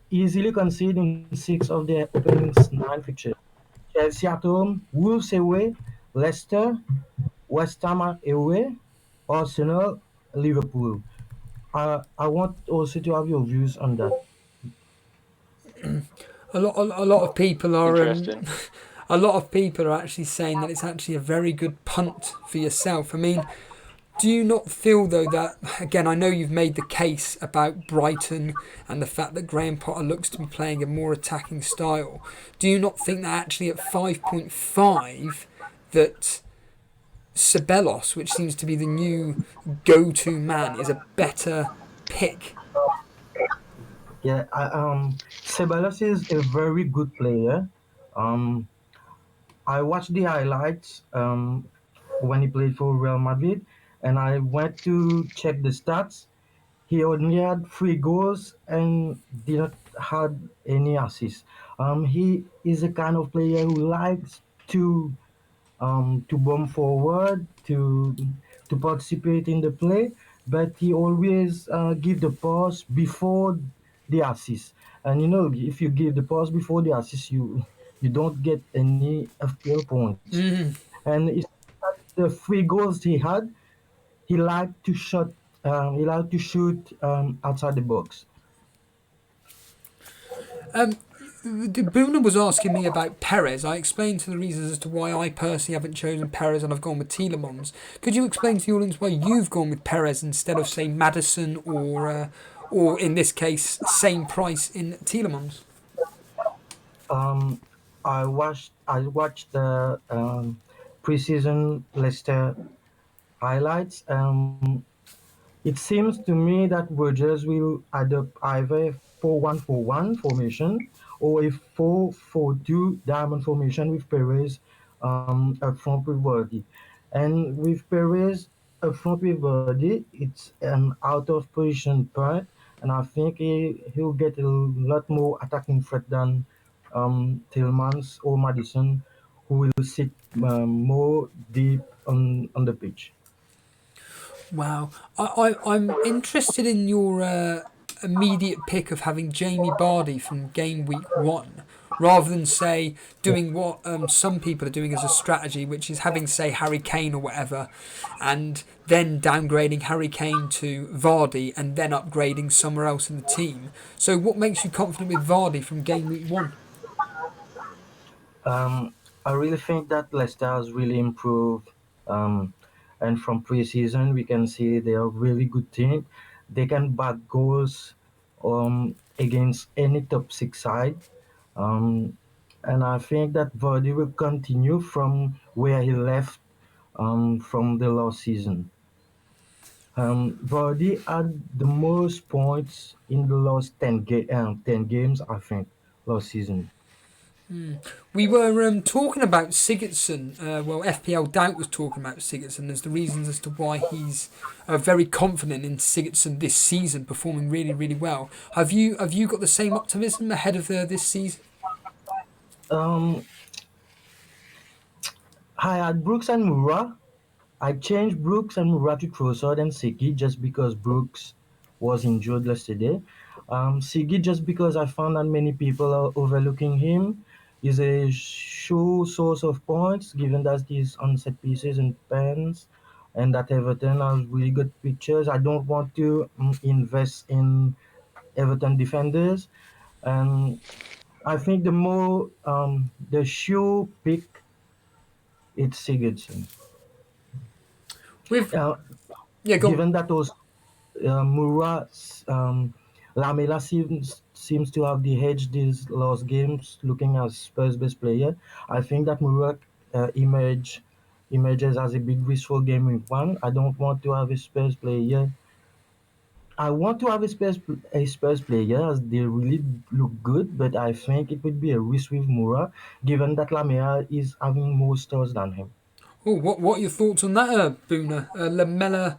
[SPEAKER 9] easily concede in 6 of their opening 9 fixtures. Chelsea at home, Wolves away, Leicester, West Ham away, Arsenal, Liverpool. I want also to have your views on that.
[SPEAKER 3] A lot of people are
[SPEAKER 6] Interesting.
[SPEAKER 3] a lot of people are actually saying that it's actually a very good punt for yourself. I mean, do you not feel though that, again, I know you've made the case about Brighton and the fact that Graham Potter looks to be playing a more attacking style. Do you not think that actually at 5.5 that Ceballos, which seems to be the new go-to man, is a better pick?
[SPEAKER 9] Yeah, Ceballos is a very good player. I watched the highlights when he played for Real Madrid, and I went to check the stats. He only had 3 goals and didn't had any assists. He is a kind of player who likes to bomb forward, to participate in the play, but he always give the pass before the assist. And if you give the pass before the assist, you don't get any FPL points. And it's the 3 goals he had. He liked to shot. He liked to shoot outside the box.
[SPEAKER 3] Buna was asking me about Perez. I explained to the reasons as to why I personally haven't chosen Perez and I've gone with Tielemans. Could you explain to the audience why you've gone with Perez instead of, say, Maddison or or in this case, same price in Tielemans?
[SPEAKER 9] Um, I watched the preseason Leicester highlights. It seems to me that Rodgers will adopt either a 4-1-4-1 formation or a 4-4-2 diamond formation with Perez up front with Vardy. And with Perez up front with Vardy, it's an out of position part, and I think he'll get a lot more attacking threat than Tillmans or Madison, who will sit more deep on the pitch.
[SPEAKER 3] Wow. I'm interested in your immediate pick of having Jamie Vardy from game week 1, rather than, say, doing what some people are doing as a strategy, which is having, say, Harry Kane or whatever, and then downgrading Harry Kane to Vardy and then upgrading somewhere else in the team. So what makes you confident with Vardy from game week 1?
[SPEAKER 9] Um, I really think that Leicester has really improved. Um, and from preseason, we can see they are a really good team. They can back goals against any top six side. Um, and I think that Vardy will continue from where he left from the last season. Vardy had the most points in the last 10 games, I think, last season.
[SPEAKER 3] We were talking about Sigurdsson. FPL Doubt was talking about Sigurdsson as the reasons as to why he's very confident in Sigurdsson this season, performing really, really well. Have you got the same optimism ahead of this season?
[SPEAKER 9] Um, I had Brooks and Mura. I changed Brooks and Mura to Trossard and Siki just because Brooks was injured yesterday. Siki just because I found that many people are overlooking him. He's a sure source of points given that he's on set pieces and pens and that Everton has really good pictures. I don't want to invest in Everton defenders. And I think the sure pick, it's Sigurdsson.
[SPEAKER 3] With
[SPEAKER 9] Uh,
[SPEAKER 3] yeah, go on.
[SPEAKER 9] Given that also Murat, Lamela seems to have the edge these last games, looking as Spurs' best player. I think that Murat emerges as a big risk for game week 1. I don't want to have a Spurs player. I want to have a Spurs player as they really look good, but I think it would be a risk with Murat, given that Lamela is having more stars than him.
[SPEAKER 3] Oh, what are your thoughts on that, Buna? Lamella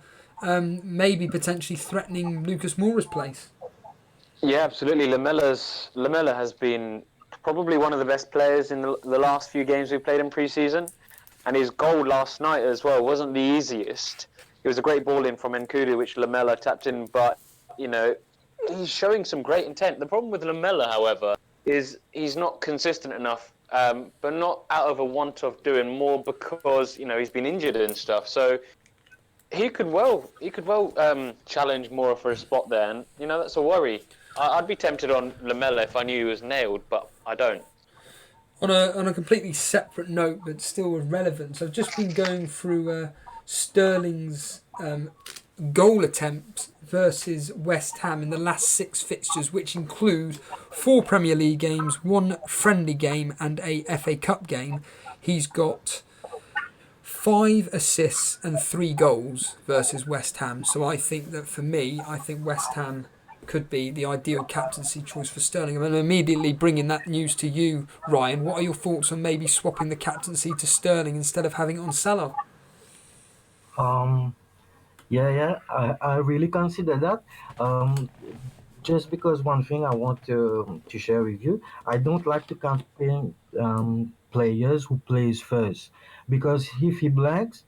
[SPEAKER 3] maybe potentially threatening Lucas Moura's place.
[SPEAKER 6] Yeah, absolutely. Lamella has been probably one of the best players in the last few games we played in pre-season, and his goal last night as well wasn't the easiest. It was a great ball in from Nkudu, which Lamella tapped in, but you know he's showing some great intent. The problem with Lamella, however, is he's not consistent enough, but not out of a want of doing more because he's been injured and stuff. So he could well challenge Moura for a spot there, and that's a worry. I'd be tempted on Lamella if I knew he was nailed, but I don't.
[SPEAKER 3] On a completely separate note, but still of relevance, I've just been going through Sterling's goal attempts versus West Ham in the last 6 fixtures, which include 4 Premier League games, 1 friendly game, and a FA Cup game. He's got 5 assists and 3 goals versus West Ham. So I think that for me, West Ham could be the ideal captaincy choice for Sterling. And immediately bringing that news to you, Ryan, what are your thoughts on maybe swapping the captaincy to Sterling instead of having it on Salah?
[SPEAKER 9] Um, yeah, I really consider that. Just because one thing I want to share with you, I don't like to campaign players who plays first because if he blanks,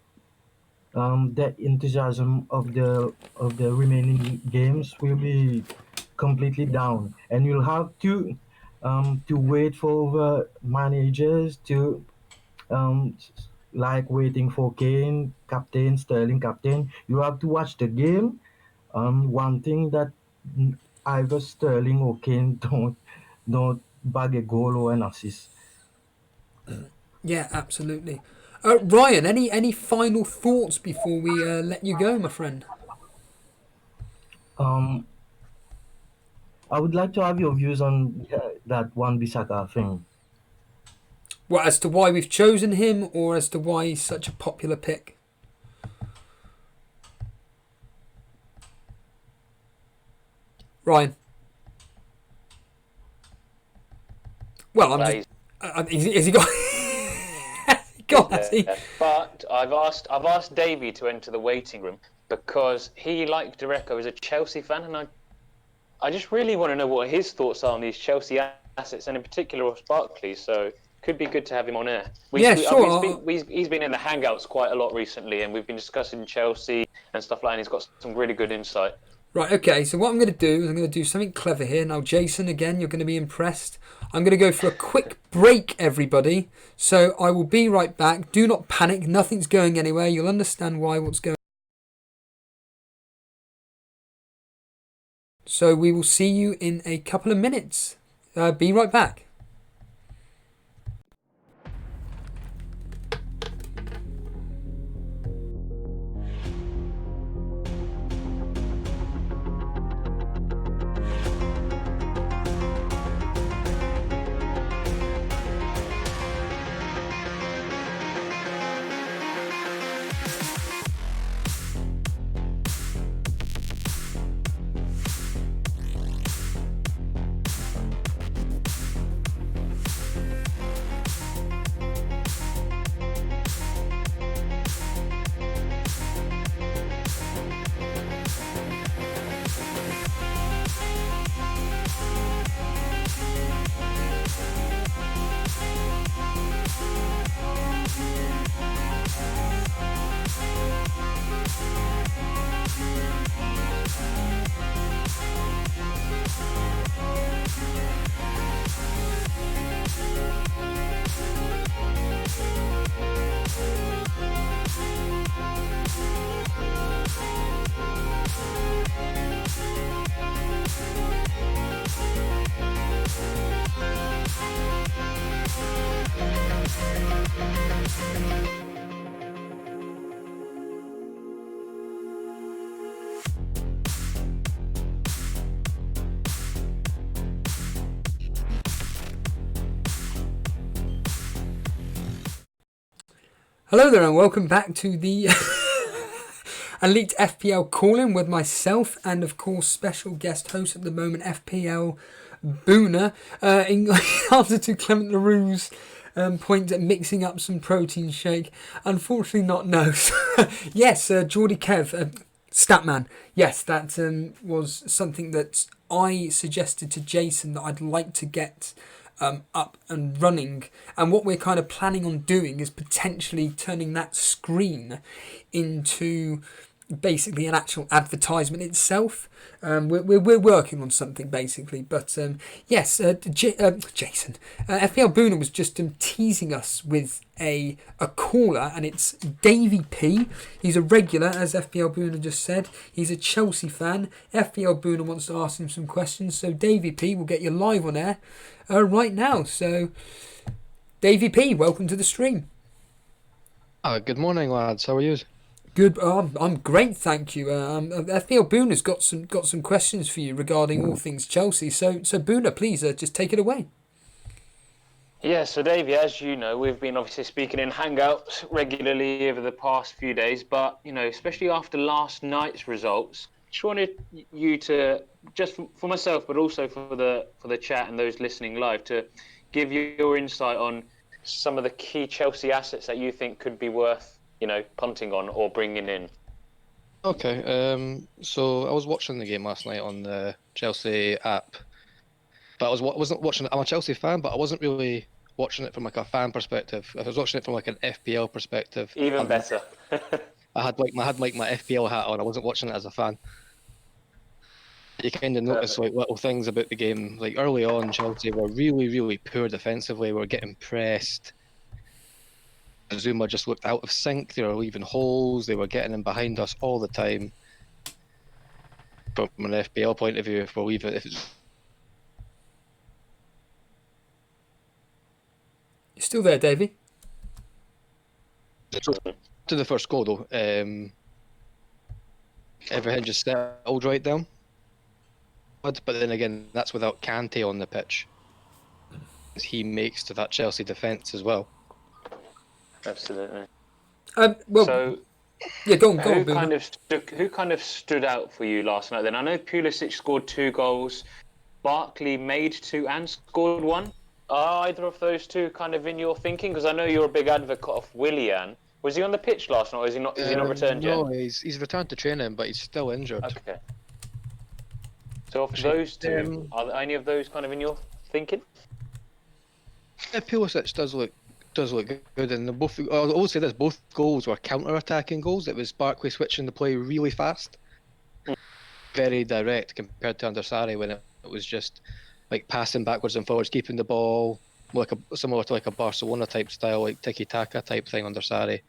[SPEAKER 9] the enthusiasm of the remaining games will be completely down, and you'll have to wait for the managers to like waiting for Kane captain, Sterling captain. You have to watch the game. One thing that either Sterling or Kane don't bag a goal or an assist.
[SPEAKER 3] Yeah, absolutely. Ryan, any final thoughts before we let you go, my friend?
[SPEAKER 9] Um, I would like to have your views on that Wan-Bissaka thing.
[SPEAKER 3] What, as to why we've chosen him, or as to why he's such a popular pick? Ryan. Well, I'm just. Has he got? Has he got? Has he?
[SPEAKER 6] But I've asked Davey to enter the waiting room because he, like Dereco, is a Chelsea fan, and I just really want to know what his thoughts are on these Chelsea assets, and in particular Ross Barkley. So could be good to have him on air.
[SPEAKER 3] Sure.
[SPEAKER 6] He's been in the Hangouts quite a lot recently, and we've been discussing Chelsea and stuff like that, and he's got some really good insight.
[SPEAKER 3] Right, okay, so what I'm going to do is I'm going to do something clever here. Now, Jason, again, you're going to be impressed. I'm going to go for a quick break, everybody. So I will be right back. Do not panic. Nothing's going anywhere. You'll understand what's going on. So we will see you in a couple of minutes. Be right back. Hello there and welcome back to the Elite FPL call-in with myself and of course special guest host at the moment FPL Buna. In answer to Clement LaRue's point at mixing up some protein shake, unfortunately not no. Yes, Geordie Kev, Statman, yes, that was something that I suggested to Jason that I'd like to get up and running, and what we're kind of planning on doing is potentially turning that screen into basically an actual advertisement itself. We're working on something basically, but yes, Jason, FPL Buna was just teasing us with a caller, and it's Davey P. He's a regular, as FPL Buna just said. He's a Chelsea fan. FPL Buna wants to ask him some questions, so Davey P will get you live on air right now. So, Davey P, welcome to the stream.
[SPEAKER 10] Good morning, lads. How are you?
[SPEAKER 3] Good. I'm great, thank you. FPL Buna's got some questions for you regarding all things Chelsea. So Buna, please just take it away.
[SPEAKER 6] Yeah, so Davey, as you know, we've been obviously speaking in Hangouts regularly over the past few days, but especially after last night's results, just wanted you to, just for myself, but also for the chat and those listening live, to give you your insight on some of the key Chelsea assets that you think could be worth punting on or bringing in.
[SPEAKER 10] Okay, so I was watching the game last night on the Chelsea app, but I wasn't watching it. I'm a Chelsea fan, but I wasn't really watching it from like a fan perspective. I was watching it from like an FPL perspective.
[SPEAKER 6] Even better.
[SPEAKER 10] I had my FPL hat on. I wasn't watching it as a fan. You kind of notice like little things about the game. Like early on, Chelsea were really, really poor defensively. We were getting pressed. Zuma just looked out of sync. They were leaving holes. They were getting in behind us all the time. From an FPL point of view, if we'll leave it, if it's...
[SPEAKER 3] You're still there, Davey?
[SPEAKER 10] To the first goal though, everything just settled right down. but then again, that's without Kante on the pitch. He makes to that Chelsea defence as well.
[SPEAKER 6] Absolutely.
[SPEAKER 3] Well,
[SPEAKER 6] So,
[SPEAKER 3] yeah, go on,
[SPEAKER 6] who
[SPEAKER 3] Buna.
[SPEAKER 6] kind of stood out for you last night? Then I know Pulisic scored 2 goals, Barkley made 2 and scored 1. Are either of those two kind of in your thinking? Because I know you're a big advocate of Willian. Was he on the pitch last night, or is he not? Is he not returned yet?
[SPEAKER 10] No, he's returned to training, but he's still injured.
[SPEAKER 6] Okay. So of those two, are any of those kind of in your thinking?
[SPEAKER 10] Yeah, Pulisic does look good, and both. I'll always say this: both goals were counter-attacking goals. It was Barkley switching the play really fast, very direct compared to under Sarri when it was just like passing backwards and forwards, keeping the ball, similar to like a Barcelona type style, like tiki-taka type thing under Sarri.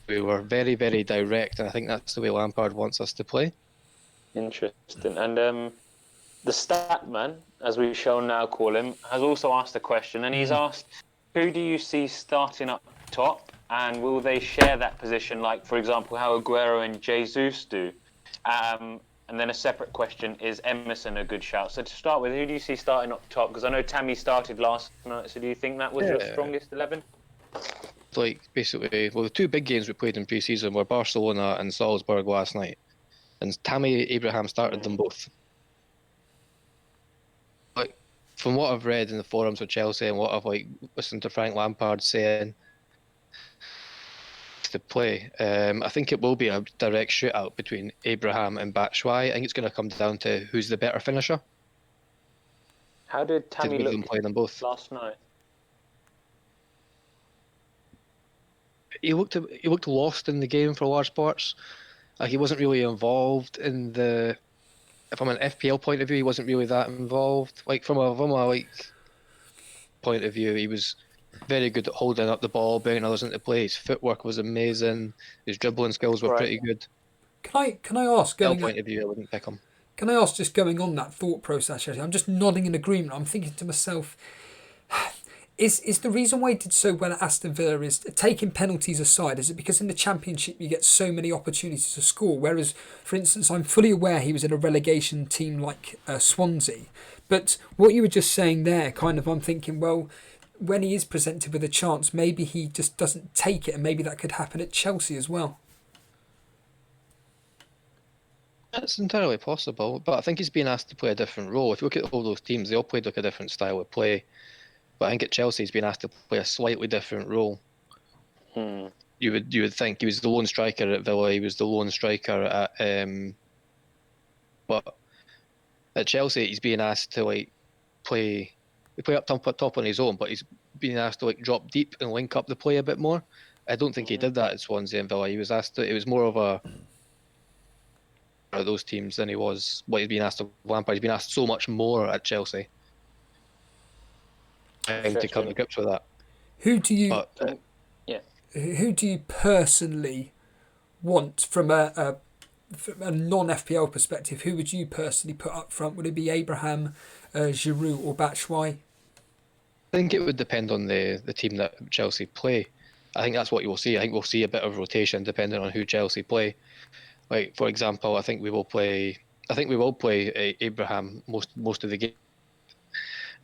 [SPEAKER 10] We were very, very direct, and I think that's the way Lampard wants us to play.
[SPEAKER 6] Interesting. And the stat man, as we shall now call him, has also asked a question, and he's asked, who do you see starting up top, and will they share that position, like, for example, how Aguero and Jesus do? And then a separate question, is Emerson a good shout? So to start with, who do you see starting up top? Because I know Tammy started last night, so do you think that was your strongest 11?
[SPEAKER 10] Like, basically, well, the 2 big games we played in pre-season were Barcelona and Salzburg last night, and Tammy Abraham started them both. Like, from what I've read in the forums of Chelsea and what I've listened to Frank Lampard saying to play, I think it will be a direct shootout between Abraham and Batshuayi. I think it's going to come down to who's the better finisher.
[SPEAKER 6] How did Tammy look
[SPEAKER 10] play them both
[SPEAKER 6] last night?
[SPEAKER 10] He looked lost in the game for large parts. Like, he wasn't really involved in the. From an FPL point of view, he wasn't really that involved. Like from a point of view, he was very good at holding up the ball, bringing others into play. His footwork was amazing. His dribbling skills were pretty good.
[SPEAKER 3] Can I ask?
[SPEAKER 10] From a point of view, I wouldn't pick him.
[SPEAKER 3] Can I ask, just going on that thought process? I'm just nodding in agreement. I'm thinking to myself. Is the reason why he did so well at Aston Villa, is taking penalties aside, is it because in the Championship you get so many opportunities to score? Whereas, for instance, I'm fully aware he was in a relegation team like Swansea. But what you were just saying there, kind of, I'm thinking, well, when he is presented with a chance, maybe he just doesn't take it, and maybe that could happen at Chelsea as well.
[SPEAKER 10] That's entirely possible, but I think he's being asked to play a different role. If you look at all those teams, they all played like a different style of play. But I think at Chelsea he's been asked to play a slightly different role. You would think he was the lone striker at Villa, he was the lone striker at but at Chelsea he's being asked to play up top on his own, but he's being asked to drop deep and link up the play a bit more. I don't think he did that at Swansea and Villa. He was asked to. It was more of a those teams than he was what he's been asked of Lampard. He's been asked so much more at Chelsea. To come to grips with that.
[SPEAKER 3] Who do you personally want from a non-FPL perspective? Who would you personally put up front? Would it be Abraham, Giroud, or Batshuayi?
[SPEAKER 10] I think it would depend on the team that Chelsea play. I think that's what you will see. I think we'll see a bit of rotation depending on who Chelsea play. Like, for example, I think we will play Abraham most of the game.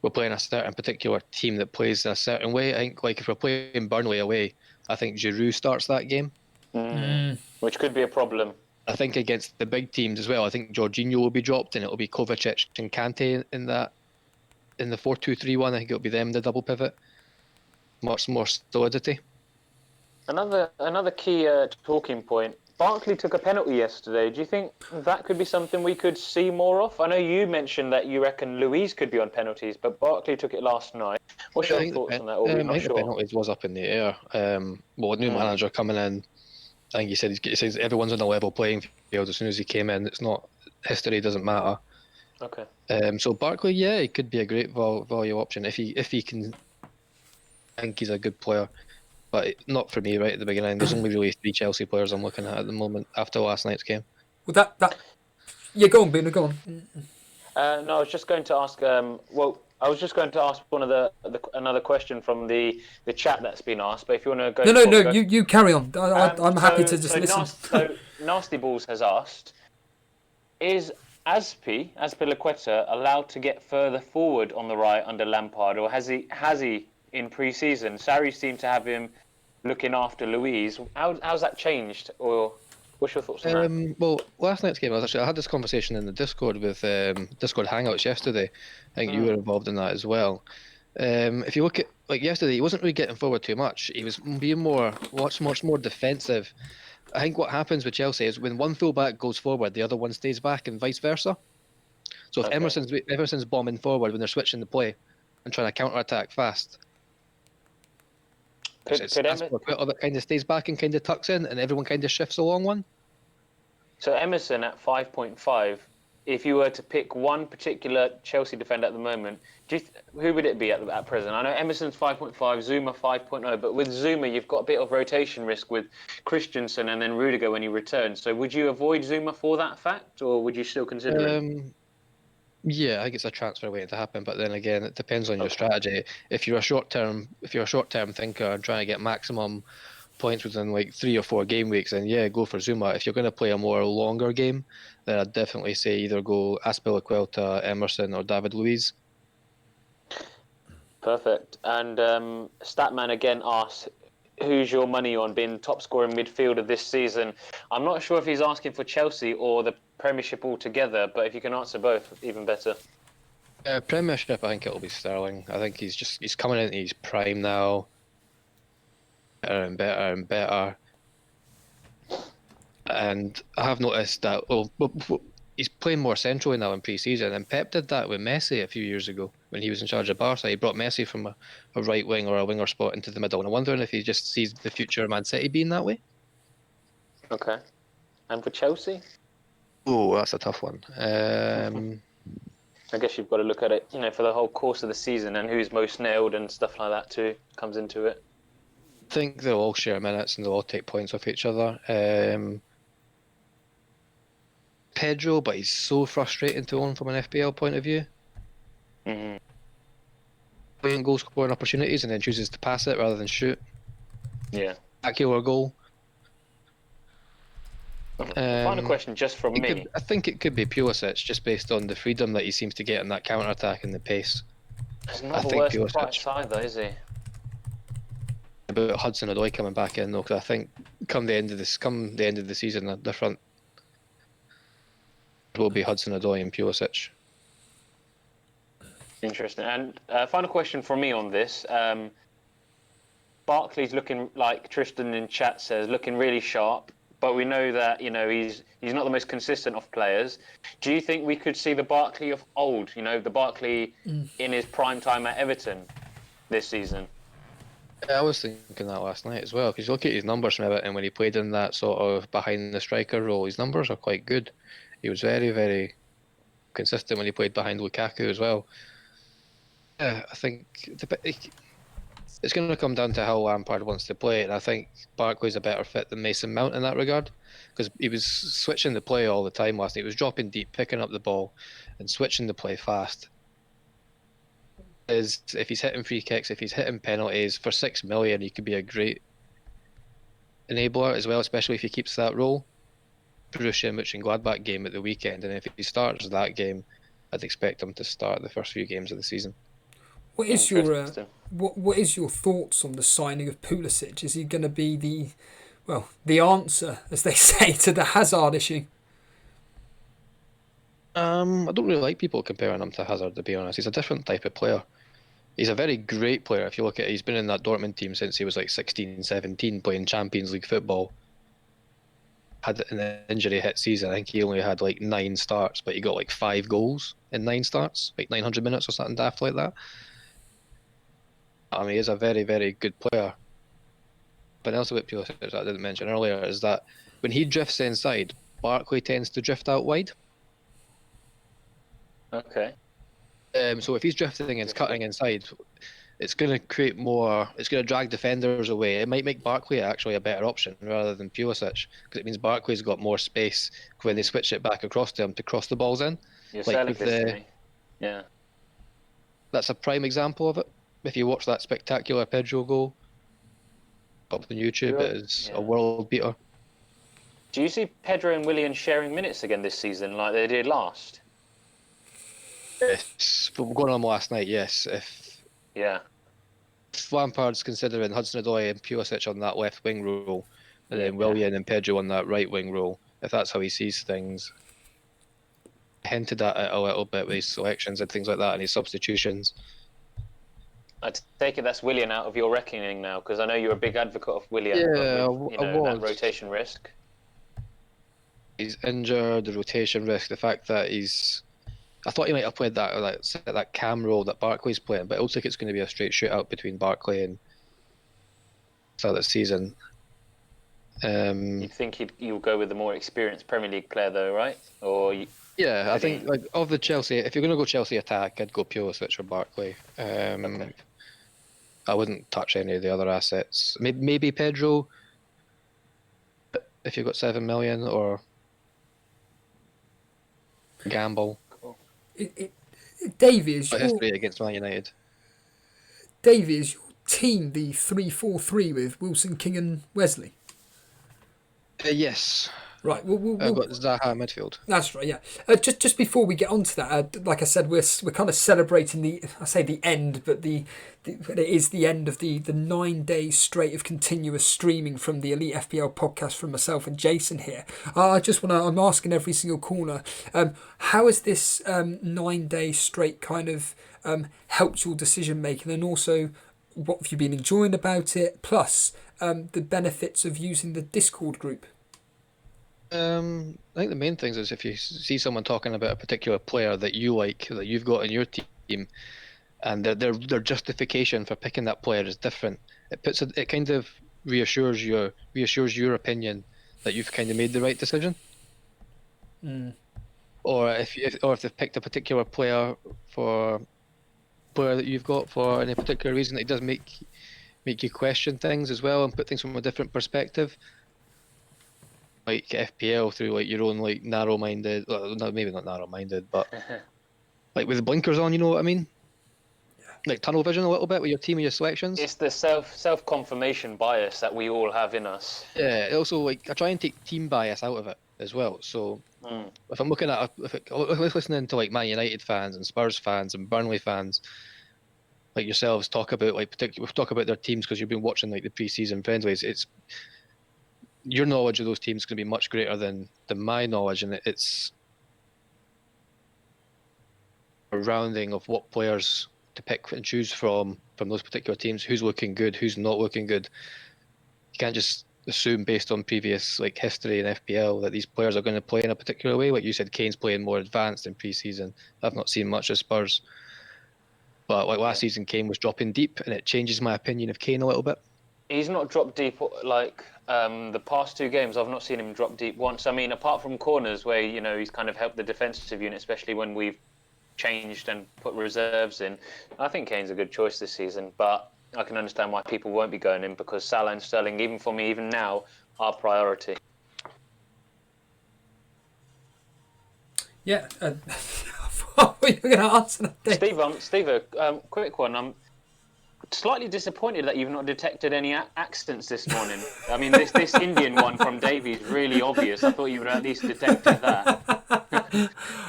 [SPEAKER 10] We're playing a certain particular team that plays in a certain way. I think, if we're playing Burnley away, I think Giroud starts that game.
[SPEAKER 6] Which could be a problem.
[SPEAKER 10] I think against the big teams as well, I think Jorginho will be dropped and it'll be Kovacic and Kante in the 4-2-3-1. I think it'll be them, the double pivot. Much more solidity.
[SPEAKER 6] Another key talking point. Barkley took a penalty yesterday. Do you think that could be something we could see more of? I know you mentioned that you reckon Luiz could be on penalties, but Barkley took it last night. What's your thoughts on that?
[SPEAKER 10] I think the penalties was up in the air. New manager coming in, I think he says everyone's on a level playing field as soon as he came in. It's not, history doesn't matter.
[SPEAKER 6] Okay.
[SPEAKER 10] So Barkley, he could be a great value option if he can. I think he's a good player. But not for me right at the beginning. There's only really 3 Chelsea players I'm looking at the moment after last night's game.
[SPEAKER 3] Well, yeah, go on, Buna, go on.
[SPEAKER 6] No, I was just going to ask. I was just going to ask one of another question from the chat that's been asked. But if you want to go,
[SPEAKER 3] no, you carry on. I'm happy to just listen.
[SPEAKER 6] So Nasty Balls has asked: is Azpilicueta allowed to get further forward on the right under Lampard, or has he in pre-season? Sarri seemed to have him looking after Luiz. How's that changed, or what's your thoughts on that?
[SPEAKER 10] Well, last night's game, I had this conversation in the Discord with Discord Hangouts yesterday. I think you were involved in that as well. If you look at like yesterday, he wasn't really getting forward too much. He was being much more defensive. I think what happens with Chelsea is when one fullback goes forward, the other one stays back, and vice versa. So if
[SPEAKER 6] Okay.
[SPEAKER 10] Emerson's bombing forward when they're switching the play and trying to counter attack fast, it's Azpilicueta that kind of stays back and kind of tucks in, and everyone kind of shifts along one.
[SPEAKER 6] So Emerson at 5.5, if you were to pick one particular Chelsea defender at the moment, who would it be at present? I know Emerson's 5.5, Zuma 5.0, but with Zuma you've got a bit of rotation risk with Christensen and then Rudiger when he returns. So would you avoid Zuma for that fact, or would you still consider him?
[SPEAKER 10] Yeah, I think it's a transfer waiting to happen, but then again, it depends on your strategy. If you're a short-term thinker and trying to get maximum points within like 3 or 4 game weeks, then yeah, go for Zuma. If you're going to play a more longer game, then I'd definitely say either go Azpilicueta, Emerson, or David Luiz.
[SPEAKER 6] Perfect. And Statman again asks, who's your money on being top scoring midfielder this season? I'm not sure if he's asking for Chelsea or the Premiership altogether, but if you can answer both, even better.
[SPEAKER 10] Premiership, I think it'll be Sterling. I think he's coming into his prime now. Better and better and better. And I have noticed that he's playing more centrally now in pre-season, and Pep did that with Messi a few years ago when he was in charge of Barca. He brought Messi from a right wing or a winger spot into the middle, and I'm wondering if he just sees the future of Man City being that way.
[SPEAKER 6] Okay. And for Chelsea?
[SPEAKER 10] Oh, that's a tough one.
[SPEAKER 6] I guess you've got to look at it, for the whole course of the season and who's most nailed and stuff like that too comes into it.
[SPEAKER 10] I think they'll all share minutes and they'll all take points off each other. Pedro, but he's so frustrating to own from an FPL point of view.
[SPEAKER 6] Mm-hmm.
[SPEAKER 10] Playing goal scoring opportunities and then chooses to pass it rather than shoot.
[SPEAKER 6] Yeah.
[SPEAKER 10] Spectacular goal.
[SPEAKER 6] Final question just from me.
[SPEAKER 10] I think it could be Pulisic, just based on the freedom that he seems to get in that counter attack and the pace.
[SPEAKER 6] He's not the worst price either, is he?
[SPEAKER 10] About Hudson-Odoi coming back in though, because I think come the end of the season, the front will be Hudson-Odoi and Pulisic.
[SPEAKER 6] Interesting. And final question from me on this. Barkley's looking, like Tristan in chat says, looking really sharp. But we know that he's not the most consistent of players. Do you think we could see the Barkley of old? The Barkley in his prime time at Everton this season?
[SPEAKER 10] Yeah, I was thinking that last night as well. Because you look at his numbers from Everton when he played in that sort of behind the striker role, his numbers are quite good. He was very, very consistent when he played behind Lukaku as well. Yeah, I think it's going to come down to how Lampard wants to play, and I think Barkley's a better fit than Mason Mount in that regard, because he was switching the play all the time last night. He was dropping deep, picking up the ball, and switching the play fast. If he's hitting free kicks, if he's hitting penalties, for 6 million, he could be a great enabler as well, especially if he keeps that role. Borussia Mönchengladbach game at the weekend, and if he starts that game, I'd expect him to start the first few games of the season.
[SPEAKER 3] What is your what is your thoughts on the signing of Pulisic? Is he going to be the answer, as they say, to the Hazard issue?
[SPEAKER 10] I don't really like people comparing him to Hazard, to be honest. He's a different type of player. He's a very great player. If you look at it, he's been in that Dortmund team since he was like 16, 17, playing Champions League football. Had an injury hit season. I think he only had like 9 starts, but he got like 5 goals in 9 starts, like 900 minutes or something daft like that. I mean, he's a very, very good player. But also with Pulisic, that I didn't mention earlier, is that when he drifts inside, Barkley tends to drift out wide.
[SPEAKER 6] Okay.
[SPEAKER 10] So if he's drifting and cutting inside, it's going to create more. It's going to drag defenders away. It might make Barkley actually a better option rather than Pulisic, because it means Barkley's got more space when they switch it back across to him to cross the balls in.
[SPEAKER 6] You're selling this to me. Yeah.
[SPEAKER 10] That's a prime example of it. If you watch that spectacular Pedro goal up on YouTube, it is a world beater.
[SPEAKER 6] Do you see Pedro and Willian sharing minutes again this season like they did last?
[SPEAKER 10] Yes, but going on last night, yes. If Lampard's considering Hudson-Odoi and Pulisic on that left wing role, and then Willian and Pedro on that right wing role, if that's how he sees things, hinted at it a little bit with his selections and things like that and his substitutions.
[SPEAKER 6] I take it that's Willian out of your reckoning now, because I know you're a big advocate of Willian.
[SPEAKER 10] Yeah,
[SPEAKER 6] but with, that rotation risk.
[SPEAKER 10] He's injured, the rotation risk, the fact that he's... I thought he might have played that cam role that Barkley's playing, but it looks like it's going to be a straight shootout between Barkley and start of the season.
[SPEAKER 6] You think you'll go with the more experienced Premier League player, though, right?
[SPEAKER 10] I think of the Chelsea, if you're going to go Chelsea attack, I'd go Pulisic or Barkley.
[SPEAKER 6] Okay.
[SPEAKER 10] I wouldn't touch any of the other assets. Maybe Pedro, if you've got 7 million, or gamble.
[SPEAKER 3] Davey, is your
[SPEAKER 10] history against Man United.
[SPEAKER 3] Davey, is your team the 3-4-3 with Wilson, King, and Wesley?
[SPEAKER 10] Yes.
[SPEAKER 3] Right.
[SPEAKER 10] I've got Zaha midfield.
[SPEAKER 3] That's right. Yeah. Just before we get onto that, like I said, we're kind of celebrating the end, but it is the end of the 9 days straight of continuous streaming from the Elite FPL podcast from myself and Jason here. I'm asking every single corner, how has this 9 days straight kind of helped your decision making, and also what have you been enjoying about it? Plus the benefits of using the Discord group.
[SPEAKER 10] I think the main things is if you see someone talking about a particular player that you like, that you've got in your team, and their justification for picking that player is different, it kind of reassures your opinion that you've kind of made the right decision. Or if they've picked a particular player that you've got for any particular reason, it does make you question things as well and put things from a different perspective. Like FPL through your own narrow-minded, maybe not narrow-minded, but with the blinkers on, you know what I mean? Yeah. Tunnel vision a little bit with your team and your selections.
[SPEAKER 6] It's the self-confirmation bias that we all have in us.
[SPEAKER 10] Yeah, also I try and take team bias out of it as well. So if I'm looking at listening to Man United fans and Spurs fans and Burnley fans, like yourselves, talk about their teams because you've been watching the pre-season friendlies, it's your knowledge of those teams is going to be much greater than my knowledge, and it's a rounding of what players to pick and choose from those particular teams, who's looking good, who's not looking good. You can't just assume based on previous history in FPL that these players are going to play in a particular way. Like you said, Kane's playing more advanced in pre-season. I've not seen much of Spurs, but last season Kane was dropping deep, and it changes my opinion of Kane a little bit.
[SPEAKER 6] He's not dropped deep the past 2 games. I've not seen him drop deep once. I mean, apart from corners where he's kind of helped the defensive unit, especially when we've changed and put reserves in. I think Kane's a good choice this season, but I can understand why people won't be going in, because Salah and Sterling, even for me, even now, are priority.
[SPEAKER 3] Yeah. What were you going to answer that?
[SPEAKER 6] Steve, quick one. I'm slightly disappointed that you've not detected any accents this morning. I mean, this Indian one from Davey is really obvious. I thought you would have at least detected that.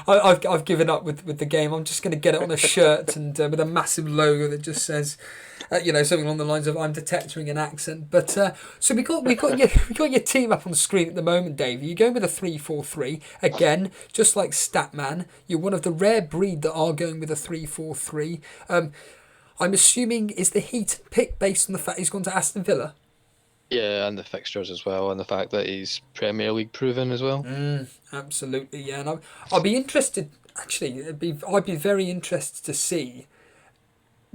[SPEAKER 3] I've given up with the game. I'm just going to get it on a shirt and with a massive logo that just says, something along the lines of "I'm detecting an accent." But so we got your team up on the screen at the moment, Davey. You're going with a 3-4-3 again, just like Statman. You're one of the rare breed that are going with a 3-4-3. I'm assuming is the Heat pick based on the fact he's gone to Aston Villa?
[SPEAKER 10] Yeah, and the fixtures as well, and the fact that he's Premier League proven as well.
[SPEAKER 3] Absolutely, yeah. And I'll be interested. Actually, I'd be very interested to see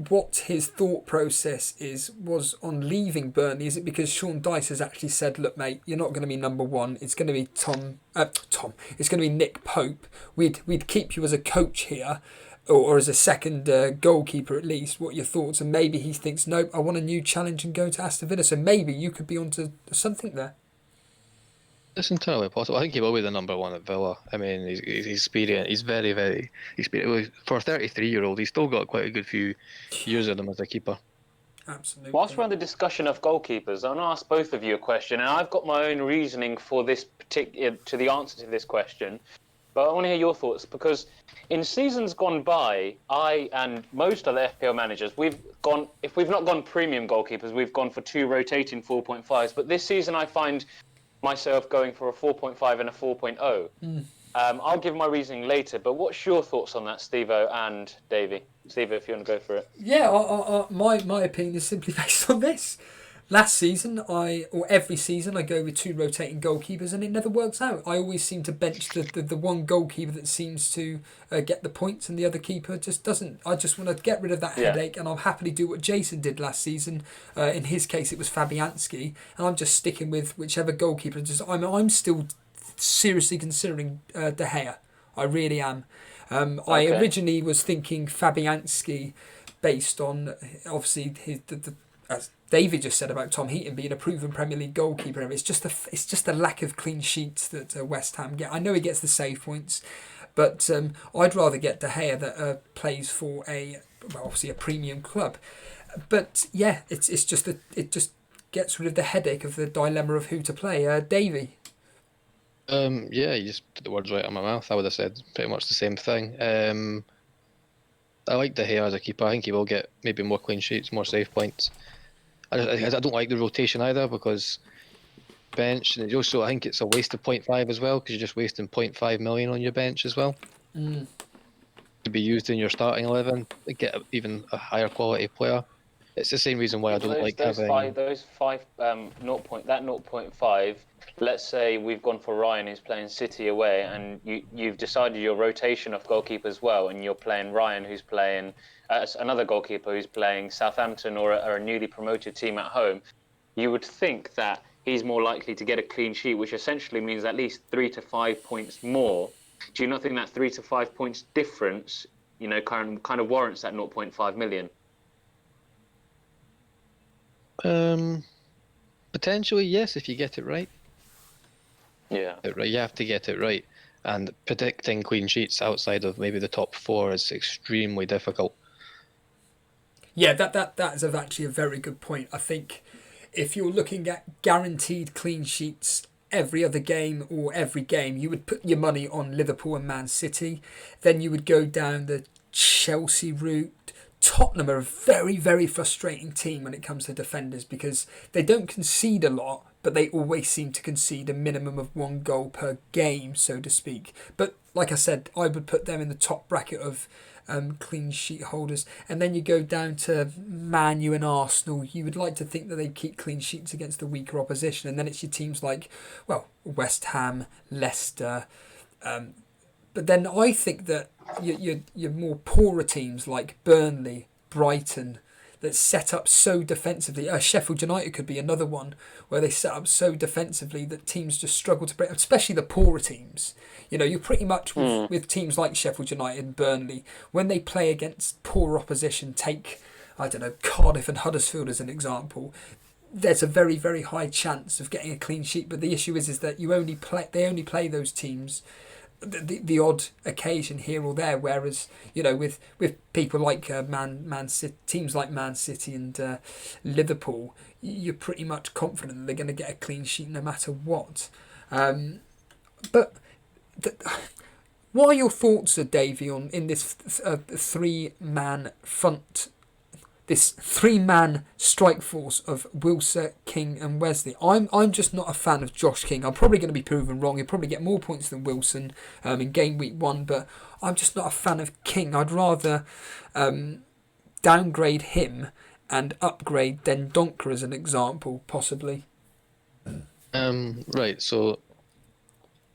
[SPEAKER 3] what his thought process was on leaving Burnley. Is it because Sean Dice has actually said, "Look, mate, you're not going to be number one. It's going to be Tom. It's going to be Nick Pope. We'd keep you as a coach here." Or as a second goalkeeper at least. What are your thoughts? And maybe he thinks, nope, I want a new challenge and go to Aston Villa. So maybe you could be onto something there.
[SPEAKER 10] It's entirely possible. I think he will be the number one at Villa. I mean, he's experienced. He's very, very experienced. For a 33-year-old, he's still got quite a good few years in him as a keeper.
[SPEAKER 3] Absolutely.
[SPEAKER 6] Whilst we're on the discussion of goalkeepers, I want to ask both of you a question, and I've got my own reasoning for this to the answer to this question. But I want to hear your thoughts, because in seasons gone by, I and most other FPL managers, if we've not gone premium goalkeepers, we've gone for 2 rotating 4.5s. But this season, I find myself going for a 4.5 and a 4.0. I'll give my reasoning later, but what's your thoughts on that, Steve-O and Davey? Steve, if you want to go for it.
[SPEAKER 3] Yeah, my opinion is simply based on this. Last season, or every season, I go with 2 rotating goalkeepers, and it never works out. I always seem to bench the one goalkeeper that seems to get the points, and the other keeper just doesn't. I just want to get rid of that headache, and I'll happily do what Jason did last season. In his case, it was Fabianski, and I'm just sticking with whichever goalkeeper. I'm still seriously considering De Gea. I really am. I originally was thinking Fabianski, based on obviously as David just said about Tom Heaton being a proven Premier League goalkeeper. It's just a lack of clean sheets that West Ham get. I know he gets the save points, but I'd rather get De Gea that plays for obviously a premium club. But yeah, it just gets rid of the headache of the dilemma of who to play. Davey.
[SPEAKER 10] Yeah, you just put the words right out of my mouth. I would have said pretty much the same thing. I like De Gea as a keeper. I think he will get maybe more clean sheets, more save points. I don't like the rotation either, because bench, and also I think it's a waste of 0.5 as well, because you're just wasting 0.5 million on your bench as well. To be used in your starting 11, get even a higher quality player. It's the same reason why I don't like having...
[SPEAKER 6] Those 0.5, let's say we've gone for Ryan, who's playing City away, and you've decided your rotation of goalkeeper as well, and you're playing Ryan, who's playing another goalkeeper who's playing Southampton or a newly promoted team at home. You would think that he's more likely to get a clean sheet, which essentially means at least 3 to 5 points more. Do you not think that 3 to 5 points difference, kind of warrants that 0.5 million?
[SPEAKER 10] Potentially, yes, if you get it right.
[SPEAKER 6] Yeah.
[SPEAKER 10] You have to get it right. And predicting clean sheets outside of maybe the top 4 is extremely difficult.
[SPEAKER 3] Yeah, that is actually a very good point. I think if you're looking at guaranteed clean sheets every other game or every game, you would put your money on Liverpool and Man City. Then you would go down the Chelsea route. Tottenham are a very, very frustrating team when it comes to defenders, because they don't concede a lot, but they always seem to concede a minimum of 1 goal per game, so to speak. But like I said, I would put them in the top bracket of clean sheet holders. And then you go down to Man U and Arsenal. You would like to think that they keep clean sheets against the weaker opposition. And then it's your teams like, West Ham, Leicester. But then I think that your more poorer teams like Burnley, Brighton, that set up so defensively. Sheffield United could be another one where they set up so defensively that teams just struggle to break, especially the poorer teams. You're pretty much with teams like Sheffield United and Burnley, when they play against poor opposition, take, Cardiff and Huddersfield as an example, there's a very, very high chance of getting a clean sheet. But the issue is that they only play those teams the odd occasion here or there, whereas with people like Man City, teams like Man City and Liverpool, you're pretty much confident that they're going to get a clean sheet no matter what. But what are your thoughts, Davey, on in this 3-man front? This 3-man strike force of Wilson, King and Wesley. I'm just not a fan of Josh King. I'm probably going to be proven wrong. He'll probably get more points than Wilson in game week 1, but I'm just not a fan of King. I'd rather downgrade him and upgrade Den Donker as an example, possibly.
[SPEAKER 10] Right, so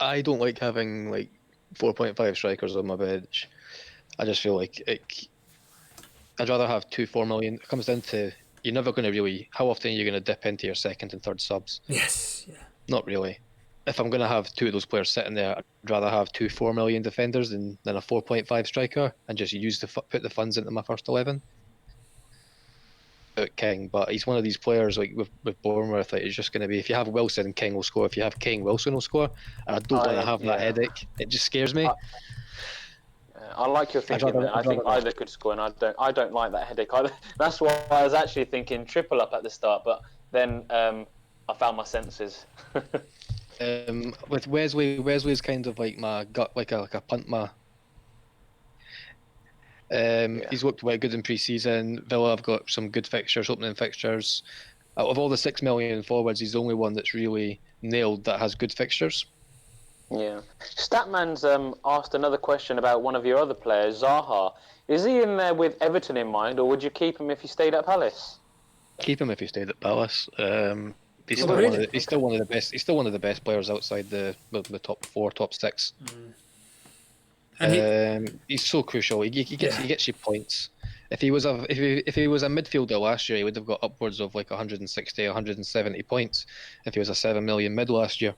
[SPEAKER 10] I don't like having 4.5 strikers on my bench. I just feel like I'd rather have 2-4 million. It comes down to, you're never going to really... How often are you going to dip into your second and third subs?
[SPEAKER 3] Yes, yeah.
[SPEAKER 10] Not really. If I'm going to have 2 of those players sitting there, I'd rather have 2-4 million defenders than a 4.5 striker, and just put the funds into my first 11. King, but he's one of these players with Bournemouth that is just going to be, if you have Wilson, King will score. If you have King, Wilson will score. And I don't want to have that headache. It just scares me.
[SPEAKER 11] I like your thinking there. I think either could score, and I don't like that headache either. That's why I was actually thinking triple up at the start, but then I found my senses.
[SPEAKER 10] With Wesley's kind of like my gut, like a punt ma. He's looked quite good in pre-season. Villa have got some good fixtures, opening fixtures. Out of all the 6 million forwards, he's the only one that's really nailed that has good fixtures.
[SPEAKER 11] Yeah. Statman's asked another question about one of your other players, Zaha. Is he in there with Everton in mind, or would you keep him if he stayed at Palace?
[SPEAKER 10] Keep him if he stayed at Palace. He's still one of the best. He's still one of the best players outside the top 4, top 6. And he's so crucial. He gets you points. If he was a midfielder last year, he would have got upwards of like 160, 170 points. If he was a 7 million mid last year.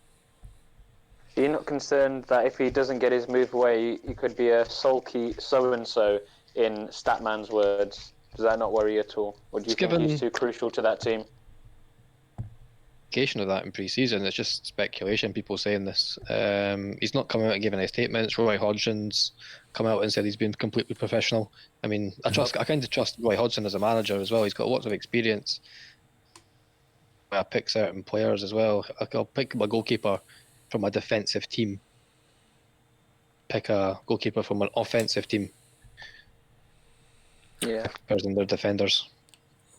[SPEAKER 11] Are you not concerned that if he doesn't get his move away, he could be a sulky so-and-so, in Statman's words? Does that not worry you at all? Or do you think he's too crucial to that team?
[SPEAKER 10] Of that in pre-season, it's just speculation. People saying this. He's not come out and given any statements. Roy Hodgson's come out and said he's been completely professional. I mean, I kind of trust Roy Hodgson as a manager as well. He's got lots of experience. I pick certain players as well. I'll pick my goalkeeper from a defensive team. Pick a goalkeeper from an offensive team.
[SPEAKER 11] Yeah.
[SPEAKER 10] Person, they're defenders.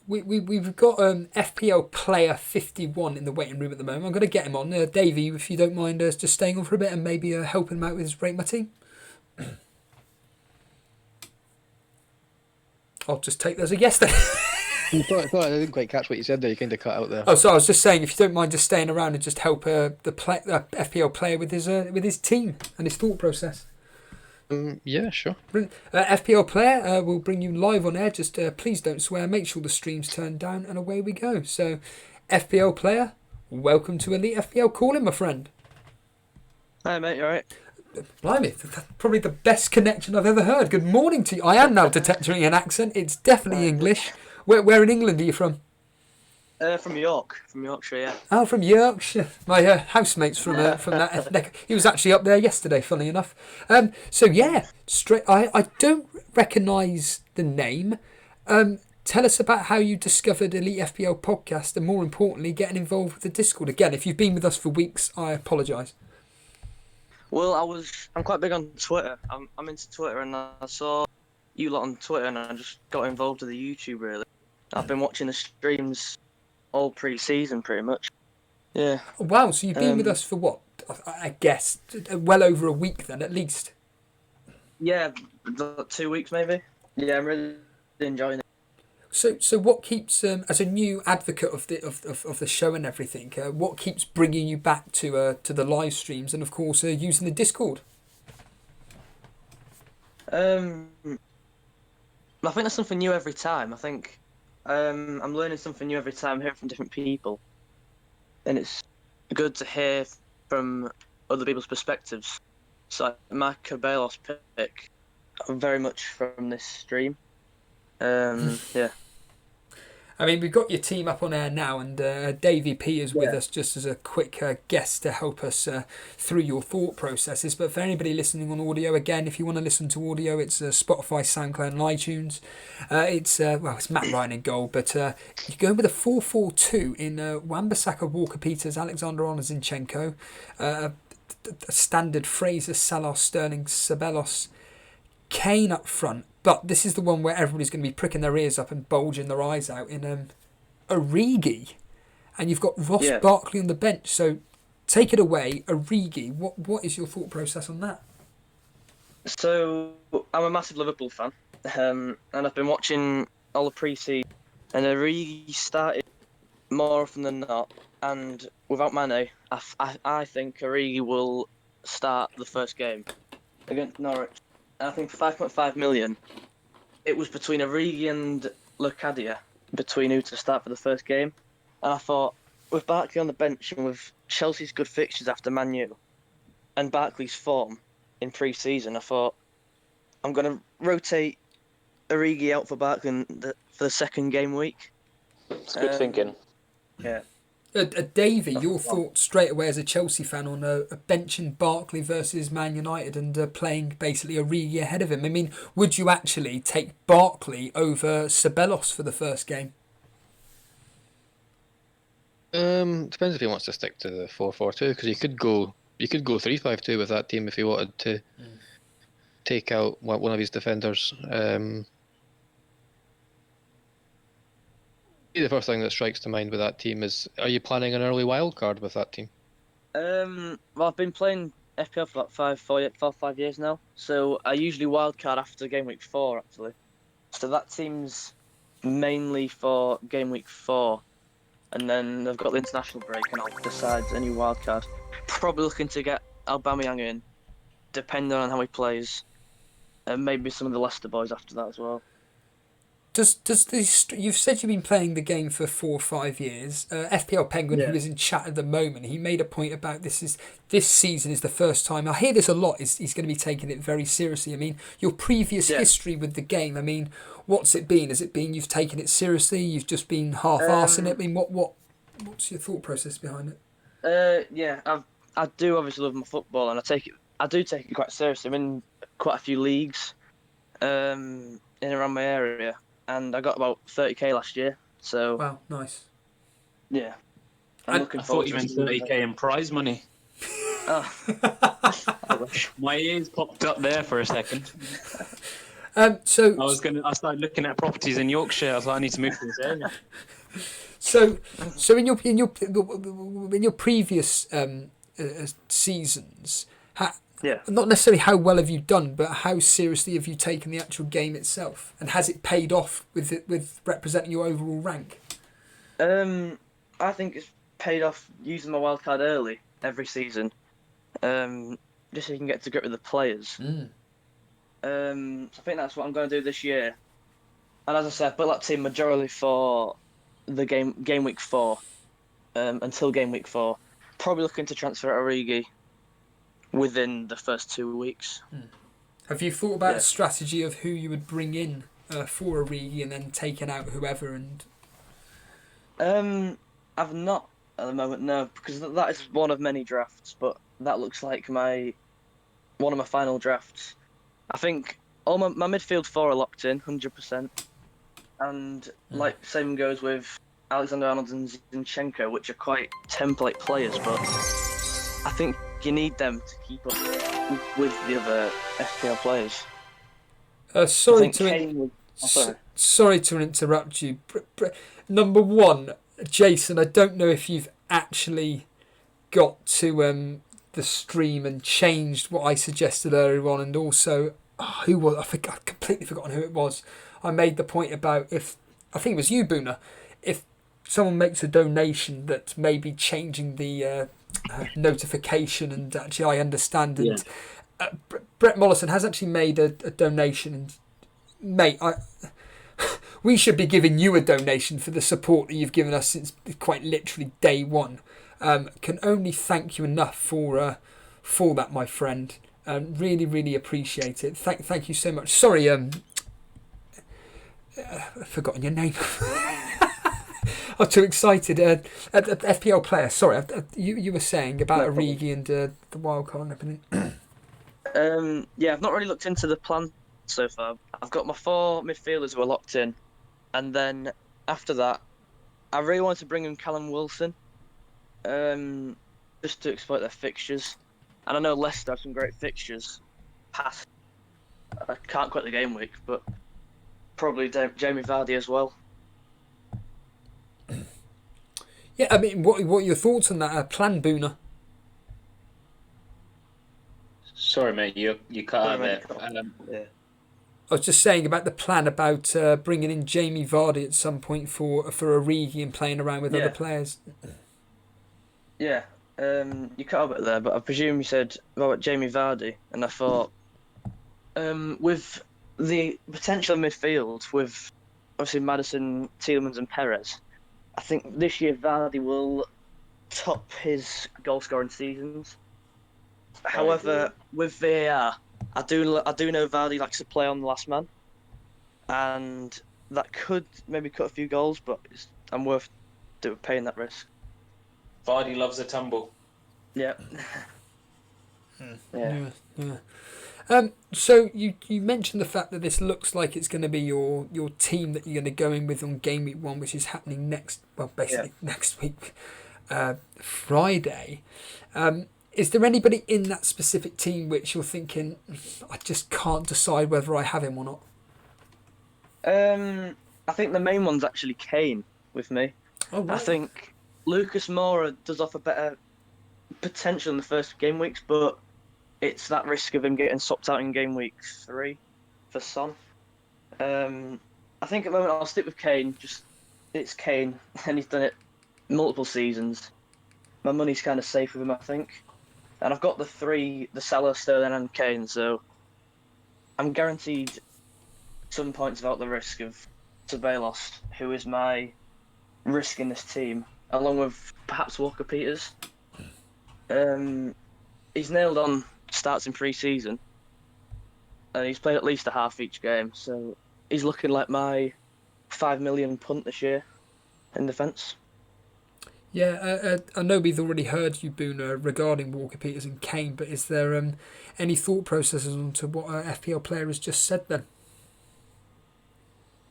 [SPEAKER 3] We've got FPL Player 51 in the waiting room at the moment. I'm going to get him on. Davey, if you don't mind just staying on for a bit and maybe helping him out with his Rate My Team. I'll just take that as a yes then.
[SPEAKER 10] I didn't quite catch what you said there. You kind of cut out there.
[SPEAKER 3] Oh, so I was just saying, if you don't mind just staying around and just help the FPL Player with his team and his thought process.
[SPEAKER 10] Yeah, sure.
[SPEAKER 3] FPL Player will bring you live on air. Just please don't swear. Make sure the stream's turned down, and away we go. So, FPL Player, welcome to Elite FPL. Call in, my friend.
[SPEAKER 12] Hi, mate. You alright?
[SPEAKER 3] Blimey, that's probably the best connection I've ever heard. Good morning to you. I am now detecting an accent. It's definitely English. Where in England are you from?
[SPEAKER 12] From Yorkshire, yeah.
[SPEAKER 3] Oh, from Yorkshire. My housemate's from that ethnic. He was actually up there yesterday, funny enough. So yeah, I don't recognise the name. Tell us about how you discovered Elite FPL podcast, and more importantly, getting involved with the Discord. Again, if you've been with us for weeks, I apologise.
[SPEAKER 12] Well, I'm quite big on Twitter. I'm into Twitter, and I saw you lot on Twitter, and I just got involved with the YouTube. Really, I've been watching the streams all pre-season, pretty much. Yeah.
[SPEAKER 3] Wow, so you've been with us for what? I guess well over a week then, at least.
[SPEAKER 12] Yeah, 2 weeks maybe. Yeah, I'm really enjoying it.
[SPEAKER 3] So what keeps, as a new advocate of the show and everything, what keeps bringing you back to the live streams and of course using the Discord?
[SPEAKER 12] I think there's something new every time. I think I'm learning something new every time, hearing from different people, and it's good to hear from other people's perspectives. So my Cabelos pick very much from this stream. Yeah.
[SPEAKER 3] I mean, we've got your team up on air now, and Davey P is with us just as a quick guest to help us through your thought processes. But for anybody listening on audio, again, if you want to listen to audio, it's Spotify, SoundCloud, and iTunes. It's Matt Ryan in goal, but you're going with a 4-4-2 in Wan-Bissaka, Walker Peters, Alexander-Arnold, Zinchenko, a standard Fraser, Salah, Sterling, Ceballos, Kane up front. But this is the one where everybody's going to be pricking their ears up and bulging their eyes out in Origi. And you've got Ross Barkley on the bench. So take it away, Origi. What is your thought process on that?
[SPEAKER 12] So I'm a massive Liverpool fan. And I've been watching all the pre-season. And Origi started more often than not. And without Mane, I think Origi will start the first game against Norwich. I think for 5.5 million, it was between Origi and Locadia, between who to start for the first game. And I thought, with Barkley on the bench and with Chelsea's good fixtures after Man U, and Barkley's form in pre-season, I thought, I'm going to rotate Origi out for Barkley for the second game week.
[SPEAKER 11] It's good thinking.
[SPEAKER 12] Yeah.
[SPEAKER 3] Davey, your thoughts straight away as a Chelsea fan on benching Barkley versus Man United and playing basically Origi ahead of him. I mean, would you actually take Barkley over Ceballos for the first game?
[SPEAKER 10] Depends if he wants to stick to the 4-4-2, because you could go 3-5-2 with that team if he wanted to take out one of his defenders. The first thing that strikes to mind with that team is: are you planning an early wild card with that team?
[SPEAKER 12] Well, I've been playing FPL for like 5 years now, so I usually wildcard after game week 4 actually. So that team's mainly for game week 4, and then they've got the international break, and I'll decide a new wildcard. Probably looking to get Aubameyang in, depending on how he plays, and maybe some of the Leicester boys after that as well.
[SPEAKER 3] Does this? You've said you've been playing the game for 4 or 5 years. FPL Penguin, who is in chat at the moment, he made a point about this season is the first time. I hear this a lot. He's going to be taking it very seriously. I mean, your previous history with the game. I mean, what's it been? Has it been you've taken it seriously? You've just been half-arsing it. I mean, what's your thought process behind it?
[SPEAKER 12] Yeah, I do obviously love my football, and I do take it quite seriously. I'm in quite a few leagues, in and around my area. And I got about 30k last year, so...
[SPEAKER 3] Wow, nice.
[SPEAKER 12] Yeah.
[SPEAKER 13] I thought you meant 30k in prize money. My ears popped up there for a second.
[SPEAKER 3] So
[SPEAKER 13] I started looking at properties in Yorkshire. I was like, I need to move to this area.
[SPEAKER 3] So in your previous seasons, not necessarily how well have you done, but how seriously have you taken the actual game itself, and has it paid off with representing your overall rank?
[SPEAKER 12] I think it's paid off using my wildcard early every season, just so you can get to grip with the players. So I think that's what I'm going to do this year. And as I said, I built that team majority for the game week 4, until game week 4. Probably looking to transfer Origi within the first 2 weeks.
[SPEAKER 3] Have you thought about a strategy of who you would bring in for Origi and then taking out whoever? And
[SPEAKER 12] I've not at the moment, no, because that is one of many drafts, but that looks like one of my final drafts. I think all my midfield 4 are locked in 100%, and like same goes with Alexander-Arnold and Zinchenko, which are quite template players, but I think you need them to keep up with the other FPL players.
[SPEAKER 3] Sorry to interrupt you. Number one, Jason, I don't know if you've actually got to the stream and changed what I suggested earlier on, and also who was I've completely forgotten who it was. I made the point about I think it was you, Buna. If someone makes a donation, that maybe changing the notification, and actually I understand. And Brett Mollison has actually made a donation, and mate, we should be giving you a donation for the support that you've given us since quite literally day one. Can only thank you enough for that, my friend. Really, really appreciate it. Thank you so much. Sorry, I've forgotten your name. I'm too excited. FPL Player, sorry, you were saying about Origi and the wildcard and everything.
[SPEAKER 12] Yeah, I've not really looked into the plan so far. I've got my 4 midfielders who are locked in, and then after that, I really wanted to bring in Callum Wilson, just to exploit their fixtures. And I know Leicester have some great fixtures past. I can't quit the game week, but probably Jamie Vardy as well.
[SPEAKER 3] Yeah, I mean, what are your thoughts on that plan, Buna?
[SPEAKER 13] Sorry, mate, you cut out there.
[SPEAKER 3] I was just saying about the plan about bringing in Jamie Vardy at some point for Origi and playing around with other players.
[SPEAKER 12] Yeah, you cut out a bit there, but I presume you said about Jamie Vardy, and I thought with the potential midfield with obviously Maddison, Tielemans and Perez, I think this year Vardy will top his goal scoring seasons. However, with VAR, I do know Vardy likes to play on the last man, and that could maybe cut a few goals, but I'm worth paying that risk.
[SPEAKER 13] Vardy loves a tumble.
[SPEAKER 12] Yeah.
[SPEAKER 3] Yeah. So you mentioned the fact that this looks like it's going to be your team that you're going to go in with on game week 1, which is happening next week, Friday. Is there anybody in that specific team which you're thinking, I just can't decide whether I have him or not?
[SPEAKER 12] I think the main one's actually Kane with me.
[SPEAKER 3] Oh, right.
[SPEAKER 12] I think Lucas Moura does offer better potential in the first game weeks, but it's that risk of him getting swapped out in game week 3 for Son. I think at the moment I'll stick with Kane. It's Kane, and he's done it multiple seasons. My money's kind of safe with him, I think. And I've got the Salah, Sterling, and Kane, so I'm guaranteed some points without the risk of Ceballos, who is my risk in this team, along with perhaps Walker Peters. He's nailed on starts in pre-season, and he's played at least a half each game, so he's looking like my 5 million punt this year in defence.
[SPEAKER 3] Yeah, I know we've already heard you, Buna, regarding Walker Peters and Kane, but is there any thought processes onto what FPL Player has just said then?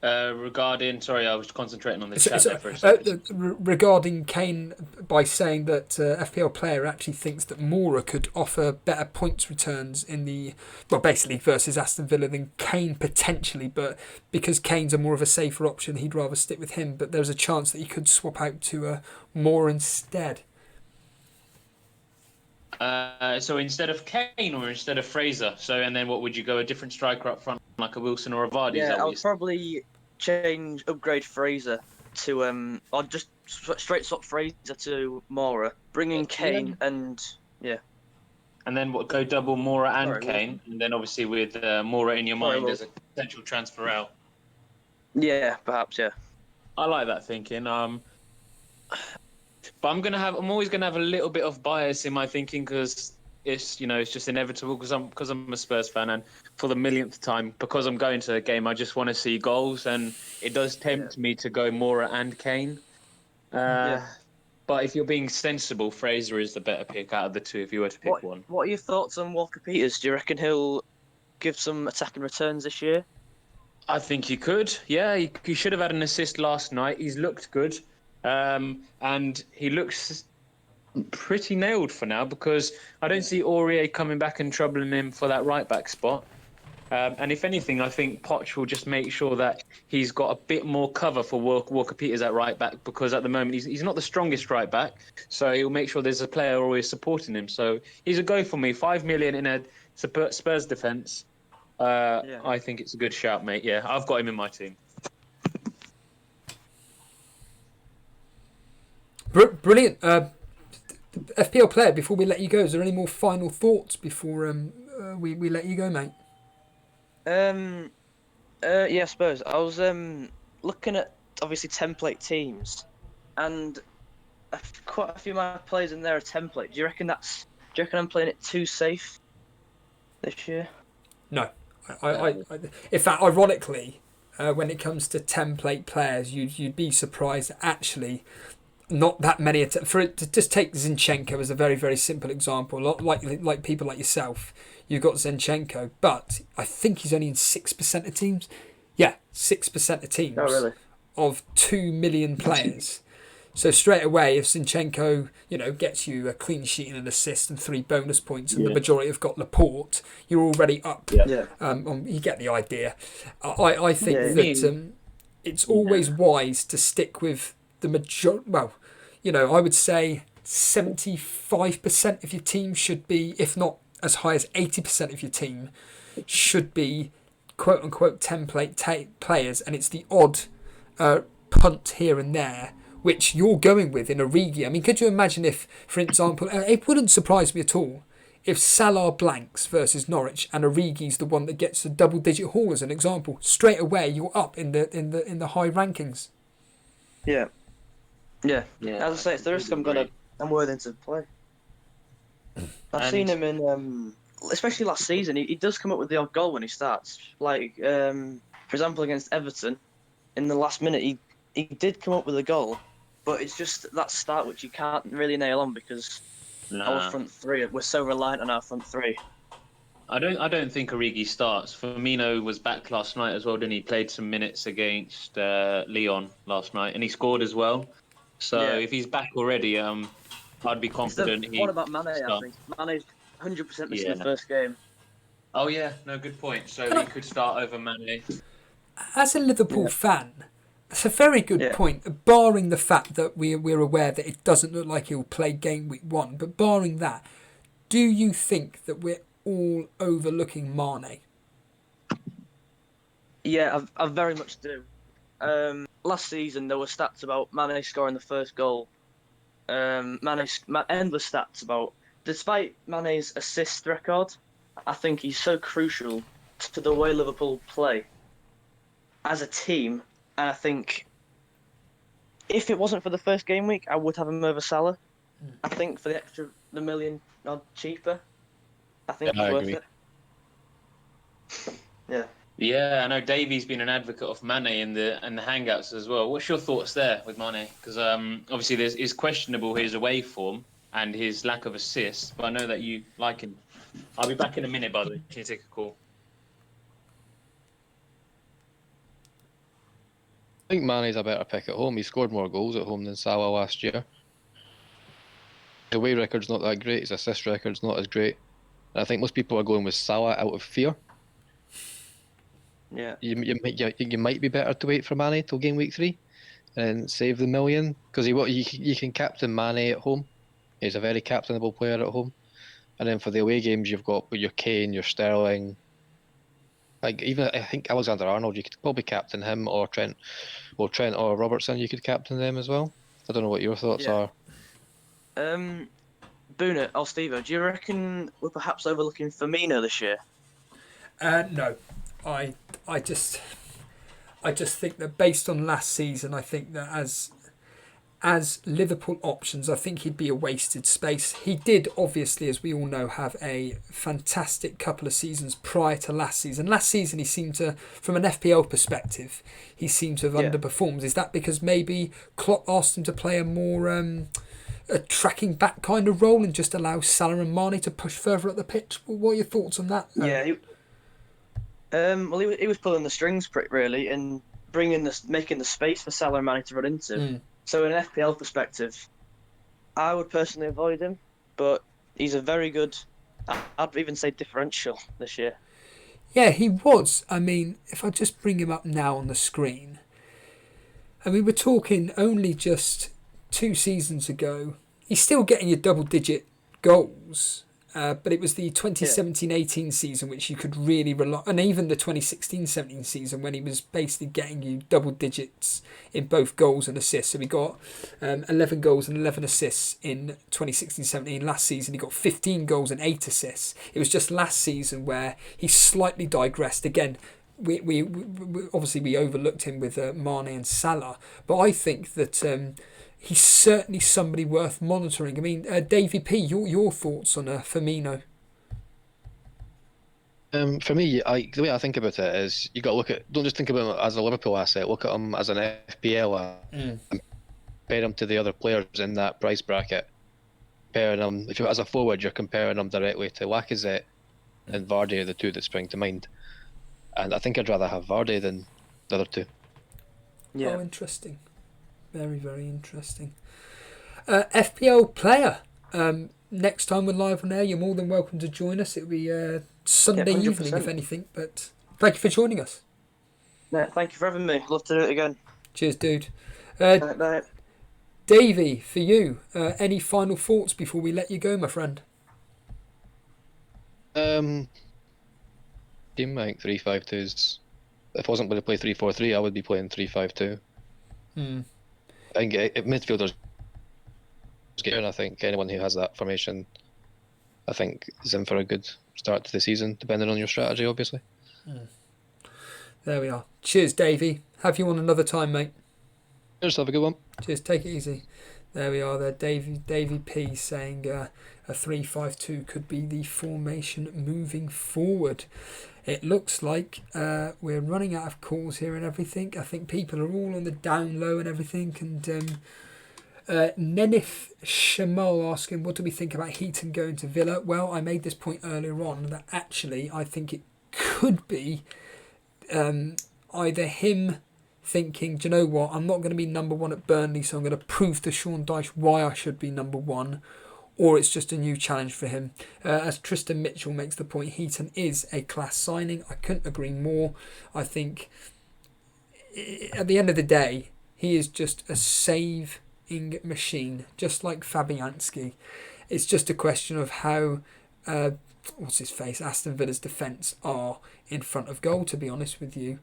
[SPEAKER 13] Regarding, sorry, I was concentrating on the chat there for a second.
[SPEAKER 3] Regarding Kane, by saying that FPL Player actually thinks that Moura could offer better points returns in basically versus Aston Villa than Kane potentially, but because Kane's a more of a safer option, he'd rather stick with him. But there's a chance that he could swap out to Moura instead.
[SPEAKER 13] So instead of Kane or instead of Fraser? And then what would you go? A different striker up front, like a Wilson or a Vardy?
[SPEAKER 12] Yeah, I would probably upgrade Fraser to or just straight swap Fraser to Moura, bring in Kane and
[SPEAKER 13] and then go double Moura and Kane, and then obviously with Moura in your mind as a potential transfer out.
[SPEAKER 12] Yeah, perhaps. Yeah,
[SPEAKER 13] I like that thinking. But I'm always gonna have a little bit of bias in my thinking because it's just inevitable because I'm a Spurs fan, and for the millionth time, because I'm going to a game, I just want to see goals, and it does tempt me to go Moura and Kane. But if you're being sensible, Fraser is the better pick out of the two if you were to pick one.
[SPEAKER 12] What are your thoughts on Walker Peters? Do you reckon he'll give some attacking returns this year?
[SPEAKER 13] I think he could. Yeah, he should have had an assist last night. He's looked good. And he looks pretty nailed for now because I don't see Aurier coming back and troubling him for that right-back spot. And if anything, I think Poch will just make sure that he's got a bit more cover for Walker Peters at right-back because at the moment he's not the strongest right-back, so he'll make sure there's a player always supporting him. So he's a go for me. 5 million in a Spurs defence. I think it's a good shout, mate. Yeah, I've got him in my team.
[SPEAKER 3] Brilliant. FPL Player, before we let you go, is there any more final thoughts before we let you go, mate?
[SPEAKER 12] Yeah, I suppose. I was looking at, obviously, template teams, and quite a few of my players in there are template. Do you reckon I'm playing it too safe this year? No.
[SPEAKER 3] In fact, ironically, when it comes to template players, you'd be surprised that actually not that many. For it to just take Zinchenko as a very, very simple example, like people like yourself, you've got Zinchenko, but I think he's only in 6% of teams. Yeah, 6% of teams.
[SPEAKER 12] Oh, really?
[SPEAKER 3] Of 2 million players. So straight away, if Zinchenko, gets you a clean sheet and an assist and 3 bonus points, and the majority have got Laporte, you're already up.
[SPEAKER 12] Yeah.
[SPEAKER 3] You get the idea. I think that it's always wise to stick with the majority. Well, I would say 75% of your team should be, if not as high as 80% of your team, should be quote unquote template players, and it's the odd punt here and there which you're going with in Origi. I mean, could you imagine if, for example, it wouldn't surprise me at all if Salah blanks versus Norwich and Origi's the one that gets the double-digit haul as an example. Straight away, you're up in the high rankings.
[SPEAKER 12] Yeah. As I say, it's the risk I'm willing to play. I've seen him in, especially last season. He does come up with the odd goal when he starts. Like, for example, against Everton, in the last minute, he did come up with a goal. but it's just that start which you can't really nail on because our front three, we're so reliant on our front three.
[SPEAKER 13] I don't think Origi starts. Firmino was back last night as well, didn't he? Played some minutes against Leon last night, and he scored as well. So if he's back already, I'd be confident
[SPEAKER 12] What about Mane? I think Mane's 100% missing the first game.
[SPEAKER 13] Oh yeah, no, good point. So he could start over Mane.
[SPEAKER 3] As a Liverpool fan, it's a very good point, barring the fact that we're aware that it doesn't look like he'll play game week 1, but barring that, do you think that we're all overlooking Mane?
[SPEAKER 12] Yeah, I very much do. Last season, there were stats about Mane scoring the first goal. Endless stats about... Despite Mane's assist record, I think he's so crucial to the way Liverpool play as a team, and I think if it wasn't for the first game week, I would have him over Salah. I think for the million odd cheaper, I think it's worth it. Yeah.
[SPEAKER 13] Yeah, I know Davey's been an advocate of Mane in the hangouts as well. What's your thoughts there with Mane? Because obviously it's questionable his away form and his lack of assists, but I know that you like him. I'll be back in a minute, by the way. Can you take a call?
[SPEAKER 10] I think Mane's a better pick at home. He scored more goals at home than Salah last year. His away record's not that great. His assist record's not as great. And I think most people are going with Salah out of fear.
[SPEAKER 12] Yeah.
[SPEAKER 10] You might be better to wait for Mane till game week 3 and save the million, because you can captain Mane at home. He's a very captainable player at home. And then for the away games, you've got your Kane, your Sterling. Like even I think Alexander-Arnold, you could probably captain him, or Trent or Robertson. You could captain them as well. I don't know what your thoughts are.
[SPEAKER 12] Buna or Stevo, do you reckon we're perhaps overlooking Firmino this year?
[SPEAKER 3] No, I just think that based on last season, I think that as Liverpool options, I think he'd be a wasted space. He did, obviously, as we all know, have a fantastic couple of seasons prior to last season. Last season, he seemed to, from an FPL perspective, he seemed to have underperformed. Is that because maybe Klopp asked him to play a more a tracking back kind of role and just allow Salah and Mane to push further up the pitch? What are your thoughts on that?
[SPEAKER 12] Yeah, he was pulling the strings really and making the space for Salah and Mane to run into. So in an FPL perspective, I would personally avoid him, but he's a very good, I'd even say differential this year.
[SPEAKER 3] Yeah, he was. I mean, if I just bring him up now on the screen, and we were talking only just 2 seasons ago, he's still getting your double-digit goals, but it was the 2017-18 season which you could really rely on, and even the 2016-17 season when he was basically getting you double digits in both goals and assists. So he got 11 goals and 11 assists in 2016-17. Last season he got 15 goals and 8 assists. It was just last season where he slightly digressed. Again, we obviously we overlooked him with Mane and Salah, but I think that he's certainly somebody worth monitoring. I mean, Davey P, your thoughts on Firmino?
[SPEAKER 10] For me, the way I think about it is you got to don't just think about him as a Liverpool asset. Look at him as an FPL and compare him to the other players in that price bracket. Comparing him, if you're as a forward, you're comparing him directly to Lacazette and Vardy are the two that spring to mind. And I think I'd rather have Vardy than the other two.
[SPEAKER 3] Yeah. Oh, interesting. Very, very interesting. FPL Player. Next time we're live on air, you're more than welcome to join us. It'll be Sunday evening, if anything. But thank you for joining us.
[SPEAKER 12] Yeah, thank you for having me. Love to do it again.
[SPEAKER 3] Cheers, dude.
[SPEAKER 12] Bye.
[SPEAKER 3] Davey, for you, any final thoughts before we let you go, my friend?
[SPEAKER 10] Team, I think 3-5-2s. If I wasn't going to play 3-4-3, I would be playing 3-5-2. I think if midfielders get in, I think anyone who has that formation, I think is in for a good start to the season, depending on your strategy, obviously.
[SPEAKER 3] There we are. Cheers, Davey. Have you on another time, mate.
[SPEAKER 10] Cheers, have a good one.
[SPEAKER 3] Cheers, take it easy. There we are there. Davey P saying a 3-5-2 could be the formation moving forward. It looks like we're running out of calls here and everything. I think people are all on the down low and everything, and Nenif Shamal asking, what do we think about Heaton going to Villa? Well, I made this point earlier on that actually I think it could be either him thinking, do you know what, I'm not going to be number one at Burnley, so I'm going to prove to Sean Dyche why I should be number one, or it's just a new challenge for him. As Tristan Mitchell makes the point, Heaton is a class signing. I couldn't agree more. I think at the end of the day, he is just a saving machine, just like Fabianski. It's just a question of how, what's his face, Aston Villa's defence are in front of goal, to be honest with you.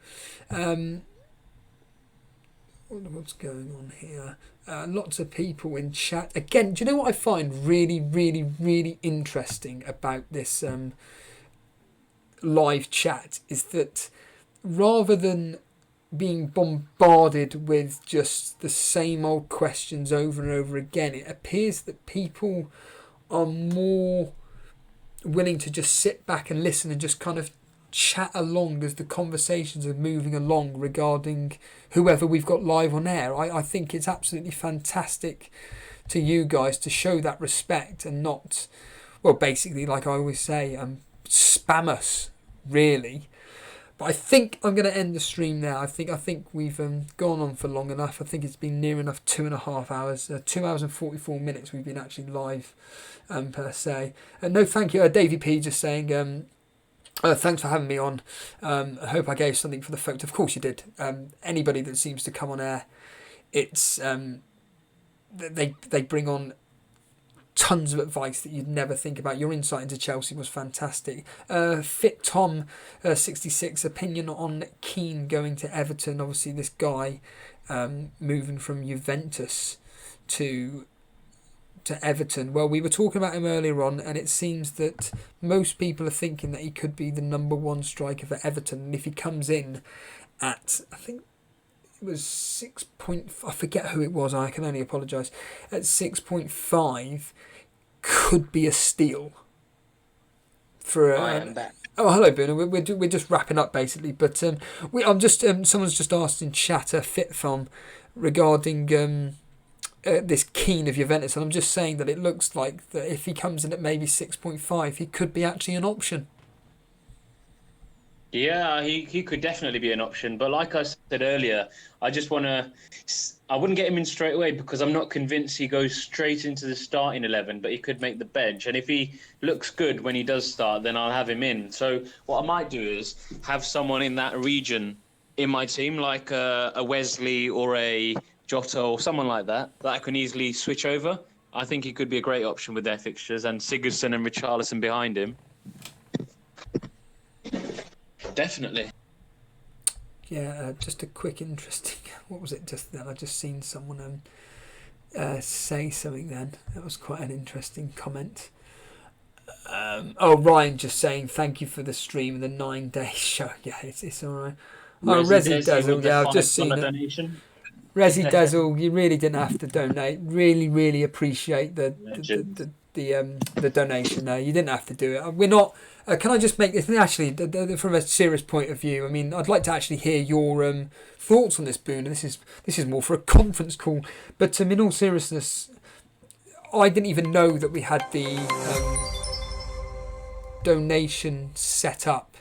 [SPEAKER 3] What's going on here? Lots of people in chat. Again, do you know what I find really, really, really interesting about this live chat is that rather than being bombarded with just the same old questions over and over again, it appears that people are more willing to just sit back and listen and just kind of chat along as the conversations are moving along regarding whoever we've got live on air. I think it's absolutely fantastic to you guys to show that respect and not, well, basically, like I always say, spam us, really. But I think I'm going to end the stream now. I think we've gone on for long enough. I think it's been near enough 2.5 hours, 2 hours and 44 minutes we've been actually live, per se. No, thank you. Davey P just saying, thanks for having me on. I hope I gave something for the folks. Of course you did. Anybody that seems to come on air, it's they bring on tons of advice that you'd never think about. Your insight into Chelsea was fantastic. Fit Tom 66 opinion on Keane going to Everton. Obviously this guy moving from Juventus to Everton. Well, we were talking about him earlier on, and it seems that most people are thinking that he could be the number one striker for Everton. And if he comes in at, I think it was 6 point, I forget who it was, I can only apologise, at 6.5, could be a steal. For
[SPEAKER 13] I am back.
[SPEAKER 3] Oh, hello, Buna. We're just wrapping up basically, but I'm just someone's just asked in chat, Fit Film, regarding this Keane of Juventus, and I'm just saying that it looks like that if he comes in at maybe 6.5, he could be actually an option.
[SPEAKER 13] Yeah, he could definitely be an option. But like I said earlier, I wouldn't get him in straight away because I'm not convinced he goes straight into the starting 11, but he could make the bench. And if he looks good when he does start, then I'll have him in. So what I might do is have someone in that region in my team, like a Wesley or a Jota or someone like that I can easily switch over. I think he could be a great option with their fixtures and Sigurdsson and Richarlison behind him. Definitely.
[SPEAKER 3] Yeah, just a quick interesting, what was it just then? I just seen someone say something then. That was quite an interesting comment. Ryan just saying thank you for the stream and the 9-day show. Yeah, it's alright. Oh, Resi Dazzle, yeah, I've just seen it. Resi Dazzle, you really didn't have to donate. Really appreciate the donation there. You didn't have to do it. We're not. Can I just make this actually from a serious point of view? I mean, I'd like to actually hear your thoughts on this, Boone. This is more for a conference call. But in all seriousness, I didn't even know that we had the donation set up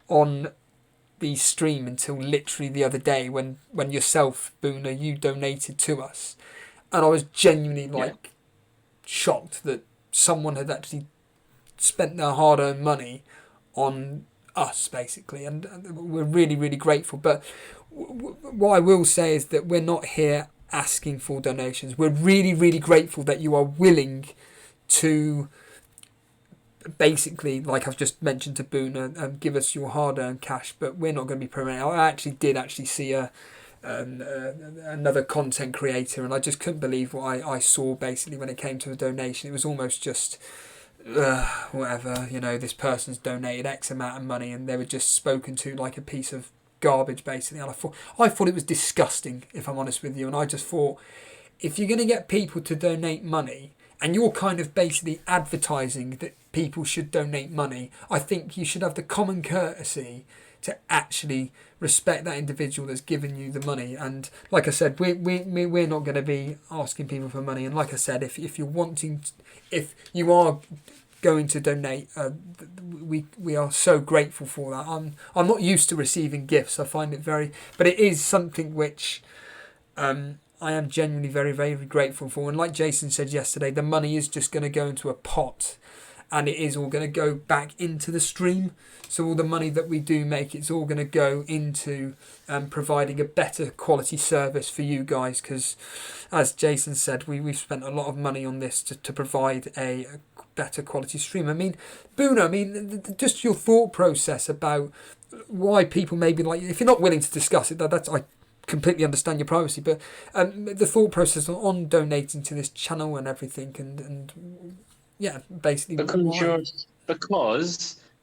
[SPEAKER 3] on the stream until literally the other day when yourself, Boona, you donated to us, and I was genuinely shocked that someone had actually spent their hard-earned money on us, basically, and we're really grateful. But what I will say is that we're not here asking for donations. We're really grateful that you are willing to basically, like I've just mentioned to Boona, give us your hard-earned cash, but we're not going to be promoting. I did see another content creator, and I just couldn't believe what I saw basically when it came to the donation. It was almost just whatever, this person's donated X amount of money and they were just spoken to like a piece of garbage basically, and I thought it was disgusting, if I'm honest with you. And I just thought, if you're going to get people to donate money and you're kind of basically advertising that people should donate money, I think you should have the common courtesy to actually respect that individual that's given you the money. And like I said, we're not going to be asking people for money. And like I said, if you're wanting, if you are going to donate, we are so grateful for that. I'm not used to receiving gifts. I find it but it is something which I am genuinely very, very grateful for. And like Jason said yesterday, the money is just going to go into a pot, and it is all going to go back into the stream. So all the money that we do make, it's all going to go into providing a better quality service for you guys. Because as Jason said, we've spent a lot of money on this to provide a better quality stream. I mean, Buna, just your thought process about why people maybe like, if you're not willing to discuss it, that's I completely understand your privacy, but the thought process on donating to this channel and everything, and yeah, basically
[SPEAKER 13] because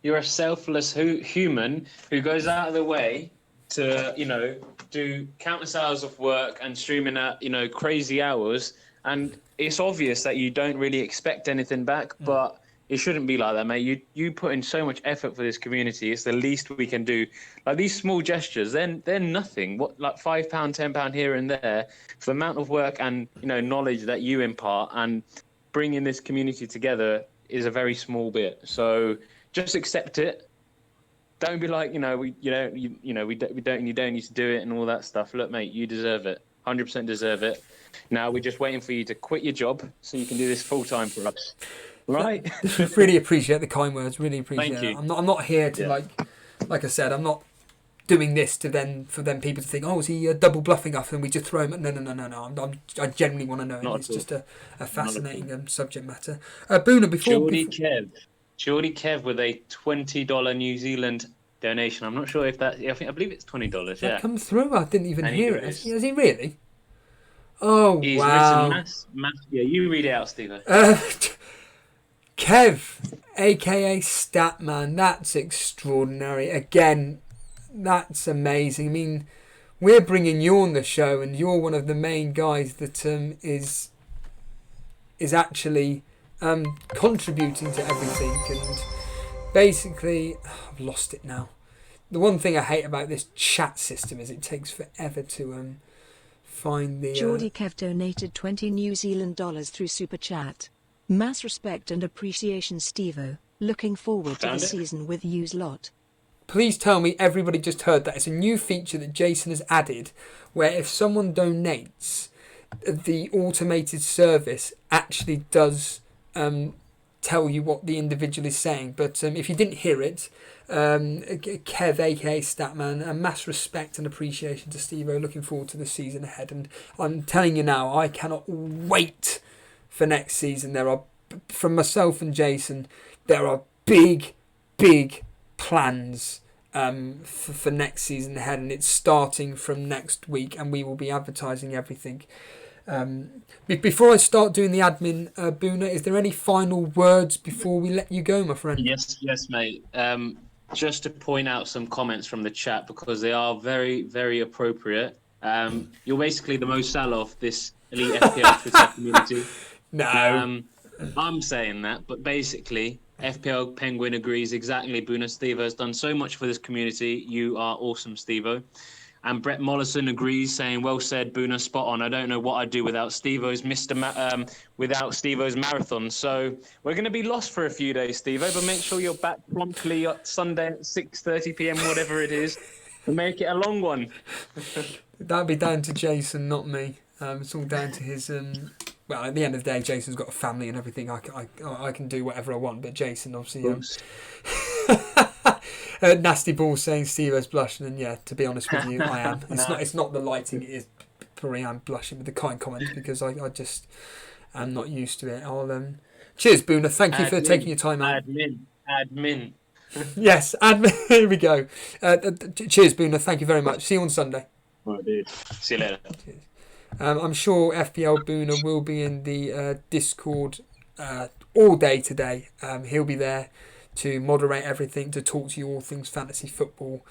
[SPEAKER 13] you're a selfless human who goes out of the way to do countless hours of work and streaming at crazy hours, and it's obvious that you don't really expect anything back, but it shouldn't be like that, mate. You put in so much effort for this community. It's the least we can do. Like these small gestures, they're nothing. What, like £5, £10 here and there, for the amount of work and knowledge that you impart and bringing this community together is a very small bit. So just accept it. Don't be like, you don't need to do it and all that stuff. Look, mate, you deserve it. 100% deserve it. Now we're just waiting for you to quit your job so you can do this full time for us. Right.
[SPEAKER 3] Really appreciate the kind words. Really appreciate
[SPEAKER 13] Thank you.
[SPEAKER 3] it. I'm not here to like I said, I'm not doing this for them people to think, oh, is he double bluffing us and we just throw him? No. I genuinely want to know. It's just a fascinating subject matter. Buna,
[SPEAKER 13] Geordie Kev with a $20 New Zealand donation. I'm not sure if that. I believe it's $20.
[SPEAKER 3] That come through. I didn't even hear it. Has he really? Oh,
[SPEAKER 13] He's
[SPEAKER 3] wow.
[SPEAKER 13] written mass. Yeah, you read it out, Steve.
[SPEAKER 3] Kev, aka Statman, that's extraordinary. Again, that's amazing. I mean, we're bringing you on the show, and you're one of the main guys that is actually contributing to everything. And basically, I've lost it now. The one thing I hate about this chat system is it takes forever to find the.
[SPEAKER 14] Geordie Kev donated $20 New Zealand through Super Chat. Mass respect and appreciation, Stevo. Looking forward to the season with yous lot.
[SPEAKER 3] Please tell me everybody just heard that. It's a new feature that Jason has added where if someone donates, the automated service actually does tell you what the individual is saying. But if you didn't hear it, Kev, aka Statman, mass respect and appreciation to Stevo. Looking forward to the season ahead. And I'm telling you now, I cannot wait for next season. There are, from myself and Jason, there are big plans for next season ahead, and it's starting from next week, and we will be advertising everything. Before I start doing the admin, Buna, is there any final words before we let you go, my friend?
[SPEAKER 13] Yes, mate. Just to point out some comments from the chat because they are very, very appropriate. You're basically the Mo Salah of this elite FPL Twitter community.
[SPEAKER 3] No.
[SPEAKER 13] I'm saying that, but basically, FPL Penguin agrees exactly. Buna, Stevo has done so much for this community. You are awesome, Stevo. And Brett Mollison agrees, saying, "Well said, Buna, spot on. I don't know what I'd do without Stevo's without Stevo's marathon. So we're going to be lost for a few days, Stevo. But make sure you're back promptly at Sunday at 6:30 p.m. whatever it is, to make it a long one."
[SPEAKER 3] That'd be down to Jason, not me. It's all down to his. Well, at the end of the day, Jason's got a family and everything. I can do whatever I want, but Jason obviously. Nasty Ball saying Stevo's blushing, and yeah, to be honest with you, I am. It's not the lighting. It is probably I'm blushing with the kind comments because I just am not used to it. Cheers, Buna. Thank you for taking your time out.
[SPEAKER 13] Admin.
[SPEAKER 3] Yes, admin. Here we go. Cheers, Buna. Thank you very much. See you on Sunday.
[SPEAKER 13] Right, dude. See you later.
[SPEAKER 3] Cheers. I'm sure FPL Buna will be in the Discord all day today. He'll be there to moderate everything, to talk to you all things fantasy football.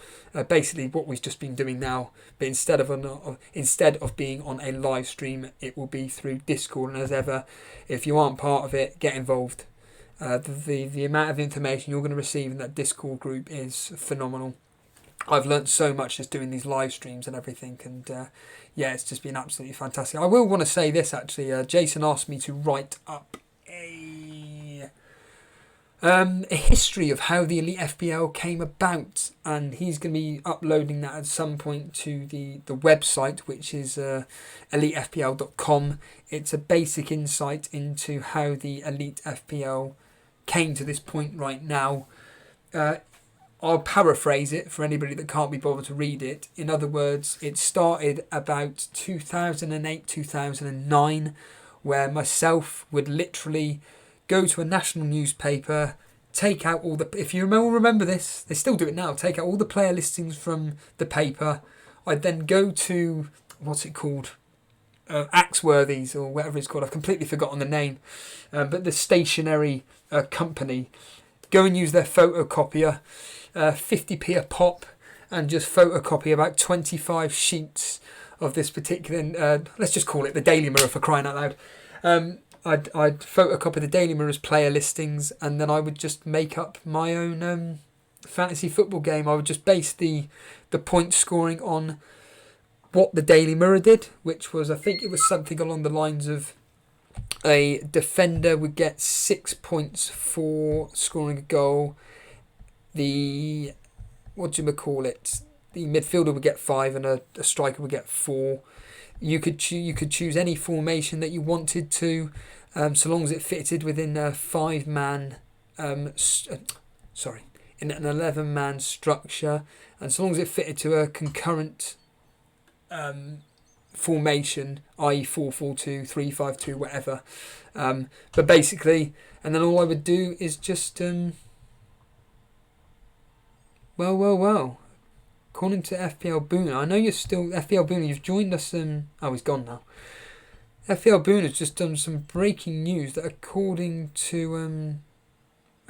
[SPEAKER 3] Basically, what we've just been doing now, but instead of being on a live stream, it will be through Discord. And as ever, if you aren't part of it, get involved. The amount of information you're going to receive in that Discord group is phenomenal. I've learnt so much just doing these live streams and everything, and yeah, it's just been absolutely fantastic. I will want to say this actually. Jason asked me to write up a history of how the Elite FPL came about, and he's going to be uploading that at some point to the website, which is elitefpl.com. It's a basic insight into how the Elite FPL came to this point right now. I'll paraphrase it for anybody that can't be bothered to read it. In other words, it started about 2008, 2009, where myself would literally go to a national newspaper, take out all the... If you remember this, they still do it now. Take out all the player listings from the paper. I'd then go to... What's it called? Axworthy's or whatever it's called. I've completely forgotten the name. But the stationery company. Go and use their photocopier. 50p a pop. And just photocopy about 25 sheets of this particular... let's just call it the Daily Mirror, for crying out loud. I'd photocopy the Daily Mirror's player listings, and then I would just make up my own fantasy football game. I would just base the point scoring on what the Daily Mirror did, which was, I think it was something along the lines of a defender would get 6 points for scoring a goal. The midfielder would get 5, and a striker would get 4. You could choose any formation that you wanted to, so long as it fitted within a 5-man, in an 11-man structure, and so long as it fitted to a concurrent formation, i.e. 4-4-2, 3-5-2, whatever. But basically, and then all I would do is just well. According to FPL Buna, I know you're still... FPL Buna, you've joined us... he's gone now. FPL Buna's just done some breaking news that according to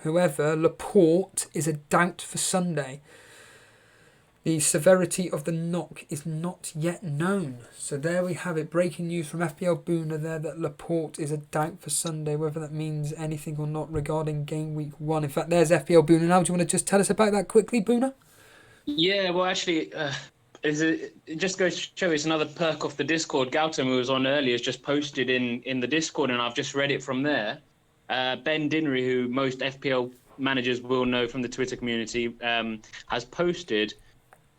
[SPEAKER 3] whoever, Laporte is a doubt for Sunday. The severity of the knock is not yet known. So there we have it. Breaking news from FPL Buna there that Laporte is a doubt for Sunday. Whether that means anything or not regarding game week 1. In fact, there's FPL Buna now. Do you want to just tell us about that quickly, Buna?
[SPEAKER 13] Yeah, well, actually, it just goes to show it's another perk off the Discord. Gautam, who was on earlier, has just posted in the Discord, and I've just read it from there. Ben Dinnery, who most FPL managers will know from the Twitter community, has posted.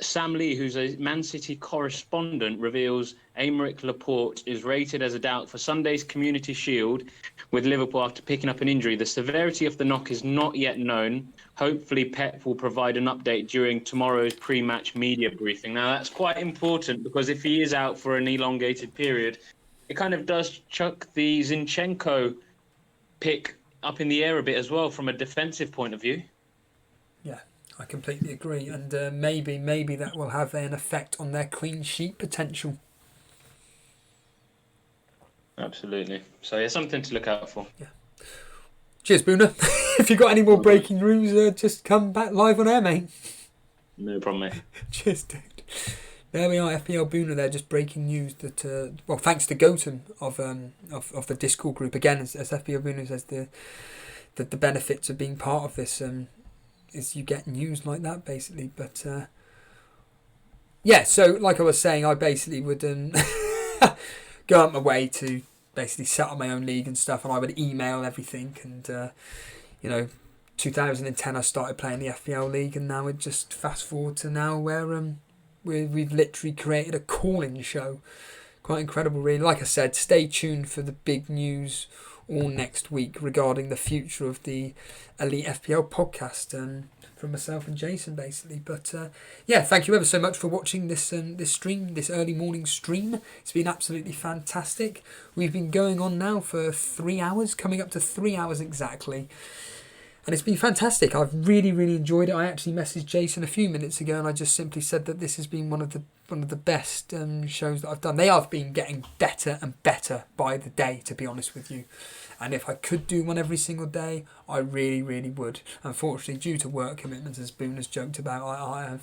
[SPEAKER 13] Sam Lee, who's a Man City correspondent, reveals Aymeric Laporte is rated as a doubt for Sunday's Community Shield with Liverpool after picking up an injury. The severity of the knock is not yet known. Hopefully Pep will provide an update during tomorrow's pre-match media briefing. Now, that's quite important because if he is out for an elongated period, it kind of does chuck the Zinchenko pick up in the air a bit as well from a defensive point of view.
[SPEAKER 3] Yeah, I completely agree. And maybe that will have an effect on their clean sheet potential.
[SPEAKER 13] Absolutely. So, yeah, something to look out for.
[SPEAKER 3] Yeah. Cheers, Buna. If you've got any more breaking news, just come back live on air, mate.
[SPEAKER 13] No problem, mate.
[SPEAKER 3] Cheers, dude. There we are, FPL Buna there, just breaking news that, thanks to Gautam of the Discord group. Again, as FPL Buna says, the benefits of being part of this is you get news like that, basically. But, yeah, so like I was saying, I basically would go out my way to basically set up my own league and stuff, and I would email everything. And 2010 I started playing the FPL league, and now it just fast forward to now where we've literally created a call-in show. Quite incredible, really. Like I said, stay tuned for the big news all next week regarding the future of the Elite FPL podcast from myself and Jason, basically. But yeah, thank you ever so much for watching this stream, this early morning stream. It's been absolutely fantastic. We've been going on now for 3 hours, coming up to 3 hours exactly. And it's been fantastic. I've really, really enjoyed it. I actually messaged Jason a few minutes ago, and I just simply said that this has been one of the best shows that I've done. They have been getting better and better by the day, to be honest with you. And if I could do one every single day, I really, really would. Unfortunately, due to work commitments, as Boone has joked about, I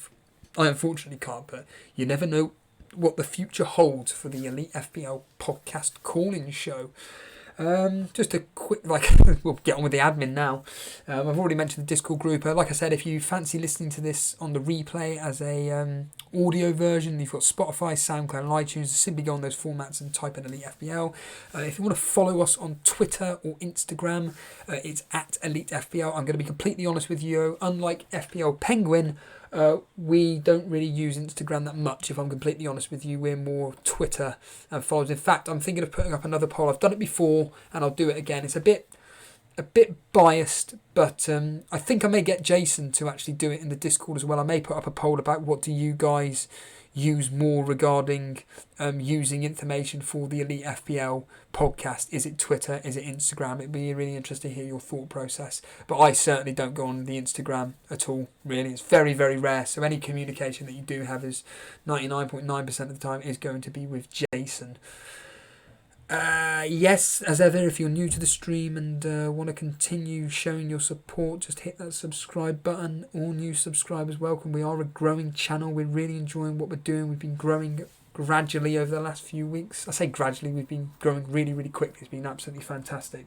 [SPEAKER 3] unfortunately can't. But you never know what the future holds for the Elite FPL podcast call-in show. Just a quick, we'll get on with the admin now. I've already mentioned the Discord group. Like I said, if you fancy listening to this on the replay as a audio version, you've got Spotify, SoundCloud, and iTunes. Simply go on those formats and type in Elite FPL. If you want to follow us on Twitter or Instagram, it's at Elite FPL. I'm going to be completely honest with you. Unlike FPL Penguin, we don't really use Instagram that much, if I'm completely honest with you. We're more Twitter followers. In fact, I'm thinking of putting up another poll. I've done it before and I'll do it again. It's a bit biased, but I think I may get Jason to actually do it in the Discord as well. I may put up a poll about what do you guys use more regarding using information for the Elite FPL podcast. Is it Twitter? Is it Instagram? It'd be really interesting to hear your thought process. But I certainly don't go on the Instagram at all, really. It's very, very rare. So any communication that you do have is 99.9% of the time is going to be with Jason. Yes, as ever, if you're new to the stream and want to continue showing your support, just hit that subscribe button. All new subscribers welcome. We are a growing channel. We're really enjoying what we're doing. We've been growing gradually over the last few weeks. I say gradually, we've been growing really, really quickly. It's been absolutely fantastic.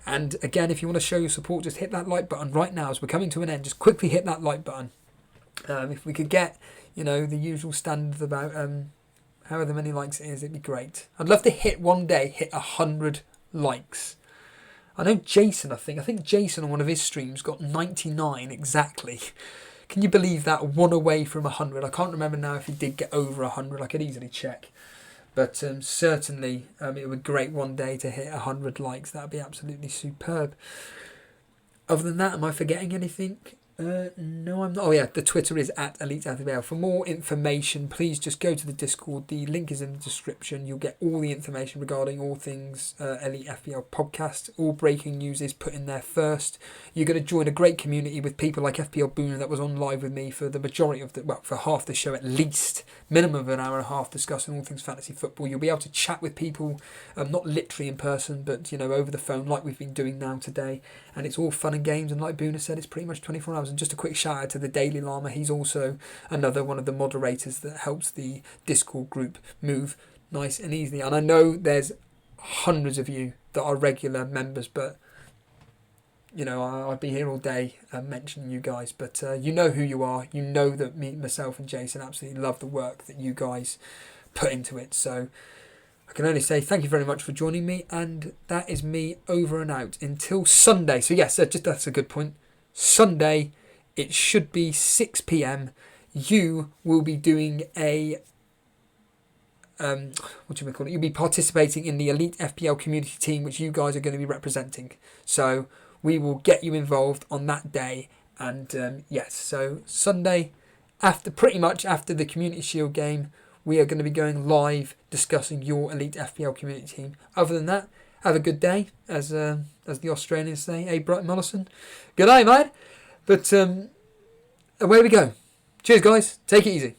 [SPEAKER 3] And again, if you want to show your support, just hit that like button right now as we're coming to an end. Just quickly hit that like button. If we could get, the usual standard of about however many likes it is, it'd be great. I'd love to hit 100 likes. I know Jason, I think Jason on one of his streams got 99 exactly. Can you believe that? One away from 100. I can't remember now if he did get over 100. I could easily check. But certainly it would be great one day to hit 100 likes. That would be absolutely superb. Other than that, am I forgetting anything? No, I'm not. Oh yeah, the Twitter is at Elite FPL. For more information, please just go to the Discord. The link is in the description. You'll get all the information regarding all things Elite FPL podcast. All breaking news is put in there first. You're going to join a great community with people like FPL Buna that was on live with me for the majority of for half the show at least. Minimum of an hour and a half discussing all things fantasy football. You'll be able to chat with people, not literally in person, but over the phone like we've been doing now today. And it's all fun and games. And like Buna said, it's pretty much 24 hours. And just a quick shout out to the Daily Llama. He's also another one of the moderators that helps the Discord group move nice and easily. And I know there's hundreds of you that are regular members, but I'd be here all day mentioning you guys. But you know who you are. You know that myself and Jason absolutely love the work that you guys put into it. So I can only say thank you very much for joining me, and that is me over and out until Sunday. So yes, that's a good point. Sunday, it should be 6 p.m. You will be doing a what do we call it? You'll be participating in the Elite FPL community team, which you guys are going to be representing. So we will get you involved on that day. And yes, so Sunday, pretty much after the Community Shield game, we are going to be going live discussing your Elite FPL community team. Other than that, have a good day, as the Australians say. Hey, Brighton Mollison. Good day, mate. But away we go. Cheers, guys. Take it easy.